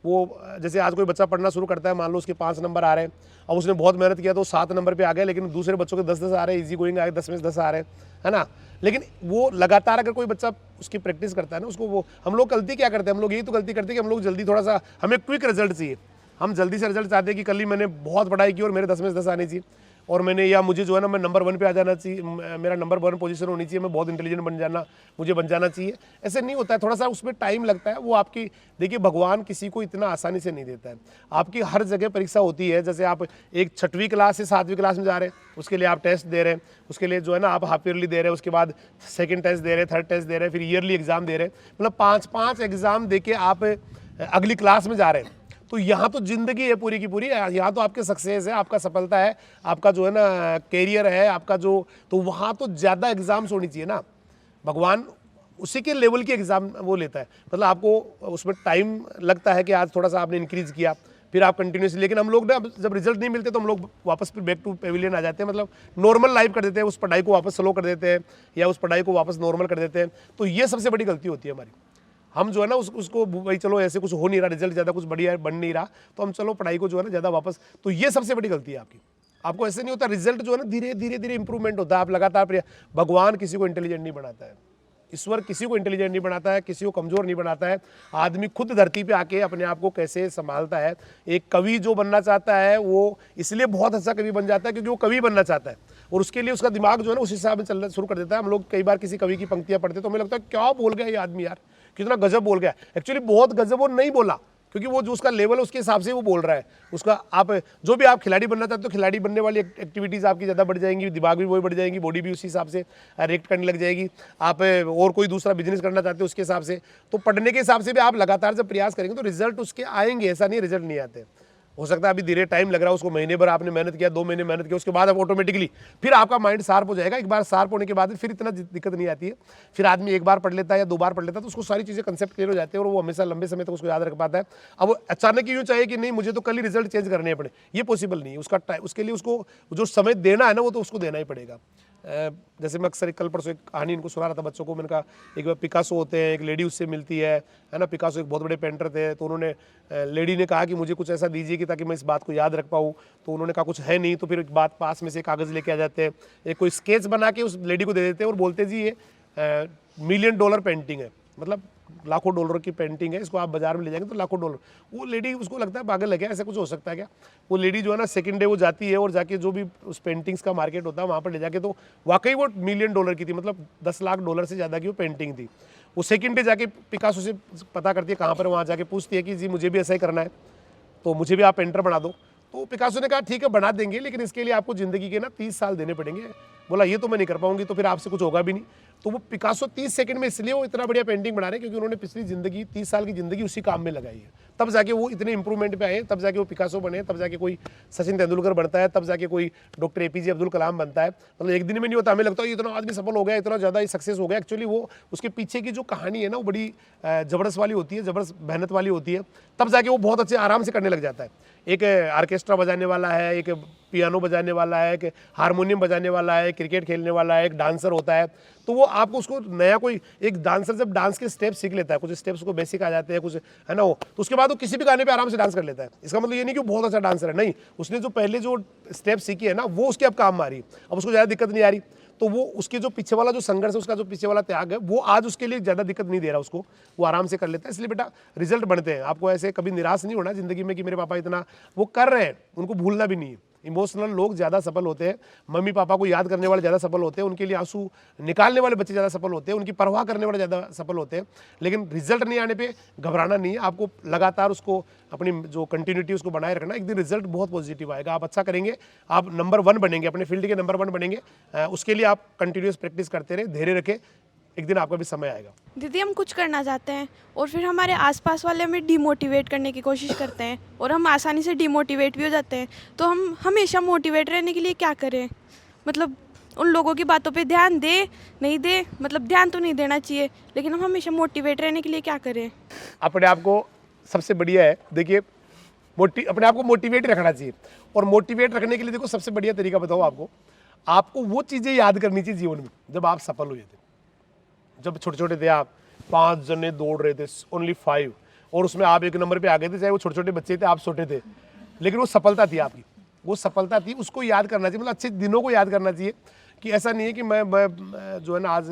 वो जैसे आज कोई बच्चा पढ़ना शुरू करता है, मान लो उसके 5 नंबर आ रहे हैं, अब उसने बहुत मेहनत किया तो 7 नंबर पे आ गया, लेकिन दूसरे बच्चों के 10-10 आ रहे हैं, इजी गोइंग आ गए, 10 में से 10 आ रहे हैं, है ना। लेकिन वो लगातार अगर कोई बच्चा उसकी प्रैक्टिस करता है ना उसको, वो हम लोग गलती क्या करते हैं, हम लोग यही तो गलती करते हैं कि हम लोग जल्दी थोड़ा सा, हमें क्विक रिजल्ट चाहिए, हम जल्दी से रिजल्ट चाहते हैं कि कल ही मैंने बहुत पढ़ाई की और मेरे 10 में से 10 आने चाहिए, और मैंने या मुझे जो है ना मैं नंबर 1 पे आ जाना चाहिए, मेरा नंबर 1 पोजीशन होनी चाहिए, मैं बहुत इंटेलिजेंट बन जाना चाहिए। ऐसे नहीं होता है, थोड़ा सा उसमें टाइम लगता है। वो आपकी देखिए भगवान किसी को इतना आसानी से नहीं देता है। आपकी हर जगह परीक्षा होती है। जैसे आप एक 6वीं क्लास से 7वीं क्लास में जा रहे हैं, उसके लिए आप टेस्ट दे रहे हैं, उसके लिए जो है ना आप हाफ ईयरली दे रहे हैं, उसके बाद सेकेंड टेस्ट दे रहे हैं, थर्ड टेस्ट दे रहे हैं, फिर ईयरली एग्जाम दे रहे हैं, मतलब 5-5 एग्जाम दे के आप अगली क्लास में जा रहे हैं। तो यहाँ तो जिंदगी है पूरी की पूरी, यहाँ तो आपके सक्सेस है, आपका सफलता है, आपका जो है ना कैरियर है आपका जो, तो वहाँ तो ज़्यादा एग्जाम्स होनी चाहिए ना। भगवान उसी के लेवल की एग्ज़ाम वो लेता है, मतलब आपको उसमें टाइम लगता है कि आज थोड़ा सा आपने इंक्रीज़ किया, फिर आप कंटिन्यूसली। लेकिन हम लोग ना जब रिजल्ट नहीं मिलते तो हम लोग वापस फिर बैक टू पेविलियन आ जाते हैं, मतलब नॉर्मल लाइफ कर देते हैं, उस पढ़ाई को वापस स्लो कर देते हैं या उस पढ़ाई को वापस नॉर्मल कर देते हैं। तो ये सबसे बड़ी गलती होती है हमारी। हम जो है ना उसको भाई चलो ऐसे कुछ हो नहीं रहा, रिजल्ट ज़्यादा कुछ बढ़िया बन नहीं रहा, तो हम चलो पढ़ाई को जो है ना ज़्यादा वापस, तो ये सबसे बड़ी गलती है आपकी। आपको ऐसे नहीं होता, रिजल्ट जो है ना धीरे धीरे इंप्रूवमेंट होता है, आप लगातार। भगवान किसी को इंटेलिजेंट नहीं बनाता है, ईश्वर किसी को इंटेलिजेंट नहीं बनाता है, किसी को कमज़ोर नहीं बनाता है। आदमी खुद धरती पे आके अपने आप को कैसे संभालता है। एक कवि जो बनना चाहता है वो इसलिए बहुत अच्छा कवि बन जाता है क्योंकि वो कवि बनना चाहता है, और उसके लिए उसका दिमाग जो है ना उस हिसाब में चलना शुरू कर देता है। हम लोग कई बार किसी कवि की पंक्तियाँ पढ़ते तो हमें लगता है क्या बोल गया ये आदमी यार, कितना गजब बोल गया। एक्चुअली बहुत गजब वो नहीं बोला, क्योंकि वो जो उसका लेवल है उसके हिसाब से वो बोल रहा है। उसका आप जो भी आप खिलाड़ी बनना चाहते हो, खिलाड़ी बनने वाली एक्टिविटीज़ आपकी ज़्यादा बढ़ जाएंगी, दिमाग भी वही बढ़ जाएंगी, बॉडी भी उसी हिसाब से रिएक्ट करने लग जाएगी। आप और कोई दूसरा बिजनेस करना चाहते हो उसके हिसाब से, तो पढ़ने के हिसाब से भी आप लगातार जब प्रयास करेंगे तो रिजल्ट उसके आएंगे। ऐसा नहीं रिजल्ट नहीं आते, हो सकता है अभी धीरे टाइम लग रहा है उसको, महीने भर आपने मेहनत किया, 2 महीने मेहनत किया, उसके बाद अब ऑटोमेटिकली फिर आपका माइंड शार्प हो जाएगा। एक बार शार्प होने के बाद फिर इतना दिक्कत नहीं आती है। फिर आदमी एक बार पढ़ लेता है या 2 बार पढ़ लेता है तो उसको सारी चीज़ें कंसेप्ट क्लियर हो जाते हैं और वो हमेशा लंबे समय तक उसको याद रख पाता है। अब अचानक यूँ चाहिए कि नहीं मुझे तो कल ही रिजल्ट चेंज करने पड़े, ये पॉसिबल नहीं है। उसका टाइम, उसके लिए उसको जो समय देना है ना वो तो उसको देना ही पड़ेगा। जैसे मैं अक्सर कल परसों एक कहानी इनको सुना रहा था बच्चों को, मैंने कहा एक पिकासो होते हैं, एक लेडी उससे मिलती है ना। पिकासो एक बहुत बड़े पेंटर थे, तो उन्होंने लेडी ने कहा कि मुझे कुछ ऐसा दीजिए कि ताकि मैं इस बात को याद रख पाऊँ। तो उन्होंने कहा कुछ है नहीं, तो फिर एक बात पास में से कागज़ लेके आ जाते हैं, एक कोई स्केच बना के उस लेडी को दे देते हैं और बोलते जी ये $1 मिलियन पेंटिंग है, मतलब लाखों डॉलर की पेंटिंग है, इसको आप बाजार में ले जाएंगे तो लाखों डॉलर। वो लेडी, उसको लगता है पागल है क्या, ऐसा कुछ हो सकता है क्या। वो लेडी जो है ना सेकंड डे वो जाती है और जाके जो भी उस पेंटिंग्स का मार्केट होता है वहाँ पर ले जाके, तो वाकई वो $1 मिलियन की थी, मतलब $10 लाख से ज़्यादा की वो पेंटिंग थी। वो सेकंड डे जाके पिकासो से पता करती है कहाँ पर, वहाँ जाके पूछती है कि जी मुझे भी ऐसा ही करना है, तो मुझे भी आप पेंटर बना दो। तो पिकासो ने कहा ठीक है बना देंगे, लेकिन इसके लिए आपको ज़िंदगी के ना 30 साल देने पड़ेंगे, बोला ये तो मैं नहीं कर पाऊंगी, तो फिर आपसे कुछ होगा भी नहीं। तो वो पिकासो 30 सेकंड में इसलिए वो इतना बढ़िया पेंटिंग बना रहे हैं क्योंकि उन्होंने पिछली ज़िंदगी 30 साल की ज़िंदगी उसी काम में लगाई है। तब जाके वो इतने इंप्रूवमेंट पे आए, तब जाके वो पिकासो बने, तब जाके कोई सचिन तेंदुलकर बनता है, तब जाके कोई डॉक्टर APJ अब्दुल कलाम बनता है। मतलब एक दिन में नहीं होता। हमें लगता है इतना आदमी सफल हो गया, इतना ज़्यादा सक्सेस हो गया। एक्चुअली वो उसके पीछे की जो कहानी है ना वो बड़ी ज़बरदस्त वाली होती है, ज़बरदस्त मेहनत वाली होती है। तब जाके वो बहुत अच्छे आराम से करने लग जाता है। एक ऑर्केस्ट्रा बजाने वाला है, एक पियानो बजाने वाला है, एक हारमोनियम बजाने वाला है, क्रिकेट खेलने वाला है, एक डांसर होता है। तो वो आपको उसको नया कोई एक डांसर जब डांस के स्टेप सीख लेता है, कुछ स्टेप्स को बेसिक आ जाते हैं, कुछ है ना वो, तो उसके बाद वो किसी भी गाने पे आराम से डांस कर लेता है। इसका मतलब ये नहीं कि वो बहुत अच्छा डांसर है, नहीं, उसने जो पहले जो स्टेप सीखी है ना वो उसके अब काम आ रही है, अब उसको ज़्यादा दिक्कत नहीं आ रही। तो वो उसके जो पीछे वाला जो संघर्ष है, उसका जो पीछे वाला त्याग है, वो आज उसके लिए ज़्यादा दिक्कत नहीं दे रहा उसको, वो आराम से कर लेता है। इसलिए बेटा रिजल्ट बनते हैं। आपको ऐसे कभी निराश नहीं होना ज़िंदगी में कि मेरे पापा इतना वो कर रहे हैं, उनको भूलना भी नहीं है। इमोशनल लोग ज़्यादा सफल होते हैं, मम्मी पापा को याद करने वाले ज़्यादा सफल होते हैं, उनके लिए आंसू निकालने वाले बच्चे ज़्यादा सफल होते हैं, उनकी परवाह करने वाले ज़्यादा सफल होते हैं। लेकिन रिजल्ट नहीं आने पे घबराना नहीं है, आपको लगातार उसको अपनी जो कंटिन्यूटी उसको बनाए रखना। एक दिन रिजल्ट बहुत पॉजिटिव आएगा, आप अच्छा करेंगे, आप नंबर 1 बनेंगे, अपने फील्ड के नंबर 1 बनेंगे। उसके लिए आप कंटिन्यूस प्रैक्टिस करते रहे, धैर्य रखें, एक दिन आपका भी समय आएगा। दीदी हम कुछ करना चाहते हैं और फिर हमारे आसपास वाले हमें डिमोटिवेट करने की कोशिश करते हैं और हम आसानी से डिमोटिवेट भी हो जाते हैं। तो हम हमेशा मोटिवेट रहने के लिए क्या करें? मतलब उन लोगों की बातों पे ध्यान दे नहीं दे, मतलब ध्यान तो नहीं देना चाहिए, लेकिन हम हमेशा मोटिवेट रहने के लिए क्या करें? अपने आप को सबसे बढ़िया है, देखिए अपने आप को मोटिवेट रखना चाहिए। और मोटिवेट रखने के लिए देखो सबसे बढ़िया तरीका बताओ आपको वो चीज़ें याद करनी चाहिए जीवन में जब आप सफल हुए थे। जब छोटे छोटे थे आप, 5 जने दौड़ रहे थे, ओनली 5, और उसमें आप 1 नंबर पे आ गए थे, चाहे वो छोटे छोटे बच्चे थे, आप छोटे थे, लेकिन वो सफलता थी आपकी, वो सफलता थी, उसको याद करना चाहिए। मतलब अच्छे दिनों को याद करना चाहिए कि ऐसा नहीं है कि मैं जो है ना आज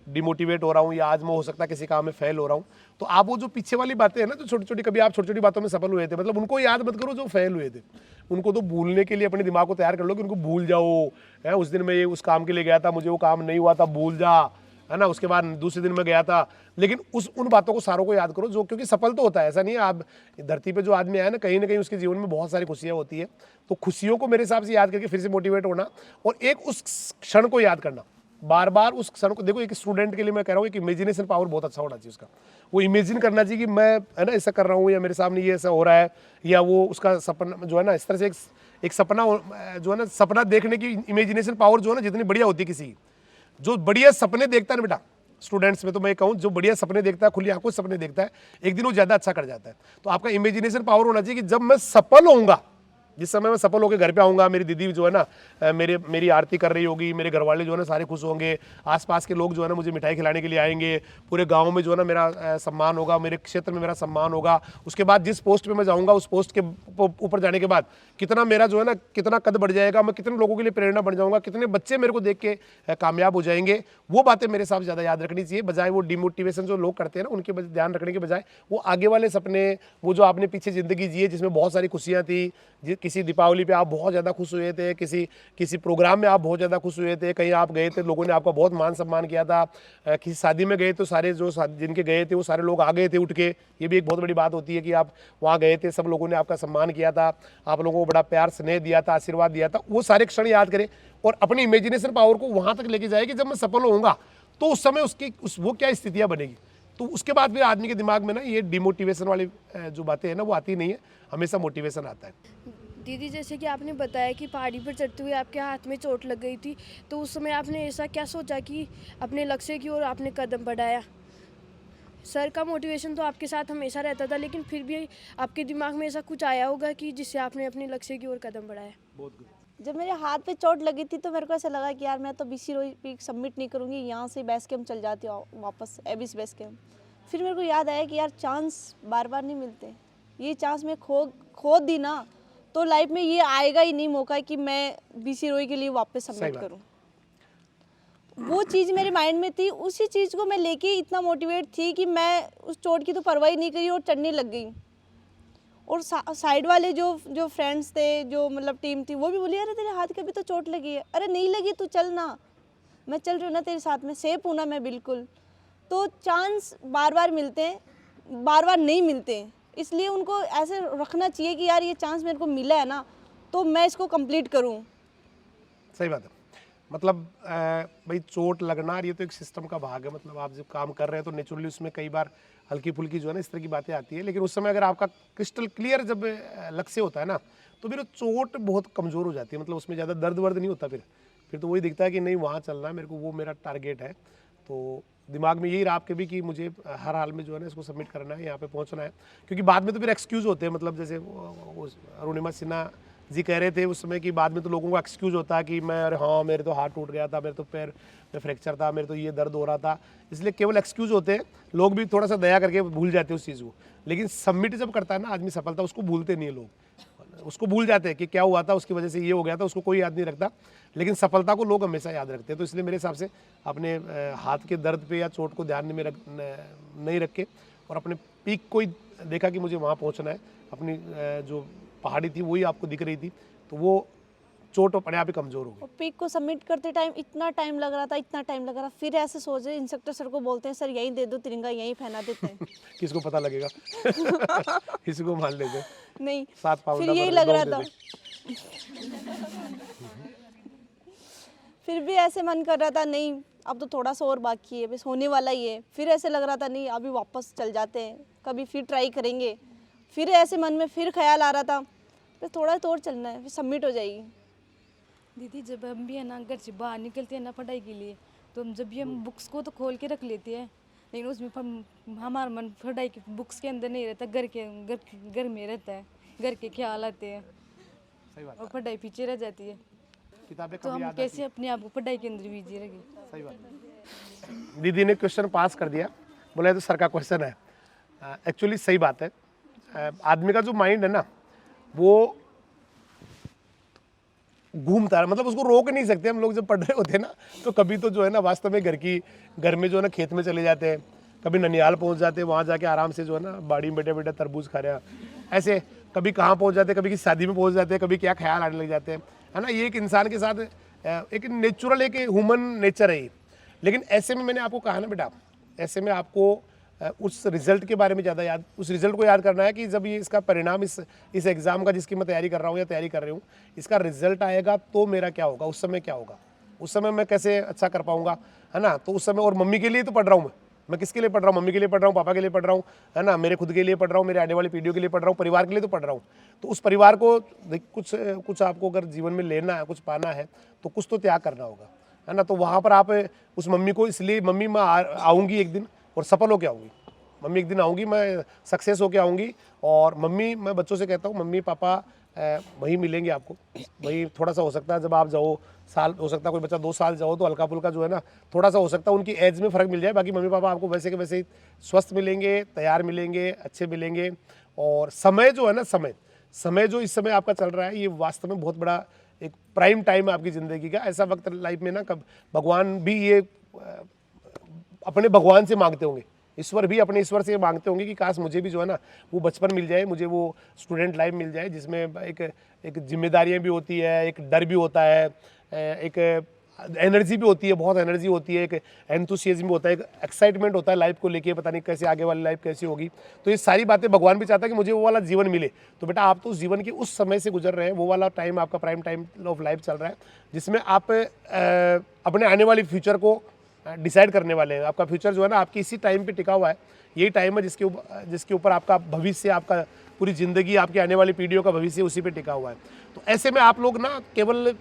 डिमोटिवेट हो रहा हूँ या आज मैं हो सकता है किसी काम में फेल हो रहा हूँ। तो आप वो जो पीछे वाली बातें हैं ना, जो छोटी छोटी, कभी आप छोटी छोटी बातों में सफल हुए थे, मतलब उनको याद मत करो जो फेल हुए थे, उनको तो भूलने के लिए अपने दिमाग को तैयार कर लो कि उनको भूल जाओ। है उस दिन मैं ये उस काम के लिए गया था, मुझे वो काम नहीं हुआ था, भूल जा, है ना। उसके बाद दूसरे दिन मैं गया था, लेकिन उन बातों को सारों को याद करो जो, क्योंकि सफल तो होता है, ऐसा नहीं है। आप धरती पे जो आदमी आया ना कहीं उसके जीवन में बहुत सारी खुशियां होती है। तो खुशियों को मेरे हिसाब से याद करके फिर से मोटिवेट होना और एक उस क्षण को याद करना, बार बार उस क्षण को। देखो एक स्टूडेंट के लिए मैं कह रहा हूँ कि इमेजिनेशन पावर बहुत अच्छा होना चाहिए उसका। वो इमेजिन करना चाहिए कि मैं है ना ऐसा कर रहा हूँ, या मेरे सामने ये ऐसा हो रहा है, या वो उसका सपना जो है ना, इस तरह से एक सपना जो है ना, सपना देखने की इमेजिनेशन पावर जो है ना जितनी बढ़िया होती है, किसी जो बढ़िया सपने देखता है ना बेटा, स्टूडेंट्स में तो मैं कहूँ जो बढ़िया सपने देखता है, खुली आंखों से सपने देखता है, एक दिन वो ज़्यादा अच्छा कर जाता है। तो आपका इमेजिनेशन पावर होना चाहिए कि जब मैं सफल होऊंगा, जिस समय मैं सफल होकर घर पे आऊँगा, मेरी दीदी जो है ना मेरी आरती कर रही होगी, मेरे घर वाले जो है ना सारे खुश होंगे, आसपास के लोग जो है ना मुझे मिठाई खिलाने के लिए आएंगे, पूरे गांव में जो है ना मेरा सम्मान होगा, मेरे क्षेत्र में मेरा सम्मान होगा। उसके बाद जिस पोस्ट पे मैं जाऊँगा, उस पोस्ट के ऊपर जाने के बाद कितना मेरा जो है ना कितना कद बढ़ जाएगा, मैं कितने लोगों के लिए प्रेरणा बन जाऊँगा, कितने बच्चे मेरे को देख के कामयाब हो जाएंगे। वो बातें मेरे साथ ज़्यादा याद रखनी चाहिए, बजाय वो डिमोटिवेशन जो लोग करते हैं ना उनके ध्यान रखने के बजाय वो आगे वाले सपने, वो जो आपने पीछे ज़िंदगी जी है जिसमें बहुत सारी खुशियाँ थी, किसी दीपावली पे आप बहुत ज़्यादा खुश हुए थे, किसी प्रोग्राम में आप बहुत ज़्यादा खुश हुए थे, कहीं आप गए थे, लोगों ने आपका बहुत मान सम्मान किया था, किसी शादी में गए तो सारे जो जिनके गए थे वो सारे लोग आ गए थे उठ के। ये भी एक बहुत बड़ी बात होती है कि आप वहाँ गए थे, सब लोगों ने आपका सम्मान किया था, आप लोगों को बड़ा प्यार स्नेह दिया था, आशीर्वाद दिया था। वो सारे क्षण याद करें और अपनी इमेजिनेशन पावर को वहाँ तक लेके जाए कि जब मैं सफल होऊंगा तो उस समय वो क्या स्थितियाँ बनेगी। तो उसके बाद फिर आदमी के दिमाग में ना ये डिमोटिवेशन वाली जो बातें हैं ना वो आती नहीं है, हमेशा मोटिवेशन आता है। दीदी जैसे कि आपने बताया कि पहाड़ी पर चढ़ते हुए आपके हाथ में चोट लग गई थी, तो उस समय आपने ऐसा क्या सोचा कि अपने लक्ष्य की ओर आपने कदम बढ़ाया? सर का मोटिवेशन तो आपके साथ हमेशा रहता था, लेकिन फिर भी आपके दिमाग में ऐसा कुछ आया होगा कि जिससे आपने अपने लक्ष्य की ओर कदम बढ़ाया। जब मेरे हाथ पे चोट लगी थी तो मेरे को ऐसा लगा कि यार मैं तो BC रोई पीक सबमिट नहीं करूँगी, यहाँ से बेस कैंप चल जाती हूँ वापस एबिस बेस कैंप। फिर मेरे को याद आया कि यार चांस बार बार नहीं मिलते, ये चांस मैं खो दी ना तो लाइफ में ये आएगा ही नहीं मौका कि मैं BC रोई के लिए वापस सबमिट करूँ। वो चीज़ मेरे माइंड में थी, उसी चीज़ को मैं लेके इतना मोटिवेट थी कि मैं उस चोट की तो परवाह ही नहीं करी और चढ़ने लग गई। और साइड वाले जो फ्रेंड्स थे, जो मतलब टीम थी, वो भी बोली अरे तेरे हाथ के भी तो चोट लगी है, अरे नहीं लगी तू चल ना, मैं चल रही हूँ ना तेरे साथ में, सेफ हूँ ना मैं बिल्कुल। तो चांस बार बार मिलते हैं, बार बार नहीं मिलते हैं, इसलिए उनको ऐसे रखना चाहिए कि यार ये चांस मेरे को मिला है ना तो मैं इसको कंप्लीट करूँ। सही बात है। मतलब भाई चोट लगना ये तो एक सिस्टम का भाग है, मतलब आप जब काम कर रहे हैं तो नेचुरली उसमें कई बार हल्की फुल्की जो है ना इस तरह की बातें आती है, लेकिन उस समय अगर आपका क्रिस्टल क्लियर जब लक्ष्य होता है ना तो फिर चोट बहुत कमज़ोर हो जाती है, मतलब उसमें ज़्यादा दर्द वर्द नहीं होता, फिर तो वही दिखता है कि नहीं वहाँ चलना है मेरे को, वो मेरा टारगेट है। तो दिमाग में यही रहा आपके भी कि मुझे हर हाल में जो है ना इसको सबमिट करना है, यहाँ पे पहुँचना है, क्योंकि बाद में तो फिर एक्सक्यूज़ होते हैं, मतलब जैसे अरुणिमा सिन्हा जी कह रहे थे उस समय कि बाद में तो लोगों का एक्सक्यूज़ होता है कि मैं अरे हाँ मेरे तो हाथ टूट गया था, मेरे तो पैर में फ्रैक्चर था, मेरे तो ये दर्द हो रहा था, इसलिए केवल एक्सक्यूज़ होते हैं, लोग भी थोड़ा सा दया करके भूल जाते हैं उस चीज़ को। लेकिन सबमिट जब करता है ना आदमी सफलता, उसको भूलते नहीं है लोग, उसको भूल जाते हैं कि क्या हुआ था, उसकी वजह से ये हो गया था, उसको कोई याद नहीं रखता, लेकिन सफलता को लोग हमेशा याद रखते हैं। तो इसलिए मेरे हिसाब से अपने हाथ के दर्द पे या चोट को ध्यान में नहीं रख के और अपने पीक को ही देखा कि मुझे वहाँ पहुँचना है, अपनी जो पहाड़ी थी वही आपको दिख रही थी, तो वो चोट अपने आप ही कमज़ोर हो गई। पीक को सबमिट करते टाइम इतना टाइम लग रहा था, इतना टाइम लग रहा, फिर ऐसे सोचे इंस्ट्रक्टर सर को बोलते हैं सर यहीं दे दो तिरंगा, यहीं पहना देते हैं। किसको पता लगेगा किसी को मान लेते नहीं, 7 पाउंड फिर यही लग रहा था। फिर भी ऐसे मन कर रहा था नहीं अब तो थोड़ा सा और बाकी है, बस होने वाला ही है। फिर ऐसे लग रहा था नहीं अभी वापस चल जाते हैं, कभी फिर ट्राई करेंगे। फिर ऐसे मन में फिर ख्याल आ रहा था बस थोड़ा तो और चलना है, फिर सबमिट हो जाएगी। दीदी जब हम भी है ना घर से बाहर निकलते हैं ना पढ़ाई के लिए, तो जब भी हम बुक्स को तो खोल के रख लेते हैं, लेकिन उसमें हमारा मन पढ़ाई की बुक्स के अंदर नहीं रहता, घर में रहता है, घर के ख्याल आते हैं और पढ़ाई पीछे रह जाती है। किताबें तो हम कैसे अपने आप को पढ़ाई के अंदर बिजी रखें? सही बात। दीदी ने क्वेश्चन पास कर दिया, बोला तो सर का क्वेश्चन है। एक्चुअली सही बात है, आदमी का जो माइंड है ना वो घूमता है, मतलब उसको रोक नहीं सकते हम लोग। जब पढ़ रहे होते हैं ना तो कभी तो जो है ना वास्तव में घर में जो है ना खेत में चले जाते हैं, कभी ननिहाल पहुंच जाते हैं, वहाँ जाके आराम से जो है ना बाड़ी में बैठे बैठे तरबूज खा रहे हैं, ऐसे कभी कहाँ पहुंच जाते हैं, कभी किसी शादी में पहुंच जाते हैं, कभी क्या ख्याल आने लग जाते हैं, है ना। ये एक इंसान के साथ एक नेचुरल एक ह्यूमन नेचर है ये। लेकिन ऐसे में मैंने आपको कहा ना बेटा, ऐसे में आपको उस रिजल्ट के बारे में ज़्यादा याद, उस रिजल्ट को याद करना है कि जब ये इसका परिणाम इस एग्ज़ाम का जिसकी मैं तैयारी कर रहा हूँ या तैयारी कर रही हूँ, इसका रिजल्ट आएगा तो मेरा क्या होगा, उस समय क्या होगा, उस समय मैं कैसे अच्छा कर पाऊँगा, है ना। तो उस समय और मम्मी के लिए तो पढ़ रहा हूँ मैं किसके लिए पढ़ रहा हूँ, मम्मी के लिए पढ़ रहा हूँ, पापा के लिए पढ़ रहा हूँ, है ना, मेरे खुद के लिए पढ़ रहा हूँ, मेरे आने वाली पीढ़ियों के लिए पढ़ रहा हूँ, परिवार के लिए तो पढ़ रहा हूँ। तो उस परिवार को कुछ आपको अगर जीवन में लेना है, कुछ पाना है तो कुछ तो त्याग करना होगा, है ना। तो वहाँ पर आप उस मम्मी को, इसलिए मम्मी मैं आऊँगी एक दिन और सफल होकर आऊँगी, मम्मी एक दिन आऊँगी, मैं सक्सेस होके आऊँगी। और मम्मी, मैं बच्चों से कहता हूँ मम्मी पापा वहीं मिलेंगे आपको, वहीं थोड़ा सा हो सकता है जब आप जाओ साल, हो सकता है कोई बच्चा 2 साल जाओ तो हल्का फुल्का जो है ना थोड़ा सा हो सकता है उनकी एज में फ़र्क मिल जाए, बाकी मम्मी पापा आपको वैसे के वैसे ही स्वस्थ मिलेंगे, तैयार मिलेंगे, अच्छे मिलेंगे। और समय जो है ना, समय जो इस समय आपका चल रहा है, ये वास्तव में बहुत बड़ा एक प्राइम टाइम है आपकी ज़िंदगी का। ऐसा वक्त लाइफ में ना कब भगवान भी ये अपने भगवान से मांगते होंगे, ईश्वर भी अपने ईश्वर से मांगते होंगे कि काश मुझे भी जो है ना वो बचपन मिल जाए, मुझे वो स्टूडेंट लाइफ मिल जाए जिसमें एक जिम्मेदारियां भी होती है, एक डर भी होता है, एक एनर्जी भी होती है, बहुत एनर्जी होती है, एक एंथुसियाज्म भी होता है, एक एक्साइटमेंट होता है लाइफ को लेके, पता नहीं कैसे आगे वाली लाइफ कैसी होगी। तो ये सारी बातें भगवान भी चाहता है कि मुझे वो वाला जीवन मिले। तो बेटा आप तो उस जीवन के उस समय से गुजर रहे हैं, वो वाला टाइम आपका प्राइम टाइम ऑफ लाइफ चल रहा है, जिसमें आप अपने आने वाली फ्यूचर को डिसाइड करने वाले हैं। आपका फ्यूचर जो है ना आपकी इसी टाइम पे टिका हुआ है, यही टाइम है जिसके ऊपर आपका भविष्य, आपका पूरी ज़िंदगी, आपकी आने वाली पीढ़ियों का भविष्य उसी पे टिका हुआ है। तो ऐसे में आप लोग ना केवल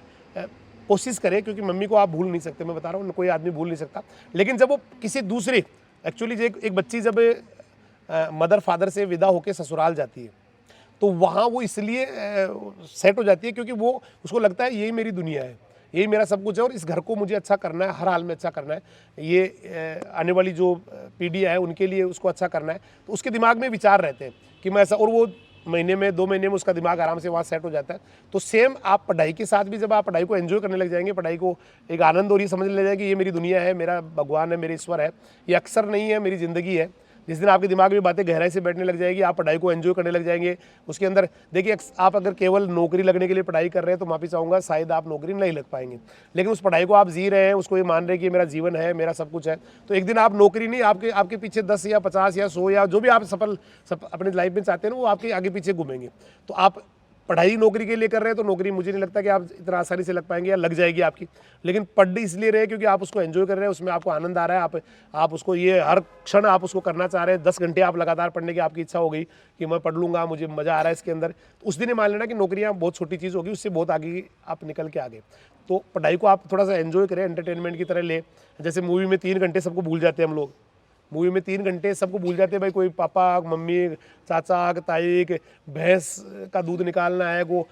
कोशिश करें, क्योंकि मम्मी को आप भूल नहीं सकते, मैं बता रहा हूँ कोई आदमी भूल नहीं सकता, लेकिन जब वो किसी दूसरे, एक्चुअली एक बच्ची जब मदर फादर से विदा होकर ससुराल जाती है तो वहाँ वो इसलिए सेट हो जाती है क्योंकि वो उसको लगता है यही मेरी दुनिया है, यही मेरा सब कुछ है और इस घर को मुझे अच्छा करना है, हर हाल में अच्छा करना है, ये आने वाली जो पीढ़ी है उनके लिए उसको अच्छा करना है। तो उसके दिमाग में विचार रहते हैं कि मैं ऐसा, और वो महीने में 2 महीने में उसका दिमाग आराम से वहाँ सेट हो जाता है। तो सेम आप पढ़ाई के साथ भी जब आप पढ़ाई को एंजॉय करने लग जाएंगे, पढ़ाई को एक आनंद और ये समझने लग जाएंगे ये मेरी दुनिया है, मेरा भगवान है, मेरे ईश्वर है, ये अक्सर नहीं है, मेरी ज़िंदगी है। जिस दिन आपके दिमाग में बातें गहराई से बैठने लग जाएगी, आप पढ़ाई को एंजॉय करने लग जाएंगे। उसके अंदर देखिए, आप अगर केवल नौकरी लगने के लिए पढ़ाई कर रहे हैं तो माफ़ी चाहूँगा शायद आप नौकरी नहीं लग पाएंगे, लेकिन उस पढ़ाई को आप जी रहे हैं, उसको ये मान रहे हैं कि मेरा जीवन है, मेरा सब कुछ है, तो एक दिन आप नौकरी नहीं, आपके पीछे 10 या 50 या 100 या जो भी आप सफल अपनी लाइफ में चाहते हैं ना वो आपके आगे पीछे घूमेंगे। तो आप पढ़ाई नौकरी के लिए कर रहे हैं तो नौकरी मुझे नहीं लगता कि आप इतना आसानी से लग पाएंगे या लग जाएगी आपकी, लेकिन पढ़ इसलिए रहे क्योंकि आप उसको एंजॉय कर रहे हैं, उसमें आपको आनंद आ रहा है, आप उसको ये हर क्षण आप उसको करना चाह रहे हैं। 10 घंटे आप लगातार पढ़ने की आपकी इच्छा हो गई कि मैं पढ़ लूँगा, मुझे मज़ा आ रहा है इसके अंदर, उस दिन ही मान लेना कि नौकरियाँ बहुत छोटी चीज़ होगी, उससे बहुत आगे आप निकल के आगे। तो पढ़ाई को आप थोड़ा सा एंजॉय करें, एंटरटेनमेंट की तरह ले। जैसे मूवी में 3 घंटे सबको भूल जाते हैं हम लोग, मूवी में 3 घंटे सबको भूल जाते हैं भाई, कोई पापा मम्मी चाचा ताई के भैंस का दूध निकालना है, को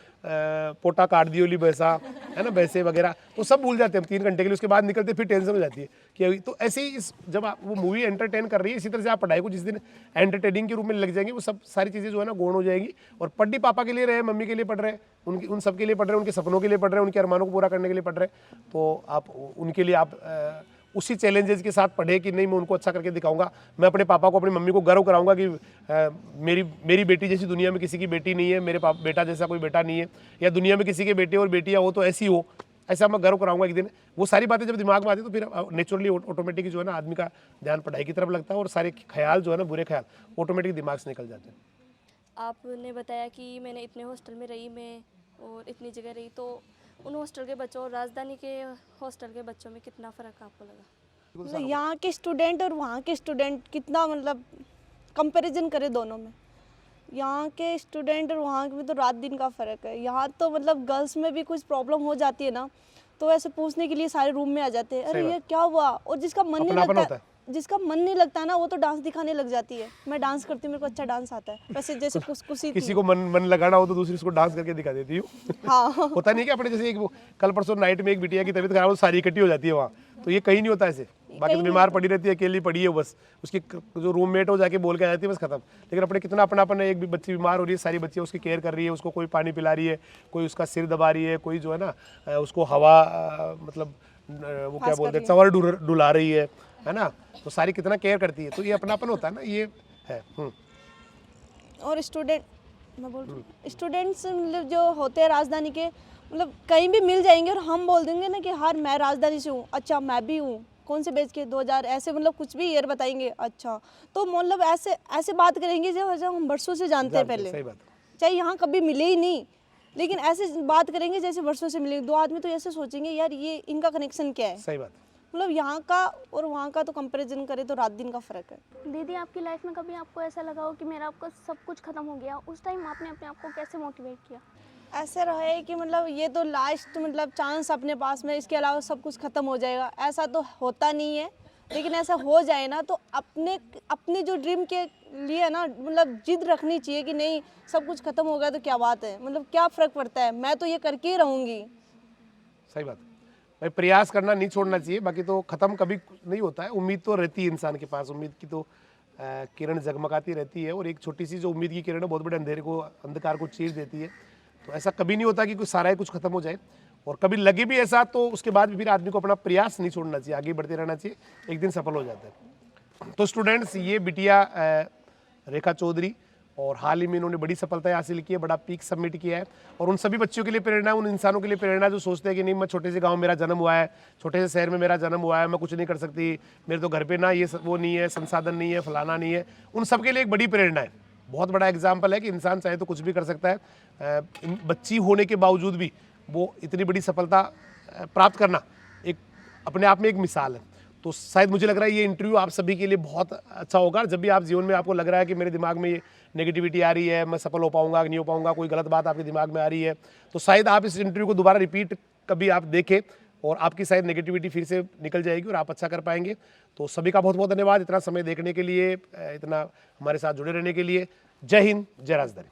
पोटा काट दी वाली भैंसा है ना, भैंसे वगैरह, तो सब भूल जाते हैं हम 3 घंटे के लिए। उसके बाद निकलते फिर टेंशन हो जाती है कि अभी तो ऐसे ही जब आप वो मूवी एंटरटेन कर रही है, इसी तरह से आप पढ़ाई को जिस दिन एंटरटेनिंग के रूप में लग जाएंगे वो सब सारी चीज़ें जो है ना गौण हो जाएंगी। और पढ़ी पापा के लिए रहे, मम्मी के लिए पढ़ रहे हैं, उन सब के लिए पढ़ रहे हैं, उनके सपनों के लिए पढ़ रहे हैं, उनके अरमानों को पूरा करने के लिए पढ़ रहे हैं, तो आप उनके लिए आप उसी चैलेंजेस के साथ पढ़े कि नहीं मैं उनको अच्छा करके दिखाऊंगा, मैं अपने पापा को अपनी मम्मी को गर्व कराऊंगा कि मेरी बेटी जैसी दुनिया में किसी की बेटी नहीं है, मेरे बेटा जैसा कोई बेटा नहीं है, या दुनिया में किसी के बेटे और बेटियां हो तो ऐसी हो, ऐसा मैं गर्व कराऊंगा एक दिन। वो सारी बातें जब दिमाग में आती तो फिर नेचुरली ऑटोमेटिक जो है ना आदमी का ध्यान पढ़ाई की तरफ लगता है और सारे ख्याल जो है ना बुरे ख्याल ऑटोमेटिक दिमाग से निकल जाते हैं। आपने बताया कि मैंने इतने हॉस्टल में रही मैं और इतनी जगह रही, तो उन हॉस्टल के बच्चों और राजधानी के हॉस्टल के बच्चों में कितना फ़र्क आपको लगा? मतलब यहाँ के स्टूडेंट और वहाँ के स्टूडेंट कितना मतलब कंपैरिजन करें दोनों में, यहाँ के स्टूडेंट और वहाँ में तो रात दिन का फ़र्क है। यहाँ तो मतलब गर्ल्स में भी कुछ प्रॉब्लम हो जाती है ना तो ऐसे पूछने के लिए सारे रूम में आ जाते हैं, अरे ये क्या हुआ, और जिसका मन नहीं लगता जिसका मन नहीं लगता ना वो तो डांस दिखाने लग जाती है। मैं डांस करती हूँ, मेरे को अच्छा डांस आता है, वैसे जैसे कुछ किसी को मन लगाना हो तो दूसरी उसको डांस करके दिखा देती हूँ। हाँ होता नहीं कि अपने जैसे एक कल परसों नाइट में एक बिटिया की तबीयत खराब हो सारी इकट्ठी हो जाती है वहाँ, तो ये कहीं नहीं होता ऐसे, बाकी तो बीमार पड़ी रहती है, अकेली पड़ी है, बस उसकी जो रूममेट हो जाके बोल के आ जाती है, बस खत्म। लेकिन अपने कितना अपनापन है, एक भी बच्ची बीमार हो रही है सारी बच्चियाँ उसकी केयर कर रही है, उसको कोई पानी पिला रही है, कोई उसका सिर दबा रही है, कोई जो है ना उसको हवा मतलब वो क्या बोलते हैं चंवर डुला रही है ना, तो सारी कितना केयर करती है, तो ये अपनापन होता है ना, ये है। और स्टूडेंट मैं बोल रही हूँ स्टूडेंट्स मतलब जो होते हैं राजधानी के मतलब कहीं भी मिल जाएंगे और हम बोल देंगे ना कि हाँ मैं राजधानी से हूँ, अच्छा मैं भी हूँ, कौन से बैच के 2000 ऐसे मतलब कुछ भी ईयर बताएंगे, अच्छा तो मतलब ऐसे बात करेंगे जो हम वर्षों से जानते हैं पहले, चाहे यहाँ कभी मिले ही नहीं, लेकिन ऐसे बात करेंगे जैसे वर्षों से मिले। 2 आदमी तो ऐसे सोचेंगे यार ये इनका कनेक्शन क्या है। सही बात। मतलब यहाँ का और वहाँ का तो कंपैरिजन करें तो रात दिन का फ़र्क है। दीदी आपकी लाइफ में कभी आपको ऐसा लगा हो कि मेरा आपका सब कुछ ख़त्म हो गया, उस टाइम आपने अपने आप को कैसे मोटिवेट किया? ऐसे रहे कि मतलब ये तो लास्ट मतलब चांस अपने पास में, इसके अलावा सब कुछ ख़त्म हो जाएगा, ऐसा तो होता नहीं है, लेकिन ऐसा हो जाए ना तो अपने जो ड्रीम के लिए ना मतलब जिद रखनी चाहिए कि नहीं सब कुछ ख़त्म हो गया तो क्या बात है, मतलब क्या फ़र्क पड़ता है, मैं तो ये करके ही रहूँगी। सही बात भाई, प्रयास करना नहीं छोड़ना चाहिए, बाकी तो ख़त्म कभी नहीं होता है, उम्मीद तो रहती है इंसान के पास, उम्मीद की तो किरण जगमगाती रहती है, और एक छोटी सी जो उम्मीद की किरण है बहुत बड़े अंधकार को चीर देती है। तो ऐसा कभी नहीं होता कि कुछ सारा ही कुछ खत्म हो जाए, और कभी लगे भी ऐसा तो उसके बाद भी फिर आदमी को अपना प्रयास नहीं छोड़ना चाहिए, आगे बढ़ते रहना चाहिए, एक दिन सफल हो जाता है। तो स्टूडेंट्स, ये बिटिया रेखा चौधरी, और हाल ही में इन्होंने बड़ी सफलताएं हासिल की है, बड़ा पीक सबमिट किया है, और उन सभी बच्चों के लिए प्रेरणा, उन इंसानों के लिए प्रेरणा जो सोचते हैं कि नहीं मैं छोटे से गांव मेरा जन्म हुआ है, छोटे से शहर में मेरा जन्म हुआ है, मैं कुछ नहीं कर सकती, मेरे तो घर पे ना ये वो नहीं है, संसाधन नहीं है, फलाना नहीं है, उन सब के लिए एक बड़ी प्रेरणा है। बहुत बड़ा एग्जाम्पल है कि इंसान चाहे तो कुछ भी कर सकता है। बच्ची होने के बावजूद भी वो इतनी बड़ी सफलता प्राप्त करना एक अपने आप में एक मिसाल है। तो शायद मुझे लग रहा है ये इंटरव्यू आप सभी के लिए बहुत अच्छा होगा। जब भी आप जीवन में आपको लग रहा है कि मेरे दिमाग में ये नेगेटिविटी आ रही है, मैं सफल हो पाऊंगा कि नहीं हो पाऊंगा, कोई गलत बात आपके दिमाग में आ रही है, तो शायद आप इस इंटरव्यू को दोबारा रिपीट कभी आप देखें और आपकी शायद नेगेटिविटी फिर से निकल जाएगी और आप अच्छा कर पाएंगे। तो सभी का बहुत बहुत धन्यवाद इतना समय देखने के लिए, इतना हमारे साथ जुड़े रहने के लिए। जय हिंद, जय राजधानी।